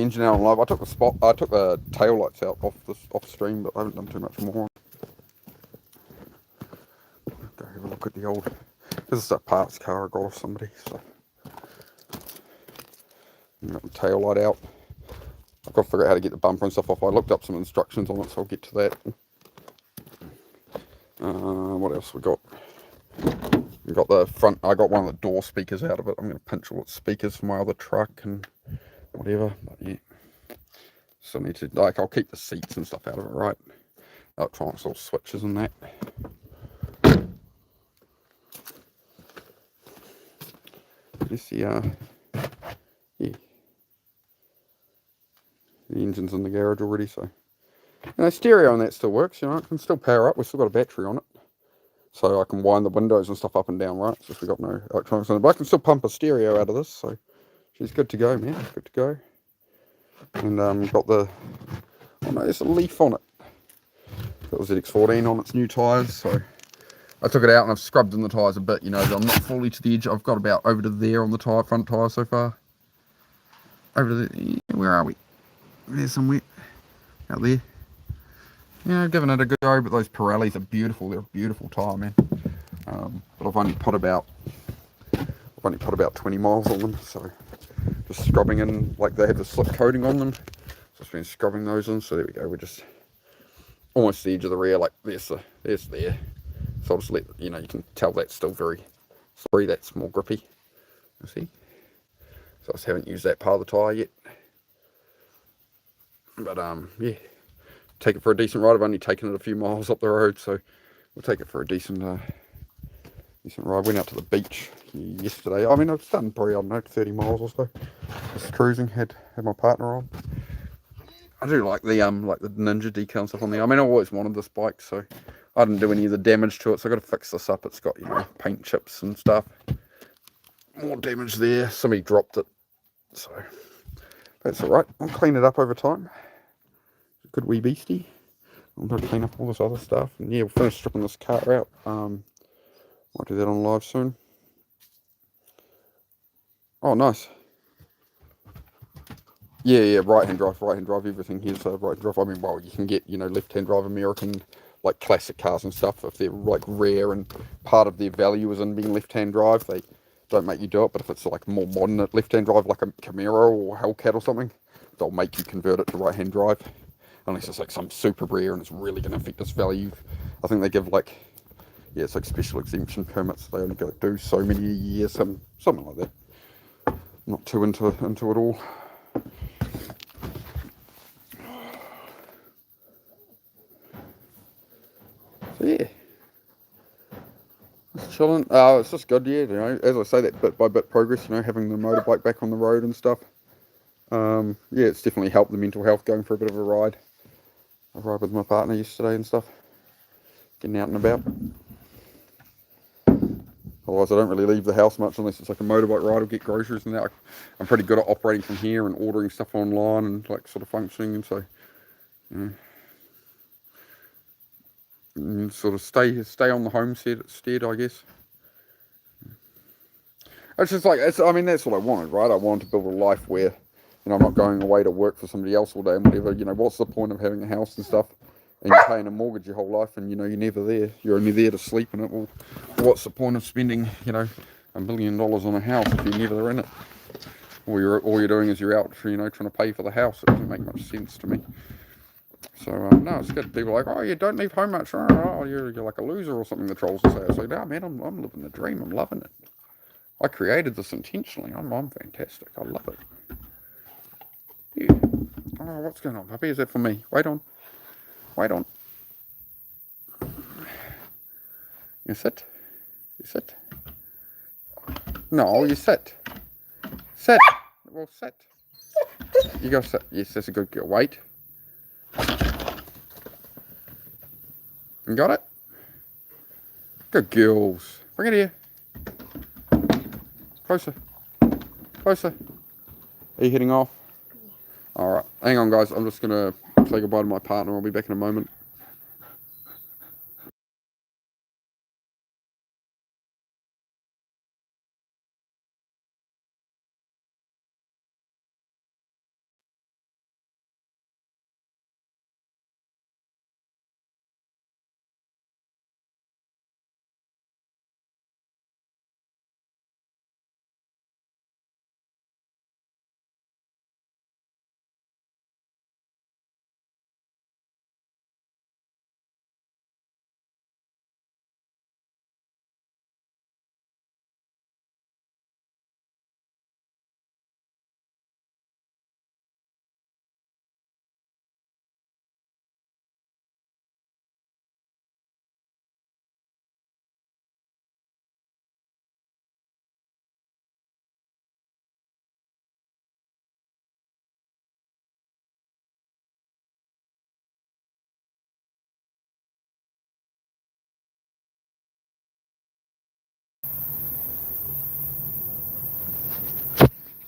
engine out on live. I took the tail lights out off stream, but I haven't done too much more. Go have a look at the old. This is a parts car I got off somebody. So got the tail light out. I've got to figure out how to get the bumper and stuff off. I looked up some instructions on it, so I'll get to that. What else we got? We got the front. I got one of the door speakers out of it. I'm going to pinch all its speakers for my other truck and whatever. But yeah, still need to I'll keep the seats and stuff out of it, right? Electronics, all switches and that. Just yeah. The engine's in the garage already, so stereo on that still works. It can still power up. We've still got a battery on it, so I can wind the windows and stuff up and down, right? Since we got no electronics on it, but I can still pump a stereo out of this, so she's good to go, man. Good to go. And got the there's a leaf on it. That was ZX14 on its new tyres, so I took it out and I've scrubbed in the tyres a bit. I'm not fully to the edge. I've got about over to there on the front tyre so far. Over to the, where are we? There's some wet out there. Giving it a good go, but those Pirellis are beautiful. They're a beautiful tyre, man. But I've only put about 20 miles on them, so just scrubbing in, like they have the slip coating on them. So I've been scrubbing those in. So there we go. We're just almost the edge of the rear, like there's there. So I'll just let you can tell that's still very slippery. That's more grippy. You see. So I just haven't used that part of the tyre yet. But yeah, take it for a decent ride. I've only taken it a few miles up the road, so we'll take it for a decent ride. Went out to the beach yesterday. I mean, I've done probably, I don't know, 30 miles or so. Just cruising, had my partner on. I do like the Ninja decal and stuff on there. I mean, I always wanted this bike, so I didn't do any of the damage to it, so I got to fix this up. It's got paint chips and stuff. More damage there. Somebody dropped it, so that's all right. I'll clean it up over time. Good wee beastie. I'm going to clean up all this other stuff. And yeah, we'll finish stripping this car out. Might do that on live soon. Oh, nice. Yeah, right-hand drive, everything here's right-hand drive. I mean, well, you can get, left-hand drive American, like, classic cars and stuff, if they're, like, rare and part of their value is in being left-hand drive. They don't make you do it, but if it's, like, more modern left-hand drive, like a Camaro or Hellcat or something, they'll make you convert it to right-hand drive. Unless it's like some super rare and it's really going to affect its value. I think they give it's like special exemption permits. They only go do so many a year, something like that. Not too into it all. So yeah, just chilling. It's just good, yeah. As I say, that bit by bit progress. Having the motorbike back on the road and stuff. Yeah, it's definitely helped the mental health going for a bit of a ride. I rode with my partner yesterday and stuff, getting out and about. Otherwise, I don't really leave the house much unless it's like a motorbike ride or get groceries and that. I'm pretty good at operating from here and ordering stuff online and like sort of functioning, and so and sort of stay on the homestead instead, I guess. It's just like I mean, that's what I wanted, right? I wanted to build a life where I'm not going away to work for somebody else all day and whatever. What's the point of having a house and stuff and you're paying a mortgage your whole life and, you're never there. You're only there to sleep in it. Well, what's the point of spending, $1 million on a house if you're never in it? All you're doing is you're out, trying to pay for the house. It doesn't make much sense to me. So, no, it's good. People are like, oh, you don't leave home much. Oh, you're like a loser or something, the trolls will say. I say, no, man, I'm living the dream. I'm loving it. I created this intentionally. I'm fantastic. I love it. Yeah. Oh, what's going on, puppy? Is that for me? Wait on. Wait on. You sit. You sit. No, you sit. Sit. Well, sit. You gotta sit. Yes, that's a good girl. Wait. You got it? Good girls. Bring it here. Closer. Closer. Are you heading off? Alright. Hang on, guys. I'm just going to say goodbye to my partner. I'll be back in a moment.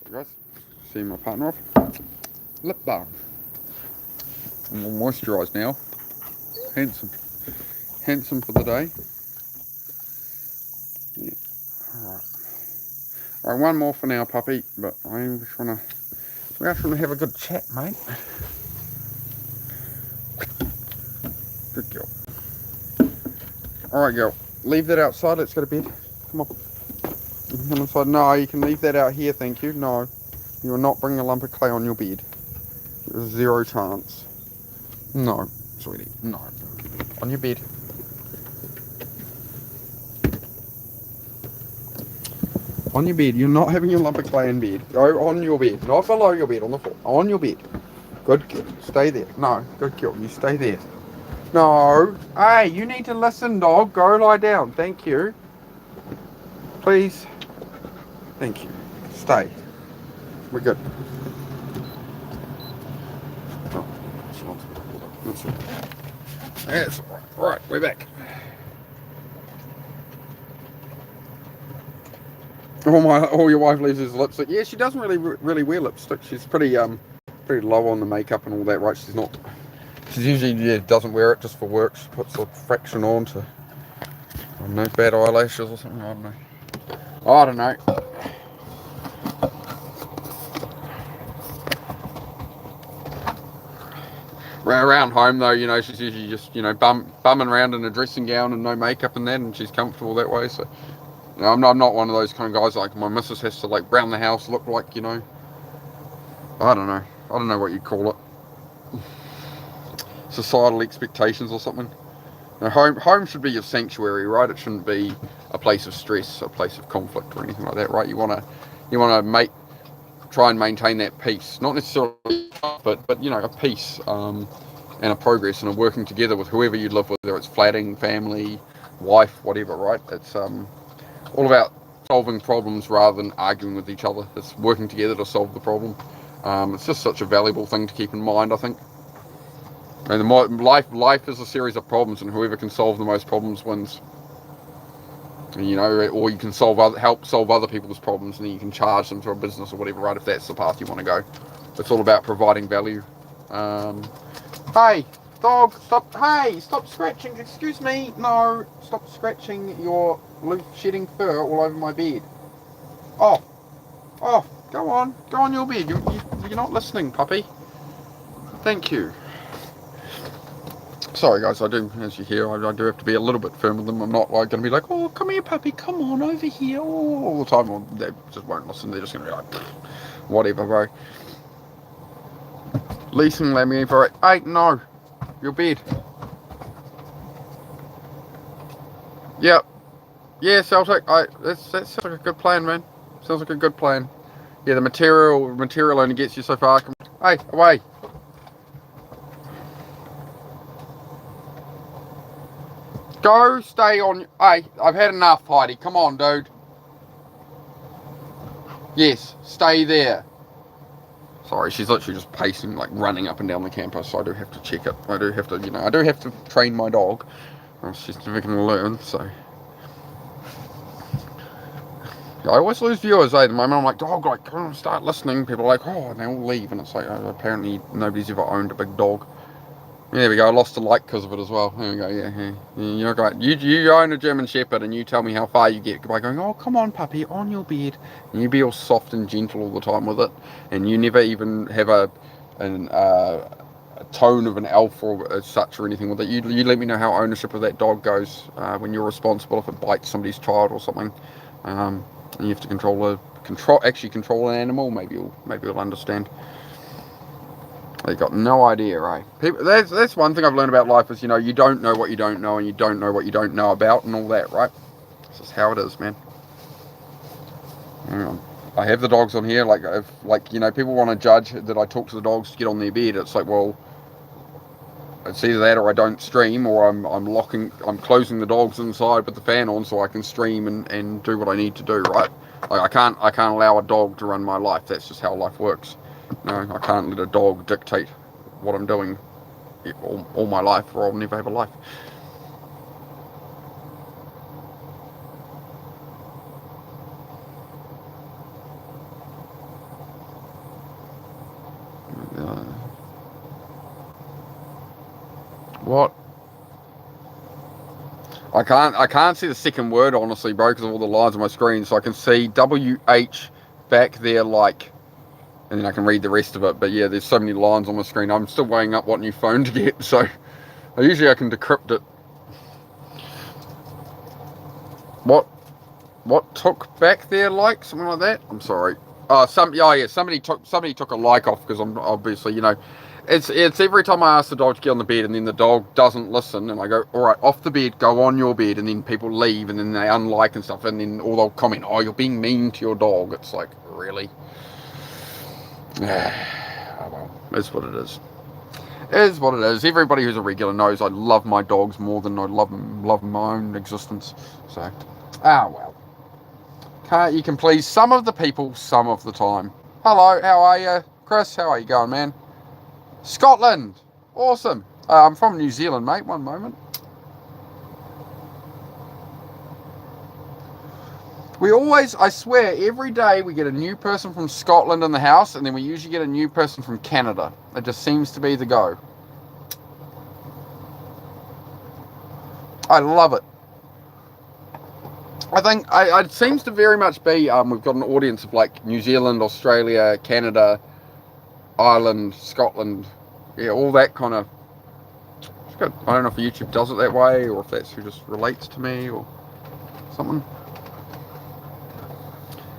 So guys, see my partner off. Lip balm. I'm all moisturised now. Handsome. Handsome for the day. Yeah. Alright. Alright, one more for now, puppy. But I just want to... We just want to have a good chat, mate. Good girl. Alright, girl. Leave that outside. Let's go to bed. Come on. You can come inside. No, you can leave that out here, thank you. No. You will not bring a lump of clay on your bed. There's zero chance. No, sweetie. No. On your bed. On your bed. You're not having your lump of clay in bed. Go on your bed. Not below your bed, on the floor. On your bed. Good girl. Stay there. No, good girl. You stay there. No. Hey, you need to listen, dog. Go lie down. Thank you. Please. Thank you. Stay. We're good. Oh, that's all right. Right, we're back. All your wife leaves is lipstick. Yeah, she doesn't really wear lipstick. She's pretty low on the makeup and all that, right? She's usually doesn't wear it just for work. She puts a fraction on to, I don't know, bad eyelashes or something. I don't know. I don't know. Around home though, she's usually just, bumming around in a dressing gown and no makeup and that, and she's comfortable that way. So, I'm not one of those kind of guys like my missus has to like brown the house, look like, I don't know. I don't know what you call it. Societal expectations or something. Now, home should be your sanctuary, right? It shouldn't be a place of stress, a place of conflict or anything like that, right? You want to try and maintain that peace, not necessarily, but a peace and a progress and a working together with whoever you live with, whether it's flatting, family, wife, whatever, right? It's all about solving problems rather than arguing with each other. It's working together to solve the problem. It's just such a valuable thing to keep in mind, I think. And life is a series of problems, and whoever can solve the most problems wins. Or you can help solve other people's problems, and then you can charge them to a business or whatever, right? If that's the path you want to go. It's all about providing value. Hey, dog, stop! Hey, stop scratching! Excuse me, no, stop scratching your loose shedding fur all over my bed. Oh, go on your bed. You're not listening, puppy. Thank you. Sorry guys, I do, as you hear, I do have to be a little bit firm with them. I'm not like going to be like, oh, come here puppy, come on over here, all the time. Well, they just won't listen. They're just going to be like, whatever, bro. Leasing Lammy for it. Hey, no, your bed. Yep. Yeah, Celtic. That sounds like a good plan, man. Sounds like a good plan. Yeah, the material only gets you so far. Hey, away. Go, stay on. Hey, I've had enough, Heidi. Come on, dude. Yes, stay there. Sorry, she's literally just pacing, like running up and down the campus, so I do have to check it. I do have to, I do have to train my dog. Or else she's never going to learn, so. I always lose viewers, The moment I'm like, dog, like, come on, start listening. People are like, oh, and they all leave, and it's like, oh, apparently nobody's ever owned a big dog. Yeah, there we go. I lost a like because of it as well. There we go. Yeah. You're right. You own a German Shepherd, and you tell me how far you get by going, oh, come on, puppy, on your bed. And you be all soft and gentle all the time with it, and you never even have a tone of an alpha or as such or anything with it. You let me know how ownership of that dog goes when you're responsible if it bites somebody's child or something. And you have to control an animal. Maybe you'll understand. They got no idea, right? People, that's one thing I've learned about life is, you don't know what you don't know, and you don't know what you don't know about, and all that, right? This is how it is, man. I have the dogs on here, people want to judge that I talk to the dogs to get on their bed. It's like, well, it's either that or I don't stream, or I'm closing the dogs inside with the fan on so I can stream and do what I need to do, right? Like I can't allow a dog to run my life. That's just how life works. No, I can't let a dog dictate what I'm doing all my life, or I'll never have a life. What? I can't see the second word, honestly, bro, because of all the lines on my screen. So I can see WH back there, like, and then I can read the rest of it. But yeah, there's so many lines on my screen. I'm still weighing up what new phone to get, so usually I can decrypt it. What took back there, like something like that? I'm sorry. Somebody took a like off because I'm obviously, it's every time I ask the dog to get on the bed and then the dog doesn't listen, and I go, all right, off the bed, go on your bed, and then people leave and then they unlike and stuff, and then they'll comment, oh, you're being mean to your dog. It's like, really? Oh well, it's what it is. It is what it is. Everybody who's a regular knows I love my dogs more than I love my own existence. So, well. You can please some of the people some of the time. Hello, how are you? Chris, how are you going, man? Scotland. Awesome. I'm from New Zealand, mate. One moment. We always, I swear, every day we get a new person from Scotland in the house, and then we usually get a new person from Canada. It just seems to be the go. I love it. I think it seems to very much be, we've got an audience of like New Zealand, Australia, Canada, Ireland, Scotland, yeah, all that kind of. I don't know if YouTube does it that way, or if that's who just relates to me, or something.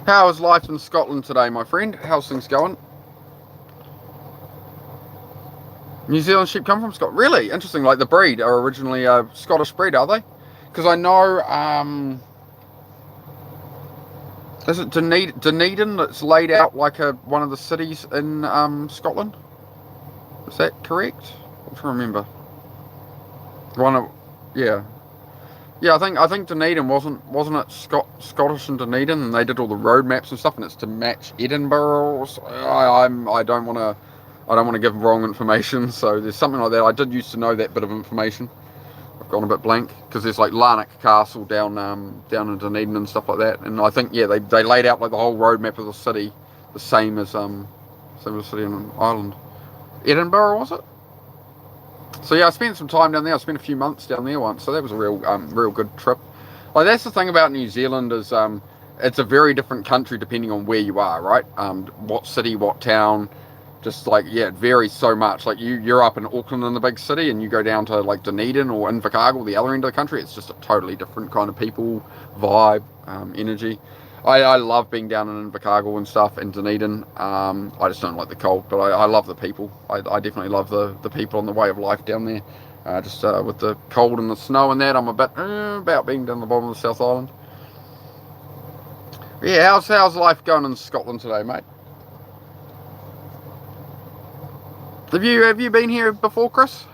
How is life in Scotland today, my friend? How's things going? New Zealand sheep come from Scotland. Really? Interesting. Like the breed are originally a Scottish breed, are they? Because I know, is it Dunedin that's laid out like one of the cities in Scotland? Is that correct? I'm trying to remember. Yeah, I think Dunedin wasn't it Scottish and Dunedin, and they did all the road maps and stuff, and it's to match Edinburgh. I don't want to give wrong information, so there's something like that. I did used to know that bit of information. I've gone a bit blank because there's like Larnac Castle down in Dunedin and stuff like that, and I think they laid out like the whole road map of the city the same as the city in Ireland. Edinburgh, was it? So yeah, I spent some time down there. I spent a few months down there once, so that was a real good trip. Like that's the thing about New Zealand is it's a very different country depending on where you are, right? What city, what town, just like it varies so much. Like you're up in Auckland in the big city, and you go down to like Dunedin or Invercargill, the other end of the country. It's just a totally different kind of people, vibe, energy. I love being down in Invercargill and stuff, and Dunedin. I just don't like the cold, but I love the people. I definitely love the people and the way of life down there. With the cold and the snow and that, I'm a bit about being down the bottom of the South Island. Yeah, how's life going in Scotland today, mate? Have you been here before, Chris?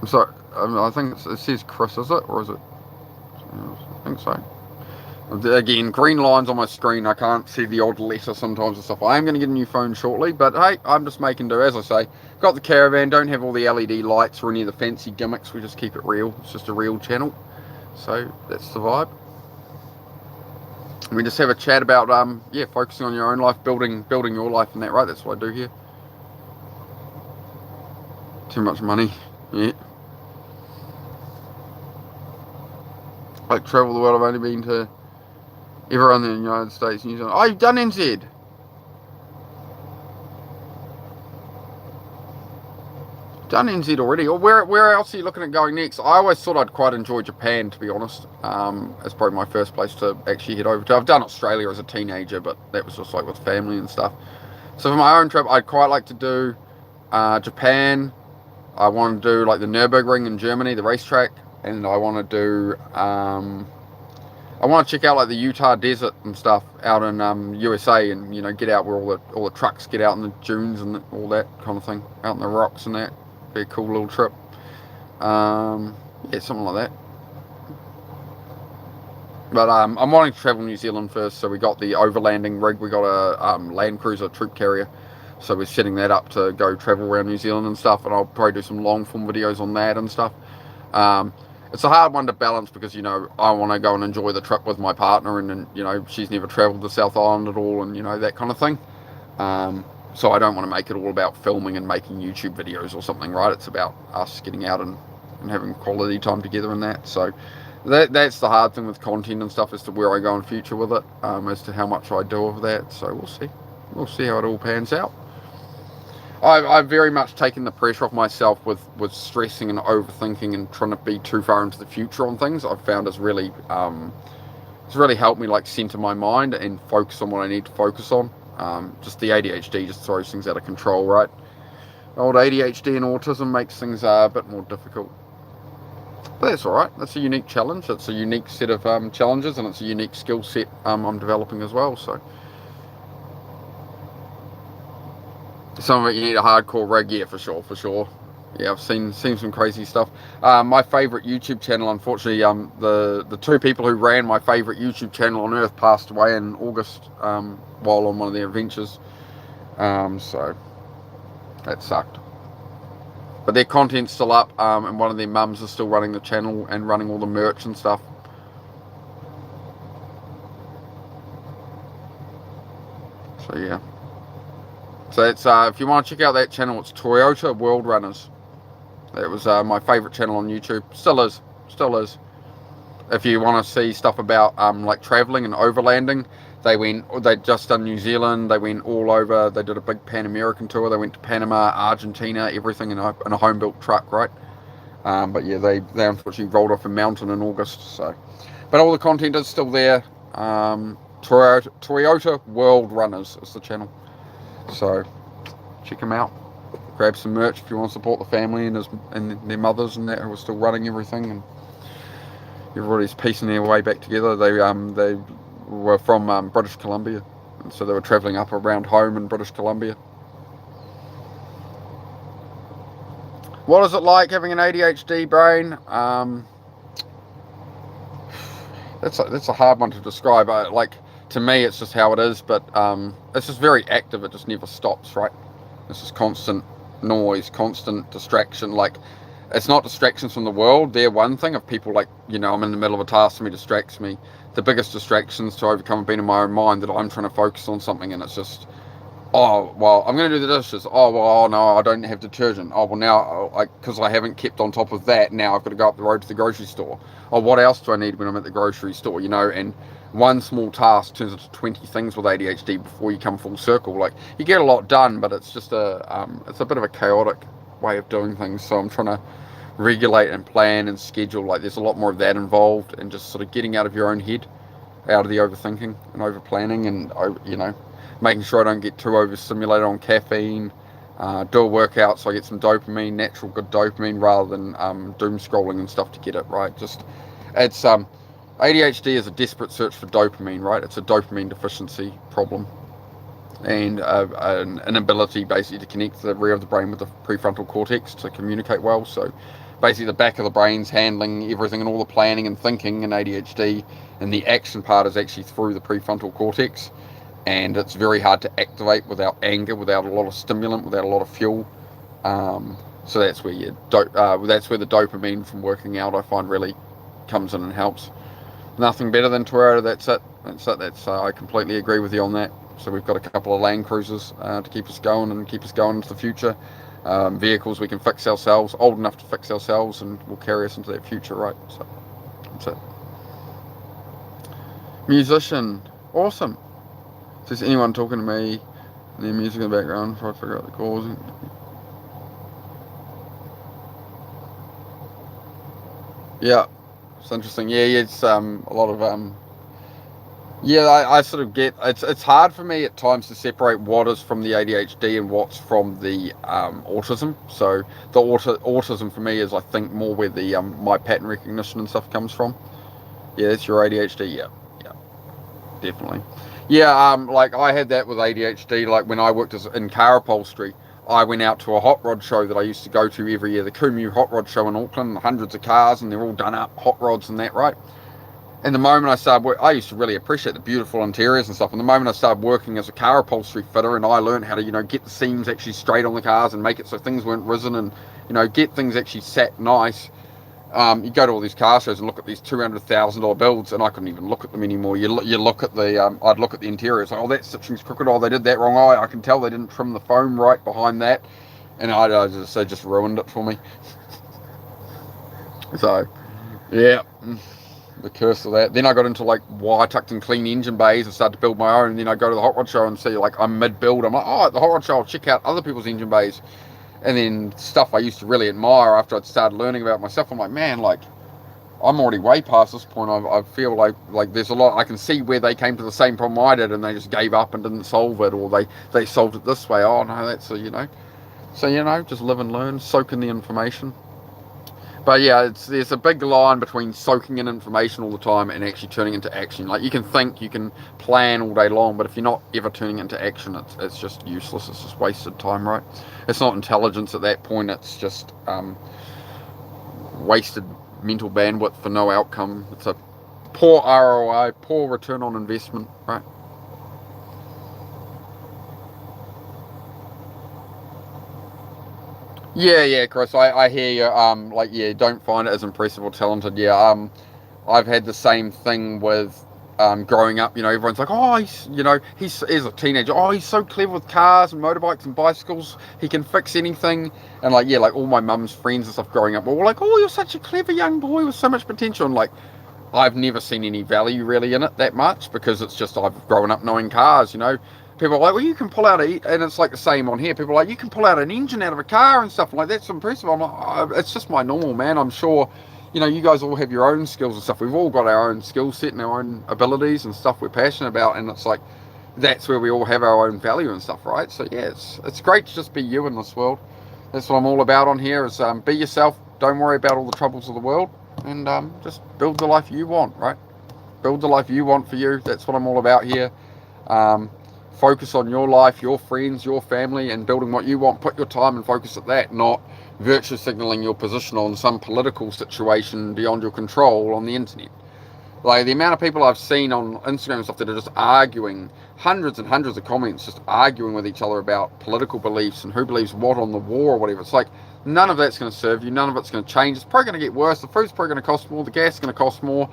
I'm sorry. I think it says Chris, is it, or is it? I think so. Again, green lines on my screen. I can't see the odd letter sometimes and stuff. I am going to get a new phone shortly, but hey, I'm just making do. As I say, got the caravan. Don't have all the LED lights or any of the fancy gimmicks. We just keep it real. It's just a real channel. So that's the vibe. We just have a chat about yeah, focusing on your own life, building your life, and that, right? That's what I do here. Too much money, yeah. Like travel the world. I've only been to everyone in the United States, New Zealand. Oh, you've done NZ. Done NZ already. Or where else are you looking at going next? I always thought I'd quite enjoy Japan, to be honest. It's probably my first place to actually head over to. I've done Australia as a teenager, but that was just like with family and stuff. So for my own trip, I'd quite like to do Japan. I want to do like the Nürburgring in Germany, the racetrack, and I want to do I want to check out like the Utah desert and stuff out in USA, and you know, get out where all the trucks get out in the dunes and all that kind of thing, out in the rocks and that. Be a cool little trip. Yeah, something like that. But I'm wanting to travel New Zealand first, so we got the overlanding rig. We got a Land Cruiser troop carrier, so we're setting that up to go travel around New Zealand and stuff. And I'll probably do some long form videos on that and stuff. It's a hard one to balance because, you know, I want to go and enjoy the trip with my partner, and you know, she's never travelled the South Island at all, and you know, that kind of thing. So I don't want to make it all about filming and making YouTube videos or something, right? It's about us getting out and having quality time together and that. So that's the hard thing with content and stuff, as to where I go in future with it, as to how much I do of that. So we'll see how it all pans out. I've very much taken the pressure off myself with stressing and overthinking and trying to be too far into the future on things. I've found it's really helped me like center my mind and focus on what I need to focus on. Just the ADHD just throws things out of control, right? Old ADHD and autism makes things a bit more difficult. But that's alright. That's a unique challenge. It's a unique set of challenges, and it's a unique skill set I'm developing as well. So some of it you need a hardcore rig, yeah, for sure. Yeah, I've seen some crazy stuff. My favourite YouTube channel, unfortunately, the two people who ran my favourite YouTube channel on earth passed away in August while on one of their adventures. So that sucked. But their content's still up, and one of their mums is still running the channel and running all the merch and stuff. So yeah. So it's if you want to check out that channel, it's Toyota World Runners. That was my favourite channel on YouTube. Still is. If you want to see stuff about like travelling and overlanding, they just done New Zealand. They went all over. They did a big Pan American tour. They went to Panama, Argentina, everything in a home built truck, right? But yeah, they unfortunately rolled off a mountain in August. So, but all the content is still there. Toyota World Runners is the channel. So check them out. Grab some merch if you want to support the family and their mothers and that who are still running everything, and everybody's piecing their way back together. They were from British Columbia, and so they were travelling up around home in British Columbia. What is it like having an ADHD brain? That's a hard one to describe. Like, to me, it's just how it is, but it's just very active. It just never stops, right? It's just constant noise, constant distraction. Like, it's not distractions from the world. They're one thing. If people, like, you know, I'm in the middle of a task, somebody distracts me. The biggest distractions to overcome have been in my own mind, that I'm trying to focus on something, and it's just, oh, well, I'm going to do the dishes. Oh, well, no, I don't have detergent. Oh, well, now, because I haven't kept on top of that, now I've got to go up the road to the grocery store. Oh, what else do I need when I'm at the grocery store, you know? And one small task turns into 20 things with ADHD before you come full circle. Like, you get a lot done, but it's just it's a bit of a chaotic way of doing things. So I'm trying to regulate and plan and schedule. Like, there's a lot more of that involved, and just sort of getting out of your own head, out of the overthinking and over planning, and, you know, making sure I don't get too overstimulated on caffeine. Do a workout so I get some dopamine, natural good dopamine, rather than doom scrolling and stuff to get it right. Just, it's ADHD is a desperate search for dopamine, right? It's a dopamine deficiency problem. and an ability basically to connect the rear of the brain with the prefrontal cortex to communicate well. So basically the back of the brain's handling everything and all the planning and thinking in ADHD, and the action part is actually through the prefrontal cortex, and it's very hard to activate without anger, without a lot of stimulant, without a lot of fuel. So that's where that's where the dopamine from working out, I find, really comes in and helps. Nothing better than Toyota. That's it. I completely agree with you on that. So we've got a couple of Land Cruisers to keep us going into the future. Vehicles we can fix ourselves, old enough to fix ourselves, and will carry us into that future, right? So that's it. Musician, awesome. If there's anyone talking to me and their music in the background, try to figure out the cause. Yeah, it's interesting. Yeah, it's a lot of yeah, I sort of get it's hard for me at times to separate what is from the ADHD and what's from the autism. So the autism for me is, I think, more where the my pattern recognition and stuff comes from. Yeah, that's your ADHD. Yeah, definitely. Yeah, like I had that with ADHD. Like when I worked in car upholstery, I went out to a hot rod show that I used to go to every year, the Kumu Hot Rod Show in Auckland, hundreds of cars, and they're all done up, hot rods and that, right? And the moment I started working, I used to really appreciate the beautiful interiors and stuff. And the moment I started working as a car upholstery fitter, and I learned how to, get the seams actually straight on the cars and make it so things weren't risen, and, get things actually sat nice. You go to all these car shows and look at these $200,000 builds, and I couldn't even look at them anymore. You look at the, I'd look at the interiors, like, oh, that stitching's crooked, oh, they did that wrong, I can tell they didn't trim the foam right behind that, and they just ruined it for me. So, yeah, the curse of that. Then I got into like wire tucked and clean engine bays and started to build my own. And then I go to the hot rod show and see, like, I'm mid-build. I'm like, oh, at the hot rod show, I'll check out other people's engine bays. And then stuff I used to really admire after I'd started learning about myself, I'm like, man, like, I'm already way past this point. I feel like there's a lot, I can see where they came to the same problem I did and they just gave up and didn't solve it, or they solved it this way. Oh no, that's a, so, just live and learn, soak in the information. But yeah, there's a big line between soaking in information all the time and actually turning into action. Like, you can think, you can plan all day long, but if you're not ever turning into action, it's just useless. It's just wasted time, right? It's not intelligence at that point. It's just wasted mental bandwidth for no outcome. It's a poor ROI, poor return on investment, right? Yeah, Chris, I hear you. Don't find it as impressive or talented. Yeah, I've had the same thing with growing up. Everyone's like, oh, he's a teenager. Oh, he's so clever with cars and motorbikes and bicycles. He can fix anything. And like all my mum's friends and stuff growing up were all like, oh, you're such a clever young boy with so much potential. And like, I've never seen any value really in it that much, because it's just, I've grown up knowing cars. People are like, well, you can pull out and it's like the same on here. People are like, you can pull out an engine out of a car and stuff. Like, that's impressive. I'm like, oh, it's just my normal, man. I'm sure, you guys all have your own skills and stuff. We've all got our own skill set and our own abilities and stuff we're passionate about. And it's like, that's where we all have our own value and stuff, right? So yeah, it's great to just be you in this world. That's what I'm all about on here, is be yourself. Don't worry about all the troubles of the world, and just build the life you want, right? Build the life you want for you. That's what I'm all about here. Focus on your life, your friends, your family, and building what you want. Put your time and focus at that, not virtue signaling your position on some political situation beyond your control on the internet. Like, the amount of people I've seen on Instagram and stuff that are just arguing, hundreds and hundreds of comments, just arguing with each other about political beliefs and who believes what on the war or whatever. It's like, none of that's going to serve you. None of it's going to change. It's probably going to get worse. The food's probably going to cost more. The gas is going to cost more.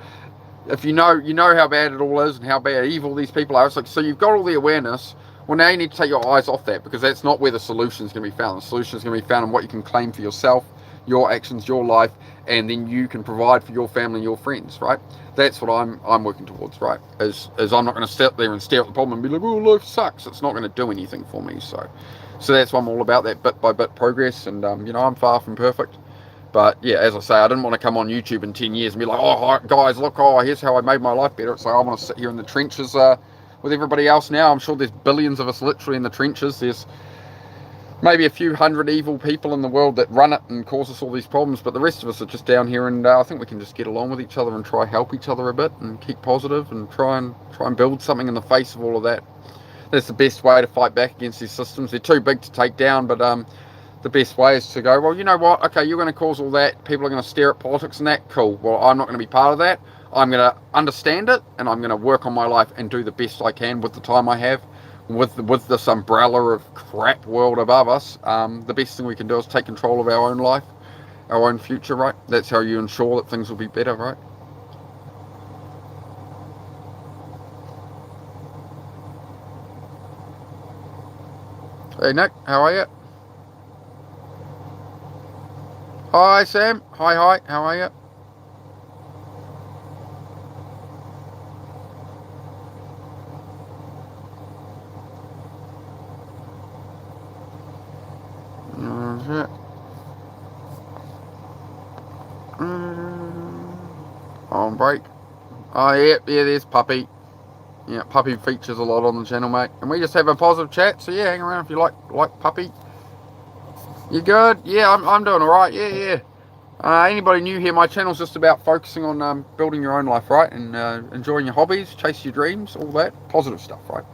If you know how bad it all is and how bad evil these people are. It's like, so you've got all the awareness. Well, now you need to take your eyes off that, because that's not where the solution is going to be found. The solution is going to be found in what you can claim for yourself, your actions, your life, and then you can provide for your family and your friends, right? That's what I'm working towards, right? Is I'm not going to sit there and stare at the problem and be like, oh, life sucks. It's not going to do anything for me. So that's what I'm all about, that bit by bit progress. And I'm far from perfect. But yeah, as I say, I didn't want to come on YouTube in 10 years and be like, oh, guys, look, here's how I made my life better. It's like, I want to sit here in the trenches with everybody else now. I'm sure there's billions of us literally in the trenches. There's maybe a few hundred evil people in the world that run it and cause us all these problems, but the rest of us are just down here, and I think we can just get along with each other and try help each other a bit and keep positive and try and build something in the face of all of that. that's the best way to fight back against these systems. They're too big to take down, but the best way is to go, well, you know what, okay, you're going to cause all that, people are going to stare at politics and that, cool, well, I'm not going to be part of that. I'm going to understand it, and I'm going to work on my life and do the best I can with the time I have, with this umbrella of crap world above us. The best thing we can do is take control of our own life, our own future, right? That's how you ensure that things will be better, right? Hey Nick, how are you? Hi Sam, hi, how are you? On break. Oh yeah, there's Puppy. Yeah, Puppy features a lot on the channel, mate. And we just have a positive chat, so yeah, hang around if you like Puppy. You good? Yeah, I'm doing alright, yeah. Anybody new here, my channel's just about focusing on building your own life, right? And enjoying your hobbies, chase your dreams, all that. Positive stuff, right?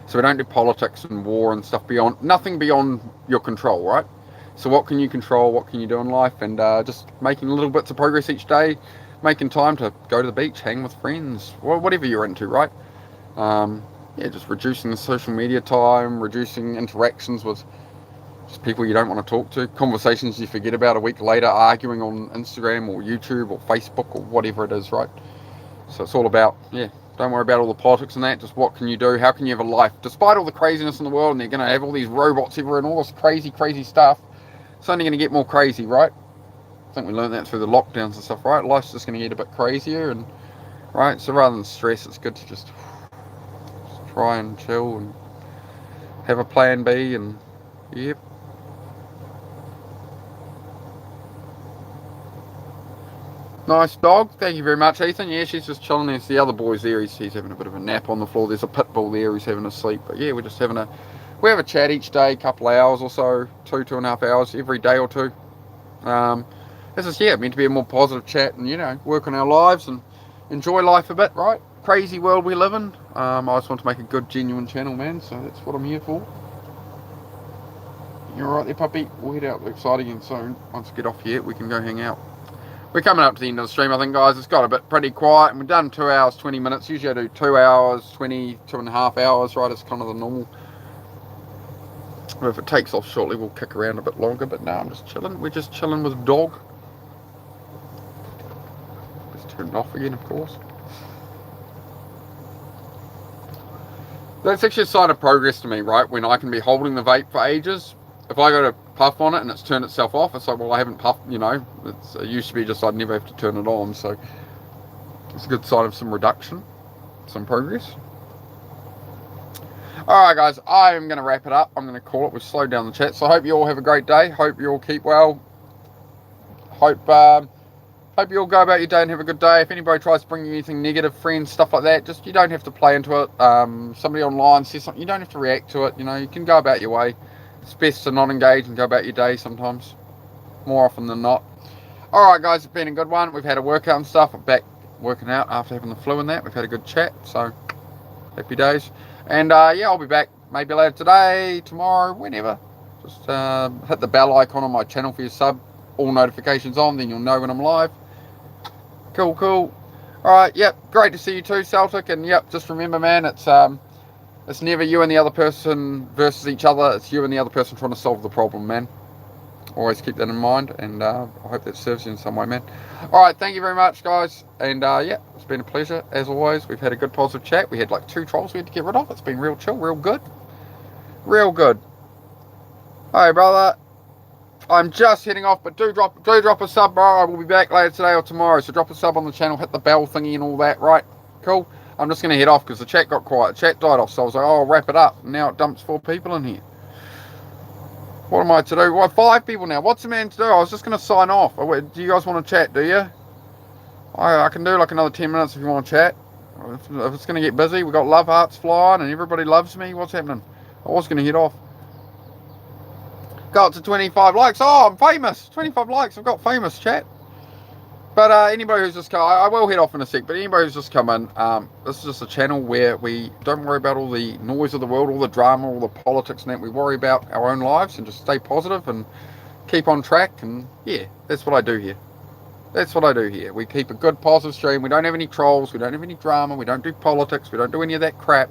So we don't do politics and war and stuff nothing beyond your control, right? So what can you control, what can you do in life? And just making little bits of progress each day, making time to go to the beach, hang with friends, whatever you're into, right? Yeah, just reducing the social media time, reducing interactions with just people you don't want to talk to, conversations you forget about a week later, arguing on Instagram or YouTube or Facebook or whatever it is, right? So it's all about, yeah, don't worry about all the politics and that, just what can you do, how can you have a life, despite all the craziness in the world, and they're going to have all these robots everywhere and all this crazy stuff. It's only going to get more crazy, right? I think we learned that through the lockdowns and stuff, right? Life's just going to get a bit crazier, and right, so rather than stress, it's good to just try and chill and have a plan B, and yep. Nice dog, thank you very much, Ethan. Yeah, she's just chilling. There's the other boys there, he's having a bit of a nap on the floor. There's a pit bull there who's having a sleep, but yeah, we're just having we have a chat each day, a couple of hours or so, 2.5 hours every day or two. This is, yeah, meant to be a more positive chat and, you know, work on our lives and enjoy life a bit, right? Crazy world we live in. I just want to make a good, genuine channel, man, so that's what I'm here for. You're right there, Puppy. We'll head out to Exciting soon. Once we get off here, we can go hang out. We're coming up to the end of the stream, I think, guys. It's got a bit pretty quiet, and we've done 2 hours, 20 minutes. Usually I do 2 hours, 2.5 hours, right? It's kind of the normal. But if it takes off shortly, we'll kick around a bit longer. But no, I'm just chilling. We're just chilling with dog. Just turned it off again, of course. That's actually a sign of progress to me, right? When I can be holding the vape for ages. If I go to puff on it and it's turned itself off, it's like, well, I haven't puffed, you know. It used to be just I'd never have to turn it on. So it's a good sign of some reduction, some progress. Alright guys, I'm going to wrap it up. I'm going to call it. We've slowed down the chat. So I hope you all have a great day. Hope you all keep well. Hope you all go about your day and have a good day. If anybody tries to bring you anything negative, friends, stuff like that, just, you don't have to play into it. Somebody online says something, you don't have to react to it. You know, you can go about your way. It's best to not engage and go about your day sometimes. More often than not. Alright guys, it's been a good one. We've had a workout and stuff. I'm back working out after having the flu and that. We've had a good chat. So, happy days. And yeah, I'll be back maybe later today, tomorrow, whenever. Just hit the bell icon on my channel for your sub. All notifications on, then you'll know when I'm live. Cool. Alright, yep, great to see you too, Celtic. And yep, just remember, man, it's never you and the other person versus each other. It's you and the other person trying to solve the problem, man. Always keep that in mind, and I hope that serves you in some way, man. Alright, thank you very much, guys. And yeah, it's been a pleasure, as always. We've had a good positive chat. We had like 2 trolls we had to get rid of. It's been real chill, real good. Hey, brother. I'm just heading off, but do drop a sub, bro. I will be back later today or tomorrow. So drop a sub on the channel, hit the bell thingy and all that, right? Cool. I'm just going to head off because the chat got quiet. The chat died off, so I was like, oh, I'll wrap it up. And now it dumps 4 people in here. What am I to do? Well, 5 people now. What's the man to do? I was just going to sign off. Do you guys want to chat, do you? I can do like another 10 minutes if you want to chat. If it's going to get busy, we've got love hearts flying and everybody loves me. What's happening? I was going to head off. Got to 25 likes. Oh, I'm famous. 25 likes. I've got famous, chat. But anybody who's just come, I will head off in a sec, but anybody who's just come in, this is just a channel where we don't worry about all the noise of the world, all the drama, all the politics and that. We worry about our own lives and just stay positive and keep on track. And yeah, that's what I do here. That's what I do here. We keep a good positive stream. We don't have any trolls. We don't have any drama. We don't do politics. We don't do any of that crap.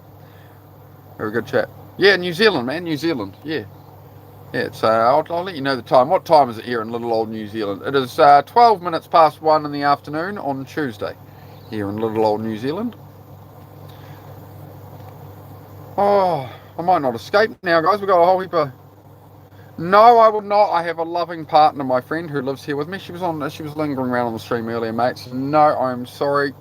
Have a good chat. Yeah, New Zealand, man. New Zealand. Yeah. Yeah, it's, I'll let you know the time. What time is it here in little old New Zealand? It is 12 minutes past 1 in the afternoon on Tuesday here in little old New Zealand. Oh, I might not escape now, guys. We've got a whole heap of... No, I will not. I have a loving partner, my friend, who lives here with me. She was lingering around on the stream earlier, mates. No, I'm sorry.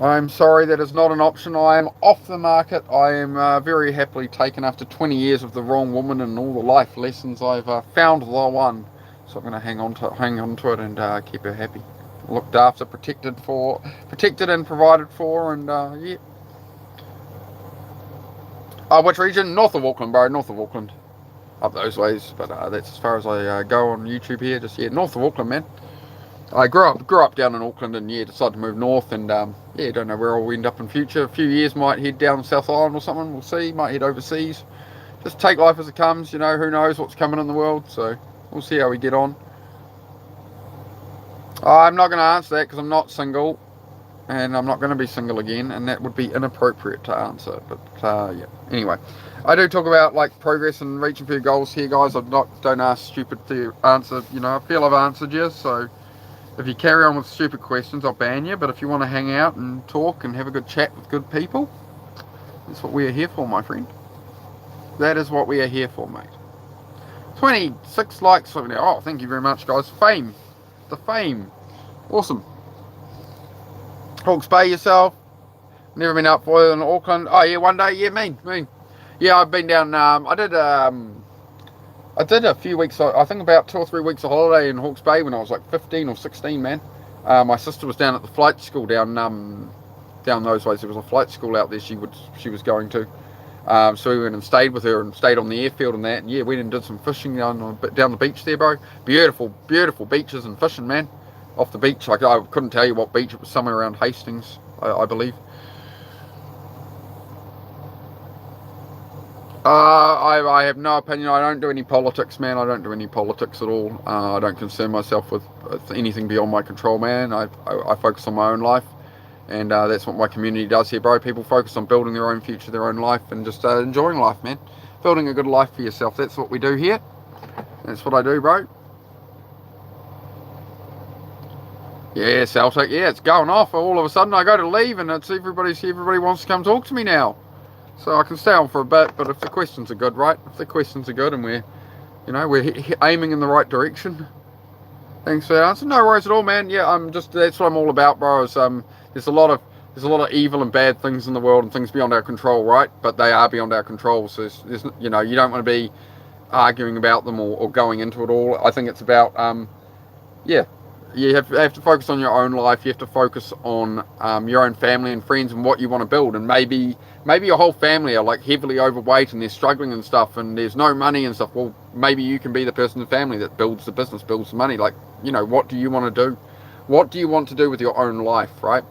I'm sorry, that is not an option. I am off the market. I am very happily taken after 20 years of the wrong woman and all the life lessons. I've found the one. So I'm going to hang on to it and keep her happy. Looked after, protected and provided for, and yeah. Which region? North of Auckland, bro. North of Auckland. Up those ways, but that's as far as I go on YouTube here. Just, yeah, north of Auckland, man. I grew up down in Auckland, and yeah, decided to move north, and yeah, don't know where I'll end up in future. A few years, might head down South Island or something. We'll see. Might head overseas. Just take life as it comes. You know, who knows what's coming in the world. So we'll see how we get on. I'm not going to answer that because I'm not single, and I'm not going to be single again, and that would be inappropriate to answer. But yeah. Anyway, I do talk about like progress and reaching for your goals here, guys. Don't ask stupid to answer. You know, I feel I've answered you, so. If you carry on with stupid questions, I'll ban you. But if you want to hang out and talk and have a good chat with good people, that's what we are here for, my friend. That is what we are here for, mate. 26 likes over there. Oh, thank you very much, guys. Fame. The fame. Awesome. Hawke's Bay yourself. Never been up for it in Auckland. Oh, yeah, one day. Yeah, mean. Yeah, I've been down. I did a few weeks, I think about 2 or 3 weeks of holiday in Hawke's Bay when I was like 15 or 16, man. My sister was down at the flight school down those ways. There was a flight school out there she was going to. So we went and stayed with her and stayed on the airfield and that. And yeah, went and did some fishing down the beach there, bro. Beautiful, beautiful beaches and fishing, man. Off the beach, like I couldn't tell you what beach. It was somewhere around Hastings, I believe. I have no opinion. I don't do any politics, man. I don't do any politics at all. I don't concern myself with anything beyond my control, man. I focus on my own life, and that's what my community does here, bro. People focus on building their own future, their own life, and just enjoying life, man. Building a good life for yourself. That's what we do here. That's what I do, bro. Yeah, Celtic. Yeah, it's going off. All of a sudden, I go to leave, and it's everybody wants to come talk to me now. So I can stay on for a bit, but if the questions are good, right? If the questions are good and we're aiming in the right direction. Thanks for that answer. No worries at all, man. Yeah, that's what I'm all about, bro. Is, there's a lot of evil and bad things in the world and things beyond our control, right? But they are beyond our control. So there's you don't want to be arguing about them or going into it all. I think it's about yeah. You have to focus on your own life. You have to focus on your own family and friends and what you want to build. And maybe your whole family are like heavily overweight and they're struggling and stuff and there's no money and stuff. Well, maybe you can be the person in the family that builds the business, builds the money. Like, what do you want to do? What do you want to do with your own life, right?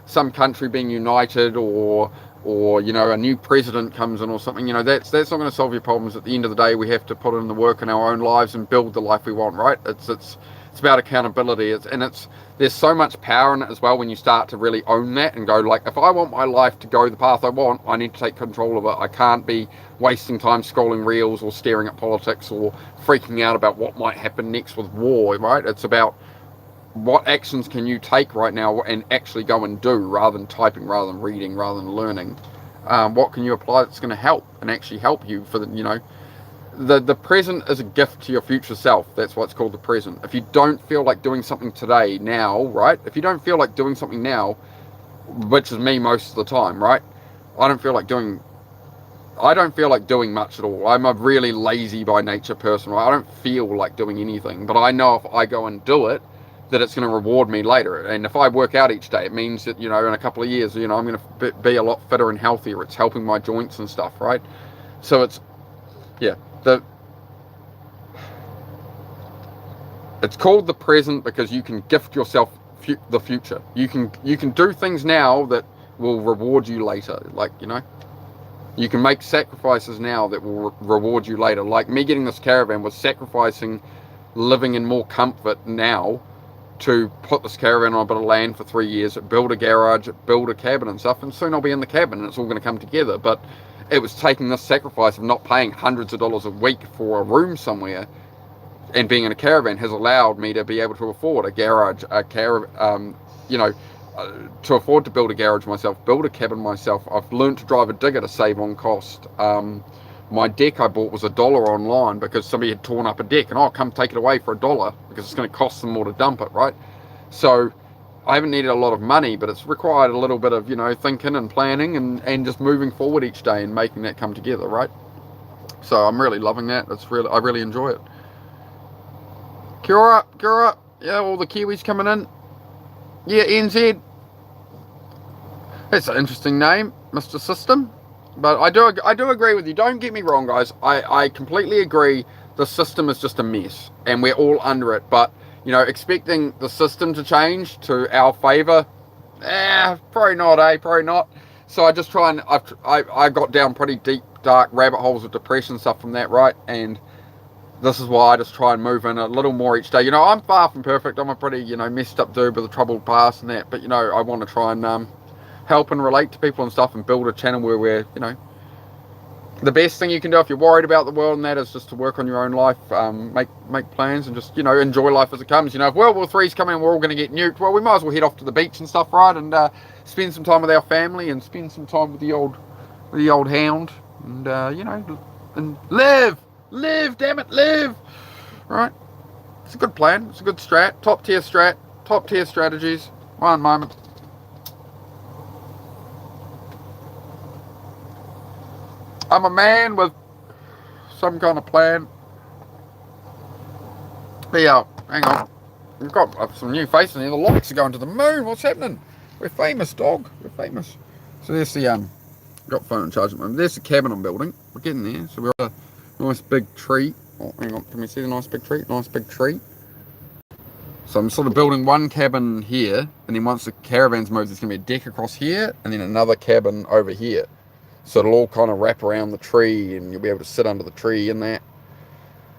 Some country being united or a new president comes in or something, that's not going to solve your problems. At the end of the day, we have to put in the work in our own lives and build the life we want, right? It's about accountability. There's so much power in it as well when you start to really own that and go like, if I want my life to go the path I want, I need to take control of it. I can't be wasting time scrolling reels or staring at politics or freaking out about what might happen next with war, right? It's about what actions can you take right now and actually go and do rather than typing, rather than reading, rather than learning. What can you apply that's going to help and actually help you for the present is a gift to your future self. That's what's called the present. If you don't feel like doing something today, now, right? If you don't feel like doing something now, which is me most of the time, right? I don't feel like doing much at all. I'm a really lazy by nature person, right? I don't feel like doing anything, but I know if I go and do it, that it's going to reward me later. And if I work out each day, it means that, in a couple of years, I'm going to be a lot fitter and healthier. It's helping my joints and stuff, right? So it's, yeah. It's called the present because you can gift yourself the future. You can do things now that will reward you later. Like, you know, you can make sacrifices now that will reward you later. Like me getting this caravan was sacrificing living in more comfort now to put this caravan on a bit of land for 3 years, build a garage, build a cabin and stuff, and soon I'll be in the cabin and it's all going to come together. But it was taking this sacrifice of not paying hundreds of dollars a week for a room somewhere, and being in a caravan has allowed me to be able to afford a garage, you know, to afford to build a garage myself, build a cabin myself. I've learned to drive a digger to save on cost. My deck I bought was $1 online because somebody had torn up a deck, and I'll come take it away for $1 because it's going to cost them more to dump it, right? So I haven't needed a lot of money, but it's required a little bit of, you know, thinking and planning and just moving forward each day and making that come together, right? So I'm really loving that. I really enjoy it. Kia ora. Yeah, all the Kiwis coming in. Yeah, NZ. That's an interesting name, Mr. System. But I do agree with you. Don't get me wrong, guys. I completely agree. The system is just a mess, and we're all under it. But, you know, expecting the system to change to our favour, probably not, Probably not. So I just try and I got down pretty deep, dark rabbit holes of depression stuff from that, right? And this is why I just try and move in a little more each day. You know, I'm far from perfect. I'm a pretty, you know, messed up dude with a troubled past and that. But, you know, I want to try and help and relate to people and stuff and build a channel where we're, you know, the best thing you can do if you're worried about the world and that is just to work on your own life, make plans and just, you know, enjoy life as it comes. You know, if World War III's coming and we're all going to get nuked, well, we might as well head off to the beach and stuff, right? And spend some time with our family and spend some time with the old hound and, you know, and live, damn it, live, right? It's a good plan. It's a good strat, top tier strategies. One moment. I'm a man with some kind of plan. Yeah, hang on. We've got some new faces here. The lights are going to the moon. What's happening? We're famous, dog. We're famous. So there's the got phone and charge at the moment. There's the cabin I'm building. We're getting there. So we've got a nice big tree. Oh, hang on. Can we see the nice big tree? Nice big tree. So I'm sort of building one cabin here, and then once the caravan's moved, there's going to be a deck across here, and then another cabin over here. So it'll all kind of wrap around the tree and you'll be able to sit under the tree in that.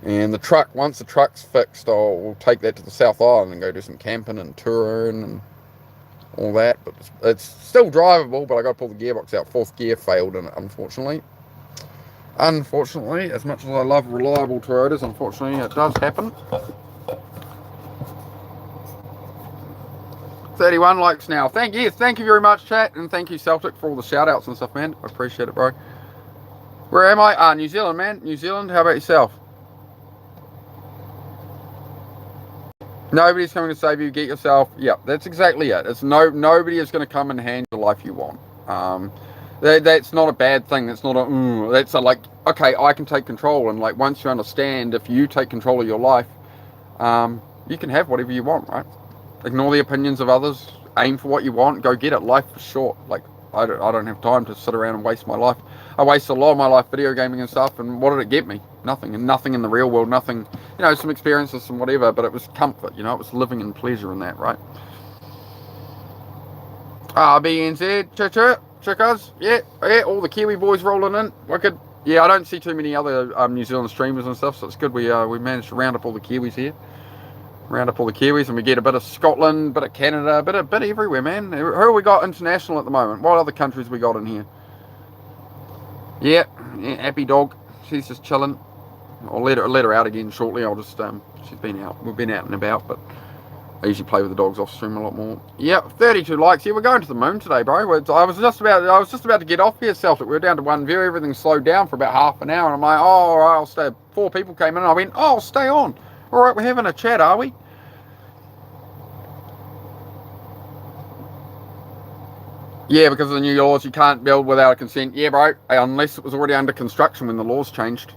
And the truck, once the truck's fixed, we'll take that to the South Island and go do some camping and touring and all that. But it's still drivable, but I got to pull the gearbox out. Fourth gear failed in it, unfortunately. Unfortunately, as much as I love reliable Toyotas, unfortunately it does happen. 31 likes now. Thank you very much, chat, and thank you, Celtic, for all the shout outs and stuff, man. I appreciate it, bro. Where am I? New Zealand, man. New Zealand. How about yourself? Nobody's coming to save you. Get yourself. Yep, that's exactly it. It's nobody is going to come and hand you the life you want. That's not a bad thing. That's not a. That's a like. Okay, I can take control, and like once you understand, if you take control of your life, you can have whatever you want, right? Ignore the opinions of others. Aim for what you want. Go get it. Life is short. Like I don't have time to sit around and waste my life. I wasted a lot of my life video gaming and stuff. And what did it get me? Nothing. And nothing in the real world. Nothing. You know, some experiences, some whatever. But it was comfort. You know, it was living in pleasure in that, right? BNZ. Chickers. Yeah. All the Kiwi boys rolling in. Wicked. Yeah, I don't see too many other New Zealand streamers and stuff. So it's good. We managed to round up all the Kiwis here. Round up all the Kiwis, and we get a bit of Scotland, a bit of Canada, a bit everywhere, man. Who we got international at the moment? What other countries we got in here? Yeah, Happy Dog. She's just chilling. I'll let her out again shortly. I'll just she's been out. We've been out and about, but I usually play with the dogs off stream a lot more. Yeah, 32 likes. Yeah, we're going to the moon today, bro. I was just about to get off here, Celtic. We were down to one view. Everything slowed down for about half an hour, and I'm like, oh, all right, I'll stay. 4 people came in, and I went, oh, I'll stay on. All right, we're having a chat, are we? Yeah, because of the new laws, you can't build without a consent. Yeah, bro, unless it was already under construction when the laws changed.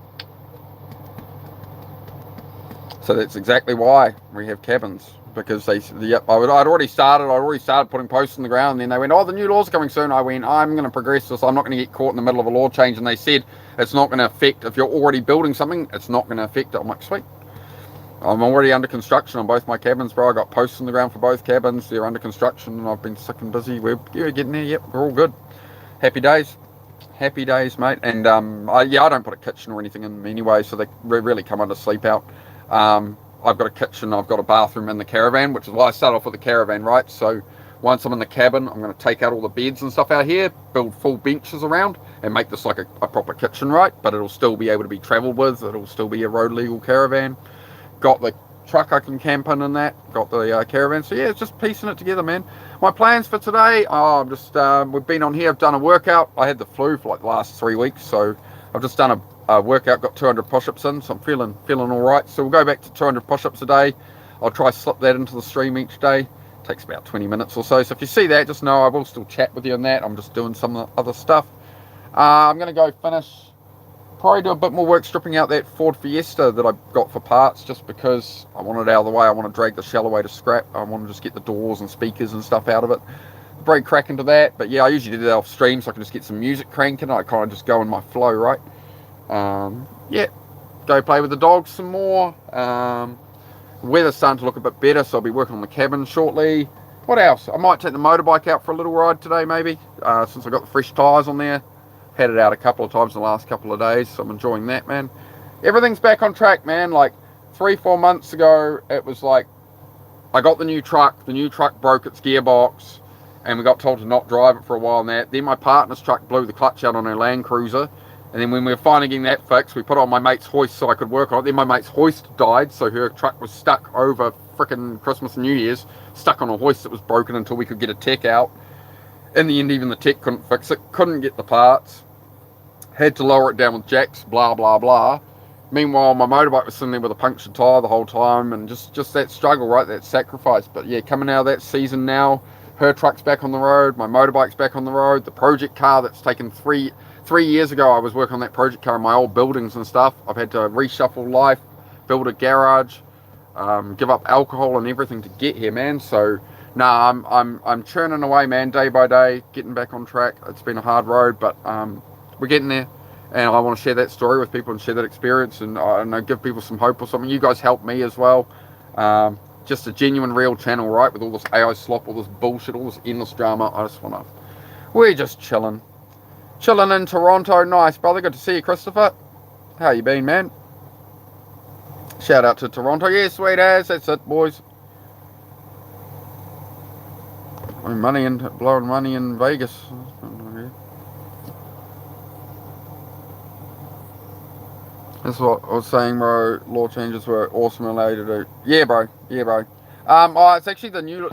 So that's exactly why we have cabins, because I'd already started putting posts in the ground, and then they went, oh, the new laws are coming soon. I went, I'm going to progress this. I'm not going to get caught in the middle of a law change. And they said it's not going to affect, if you're already building something, it's not going to affect it. I'm like, sweet. I'm already under construction on both my cabins, bro. I got posts on the ground for both cabins. They're under construction, and I've been sick and busy. We're getting there. Yep, we're all good. Happy days. Happy days, mate. And I don't put a kitchen or anything in them anyway, so they really come under sleep out. I've got a kitchen, I've got a bathroom in the caravan, which is why I start off with the caravan, right? So once I'm in the cabin, I'm going to take out all the beds and stuff out here, build full benches around, and make this like a proper kitchen, right? But it'll still be able to be travelled with. It'll still be a road legal caravan. Got the truck I can camp in and that. Got the caravan. So yeah, it's just piecing it together, man. My plans for today, I'm just, we've been on here, I've done a workout. I had the flu for like the last 3 weeks, so I've just done a workout, got 200 push-ups in, so I'm feeling all right. So we'll go back to 200 push-ups a day. I'll try slip that into the stream each day. Takes about 20 minutes or so. So if you see that, just know I will still chat with you on that. I'm just doing some other stuff. I'm going to go finish, probably do a bit more work stripping out that Ford Fiesta that I got for parts, just because I want it out of the way. I want to drag the shell away to scrap. I want to just get the doors and speakers and stuff out of it. Break crack into that. But yeah, I usually do that off stream so I can just get some music cranking. I kind of just go in my flow, right? Yeah, go play with the dogs some more. Weather's starting to look a bit better, so I'll be working on the cabin shortly. What else? I might take the motorbike out for a little ride today, maybe, since I got the fresh tyres on there. Had it out a couple of times in the last couple of days, so I'm enjoying that, man. Everything's back on track, man. Like 3-4 months ago, it was like I got the new truck broke its gearbox, and we got told to not drive it for a while and that. Then my partner's truck blew the clutch out on her Land Cruiser. And then when we were finally getting that fixed, we put on my mate's hoist so I could work on it. Then my mate's hoist died, so her truck was stuck over frickin' Christmas and New Year's, stuck on a hoist that was broken until we could get a tech out. In the end, even the tech couldn't fix it, couldn't get the parts. Had to lower it down with jacks, blah, blah, blah. Meanwhile, my motorbike was sitting there with a punctured tyre the whole time, and just that struggle, right, that sacrifice. But yeah, coming out of that season now, her truck's back on the road, my motorbike's back on the road, the project car that's taken 3 years ago, I was working on that project car in my old buildings and stuff. I've had to reshuffle life, build a garage, give up alcohol and everything to get here, man. So, nah, I'm churning away, man, day by day, getting back on track. It's been a hard road, but we're getting there. And I want to share that story with people and share that experience, and I don't know, give people some hope or something. You guys help me as well. Just a genuine, real channel, right? With all this AI slop, all this bullshit, all this endless drama. I just want to. We're just chilling. Chilling in Toronto. Nice, brother. Good to see you, Christopher. How you been, man? Shout out to Toronto. Yeah, sweet as. That's it, boys. Blowing money in Vegas. That's what I was saying, bro. Law changes were awesome and allowed you to do. Yeah, bro. Yeah, bro. It's actually the new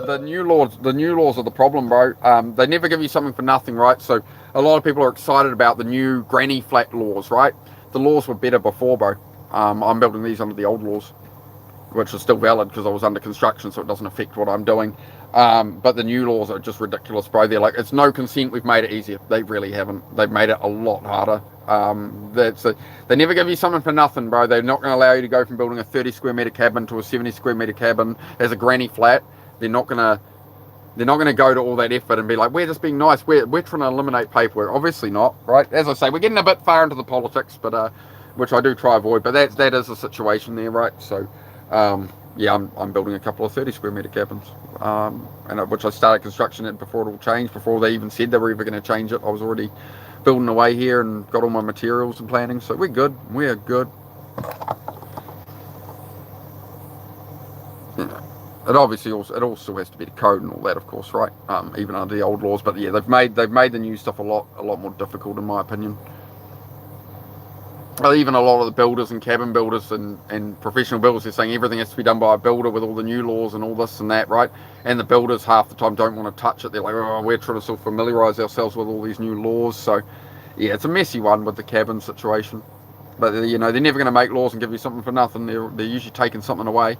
laws. The new laws are the problem, bro. They never give you something for nothing, right? So a lot of people are excited about the new granny flat laws, right? The laws were better before, bro. I'm building these under the old laws, which are still valid because I was under construction, so it doesn't affect what I'm doing. But the new laws are just ridiculous, bro. They're like, it's no consent. We've made it easier. They really haven't. They've made it a lot harder. They never give you something for nothing, bro. They're not going to allow you to go from building a 30 square meter cabin to a 70 square meter cabin as a granny flat. They're not going to go to all that effort and be like, we're just being nice. We're trying to eliminate paperwork. Obviously not, right? As I say, we're getting a bit far into the politics, but which I do try avoid. But that is the situation there, right? So, yeah, I'm building a couple of 30 square meter cabins, which I started construction at before it all changed. Before they even said they were ever going to change it, I was already building away here and got all my materials and planning, so we're good. We're good. Yeah. It obviously also has to be the code and all that, of course, right? Even under the old laws, but yeah, they've made the new stuff a lot more difficult, in my opinion. Even a lot of the builders and cabin builders and professional builders are saying everything has to be done by a builder with all the new laws and all this and that, right? And the builders half the time don't want to touch it. They're like, oh, we're trying to sort of familiarise ourselves with all these new laws. So, yeah, it's a messy one with the cabin situation. But, you know, they're never going to make laws and give you something for nothing. They're usually taking something away.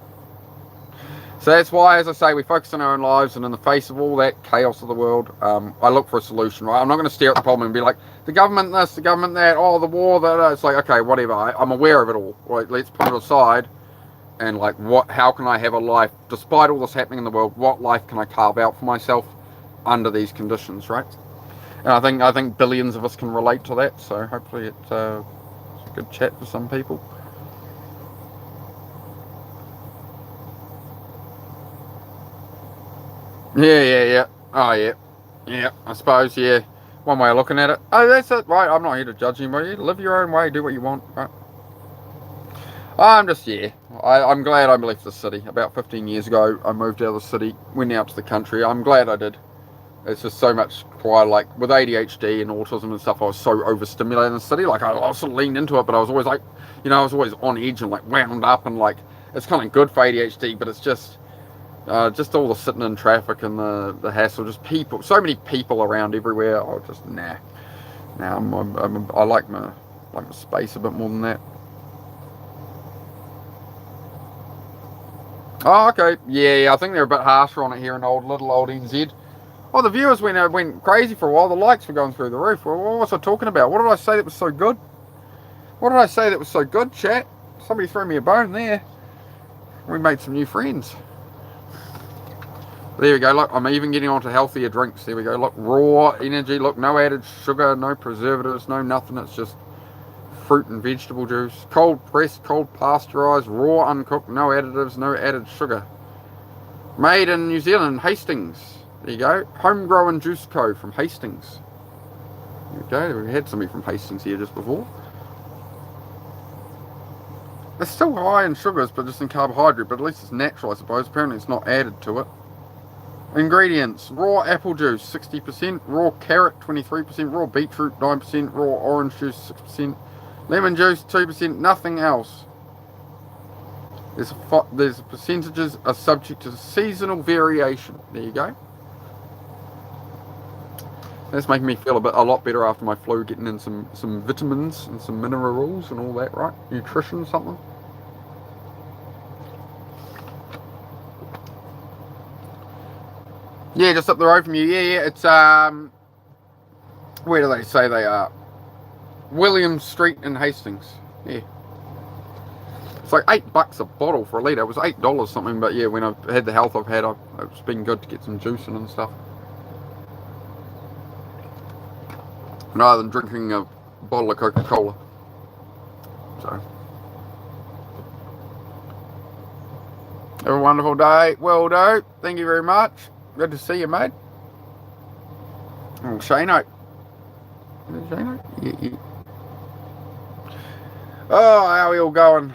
So that's why, as I say, we focus on our own lives, and in the face of all that chaos of the world, I look for a solution, right? I'm not going to stare at the problem and be like, the government this, the government that, oh, the war, that. It's like, okay, whatever. I'm aware of it all. Right? Let's put it aside, and like, how can I have a life, despite all this happening in the world, what life can I carve out for myself under these conditions, right? And I think billions of us can relate to that, so hopefully it's a good chat for some people. Yeah. Oh, yeah. Yeah, I suppose, yeah. One way of looking at it. Oh, that's it, right? I'm not here to judge anybody. Live your own way, do what you want, right? I'm just, yeah. I'm glad I left the city. About 15 years ago, I moved out of the city, went out to the country. I'm glad I did. It's just so much quieter. Like, with ADHD and autism and stuff, I was so overstimulated in the city. Like, I sort of leaned into it, but I was always like, you know, I was always on edge and, like, wound up. And, like, it's kind of good for ADHD, but it's just all the sitting in traffic and the hassle, just people, so many people around everywhere. Oh, just nah. I like my space a bit more than that. Oh, okay. Yeah, I think they're a bit harsher on it here in little old NZ. Oh, the viewers went crazy for a while. The likes were going through the roof. Well, what was I talking about? What did I say that was so good? What did I say that was so good, chat? Somebody threw me a bone there. We made some new friends. There we go. Look, I'm even getting onto healthier drinks. There we go. Look, raw energy. Look, no added sugar, no preservatives, no nothing. It's just fruit and vegetable juice. Cold pressed, cold pasteurised, raw, uncooked, no additives, no added sugar. Made in New Zealand, Hastings. There you go. Homegrown Juice Co. from Hastings. There we go. We had somebody from Hastings here just before. It's still high in sugars, but just in carbohydrate. But at least it's natural, I suppose. Apparently it's not added to it. Ingredients: raw apple juice 60%, raw carrot 23%, raw beetroot 9%, raw orange juice 6%, lemon juice 2%, nothing else. There's percentages are subject to seasonal variation. There you go. That's making me feel a lot better after my flu, getting in some vitamins and some minerals and all that, right? Nutrition, something. Yeah, just up the road from you. Yeah, it's where do they say they are? William Street in Hastings. Yeah. It's like $8 a bottle for a litre. It was $8 something, but yeah, when I've had the health I've had, it's been good to get some juicing and stuff. Rather than drinking a bottle of Coca-Cola. So. Have a wonderful day. Will do. Thank you very much. Good to see you, mate. Oh, Shano. Yeah. Oh, how are we all going?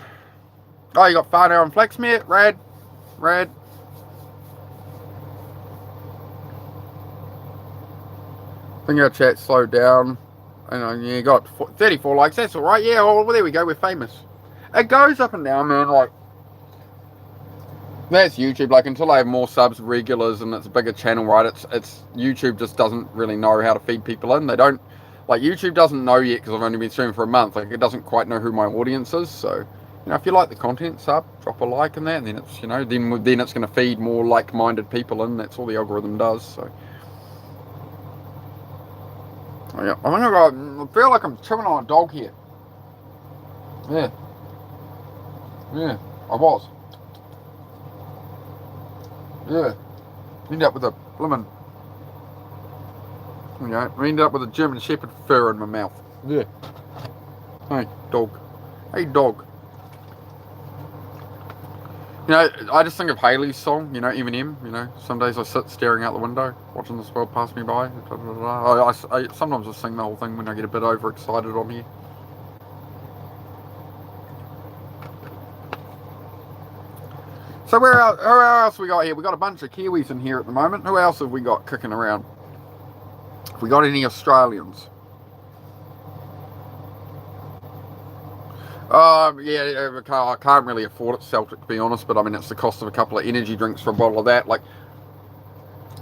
Oh, you got Farno and Flexmere? Rad. I think our chat slowed down. And you got 34 likes. That's all right. Yeah, well, there we go. We're famous. It goes up and down, man. Like, that's YouTube. Like, until I have more subs, regulars, and it's a bigger channel, right? It's YouTube just doesn't really know how to feed people in. They don't, like, YouTube doesn't know yet because I've only been streaming for a month. Like, it doesn't quite know who my audience is. So, you know, if you like the content, drop a like in that, and then it's, you know, then it's going to feed more like-minded people in. That's all the algorithm does. So, oh, yeah, I feel like I'm chewing on a dog here. Yeah, I was. Yeah, end up with a blimmin', you know, I ended up with a German Shepherd fur in my mouth. Yeah. Hey, dog. Hey, dog. You know, I just think of Haley's song, you know, Eminem, you know, some days I sit staring out the window, watching this world pass me by. I sometimes I sing the whole thing when I get a bit overexcited on here. So who else we got here? We got a bunch of Kiwis in here at the moment. Who else have we got kicking around? Have we got any Australians? Yeah, I can't really afford it, Celtic, to be honest, but I mean, it's the cost of a couple of energy drinks for a bottle of that. Like,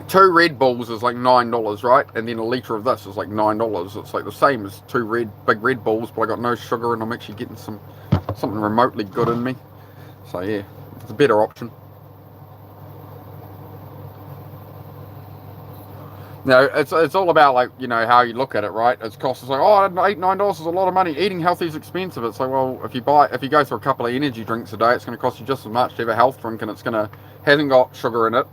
2 Red Bulls is like $9, right? And then a litre of this is like $9. It's like the same as 2 big Red Bulls, but I got no sugar and I'm actually getting something remotely good in me. So yeah, it's a better option. You know, it's all about, like, you know, how you look at it, right? It's cost. It's like, oh, $8-9 is a lot of money. Eating healthy is expensive. It's like, well, if you go through a couple of energy drinks a day, it's going to cost you just as much to have a health drink, and hasn't got sugar in it,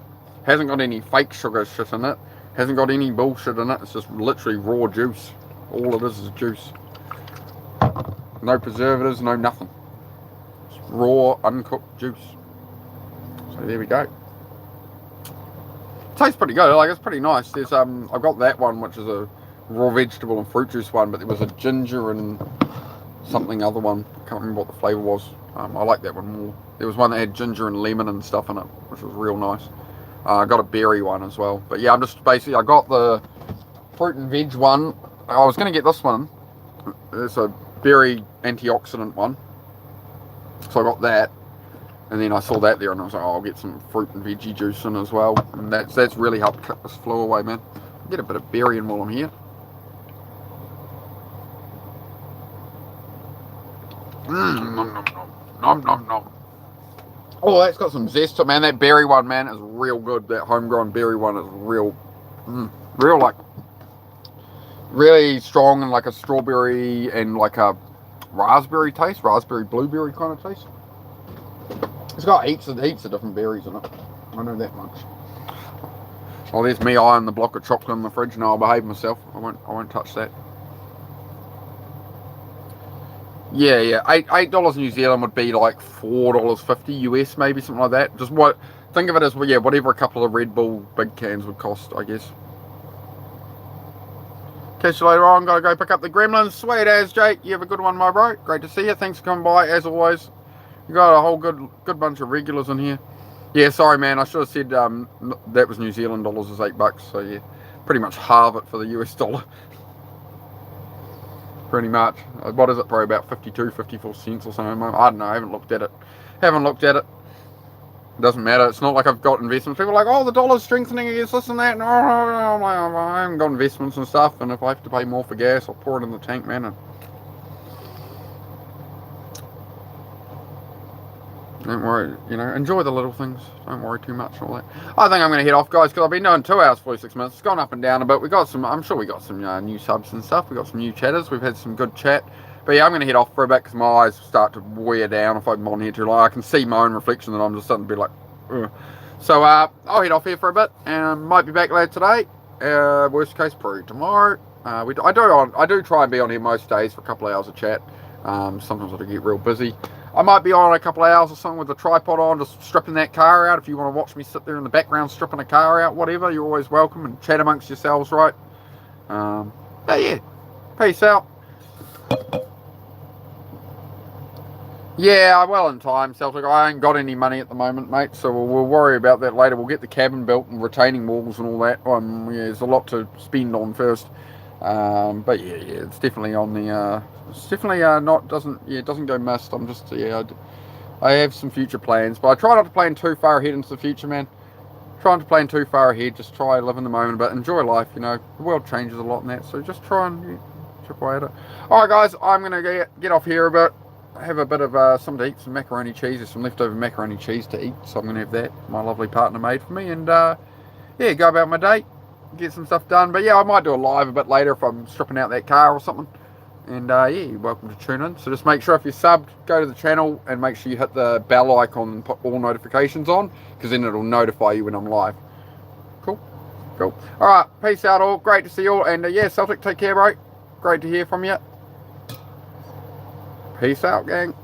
hasn't got any fake sugar shit in it, hasn't got any bullshit in it. It's just literally raw juice. All it is juice. No preservatives, no nothing. It's raw, uncooked juice. So there we go. tastes pretty good. Like, it's pretty nice. There's I've got that one, which is a raw vegetable and fruit juice one, but there was a ginger and something other one. I can't remember what the flavour was. I like that one more. There was one that had ginger and lemon and stuff in it, which was real nice. I got a berry one as well. But yeah, I'm just basically, I got the fruit and veg one. I was going to get this one. It's a berry antioxidant one. So I got that. And then I saw that there and I was like, oh, I'll get some fruit and veggie juice in as well. And that's really helped cut this flu away, man. Get a bit of berry in while I'm here. Nom, nom, nom. Nom, nom, nom. Oh, that's got some zest to it, man. That berry one, man, is real good. That homegrown berry one is real, real, like, really strong and like a strawberry and like a raspberry taste, raspberry blueberry kind of taste. It's got heaps of different berries in it. I know that much. Oh, there's me eyeing the block of chocolate in the fridge. No, I'll behave myself. I won't touch that. Yeah. $8 New Zealand would be like $4.50 US, maybe something like that. Just think of it as, yeah, whatever a couple of Red Bull big cans would cost, I guess. Catch you later on. Gotta go pick up the gremlins. Sweet as, Jake. You have a good one, my bro. Great to see you. Thanks for coming by as always. You got a whole good bunch of regulars in here. Yeah, sorry, man. I should have said that was New Zealand dollars is $8. So yeah, pretty much halve it for the US dollar. Pretty much. What is it? Probably about 52, 54 cents or something. I don't know. I haven't looked at it. Doesn't matter. It's not like I've got investments. People are like, oh, the dollar's strengthening against this and that. No, I haven't got investments and stuff. And if I have to pay more for gas, I'll pour it in the tank, man. And don't worry, enjoy the little things. Don't worry too much and all that. I think I'm going to head off, guys, because I've been doing 2 hours, 46 minutes. It's gone up and down a bit. I'm sure we got some new subs and stuff. We got some new chatters. We've had some good chat. But yeah, I'm going to head off for a bit because my eyes start to wear down if I'm on here too long. I can see my own reflection and I'm just starting to be like, ugh. So I'll head off here for a bit and might be back later today. Worst case, probably tomorrow. I do try and be on here most days for a couple of hours of chat. Sometimes I do get real busy. I might be on a couple of hours or something with the tripod on, just stripping that car out. If you want to watch me sit there in the background stripping a car out, whatever, you're always welcome, and chat amongst yourselves, right? But yeah, peace out. Yeah, well in time, Celtic. I ain't got any money at the moment, mate, so we'll worry about that later. We'll get the cabin built and retaining walls and all that. Yeah, there's a lot to spend on first. But yeah, it's definitely on the, it's definitely it doesn't go missed. I'm just, I have some future plans, but I try not to plan too far ahead into the future, man. Trying to plan too far ahead, just try to live in the moment, but enjoy life, the world changes a lot in that, so just try and chip away at it. Alright guys, I'm going to get off here a bit, have a bit of something to eat, some macaroni cheese. There's some leftover macaroni cheese to eat, so I'm going to have that, my lovely partner made for me, and yeah, go about my day, get some stuff done. But yeah, I might do a live a bit later if I'm stripping out that car or something. And yeah, you're welcome to tune in. So just make sure if you're subbed, go to the channel and make sure you hit the bell icon and put all notifications on, because then it'll notify you when I'm live. Cool. Alright, peace out all. Great to see you all. And yeah, Celtic, take care, bro. Great to hear from you. Peace out, gang.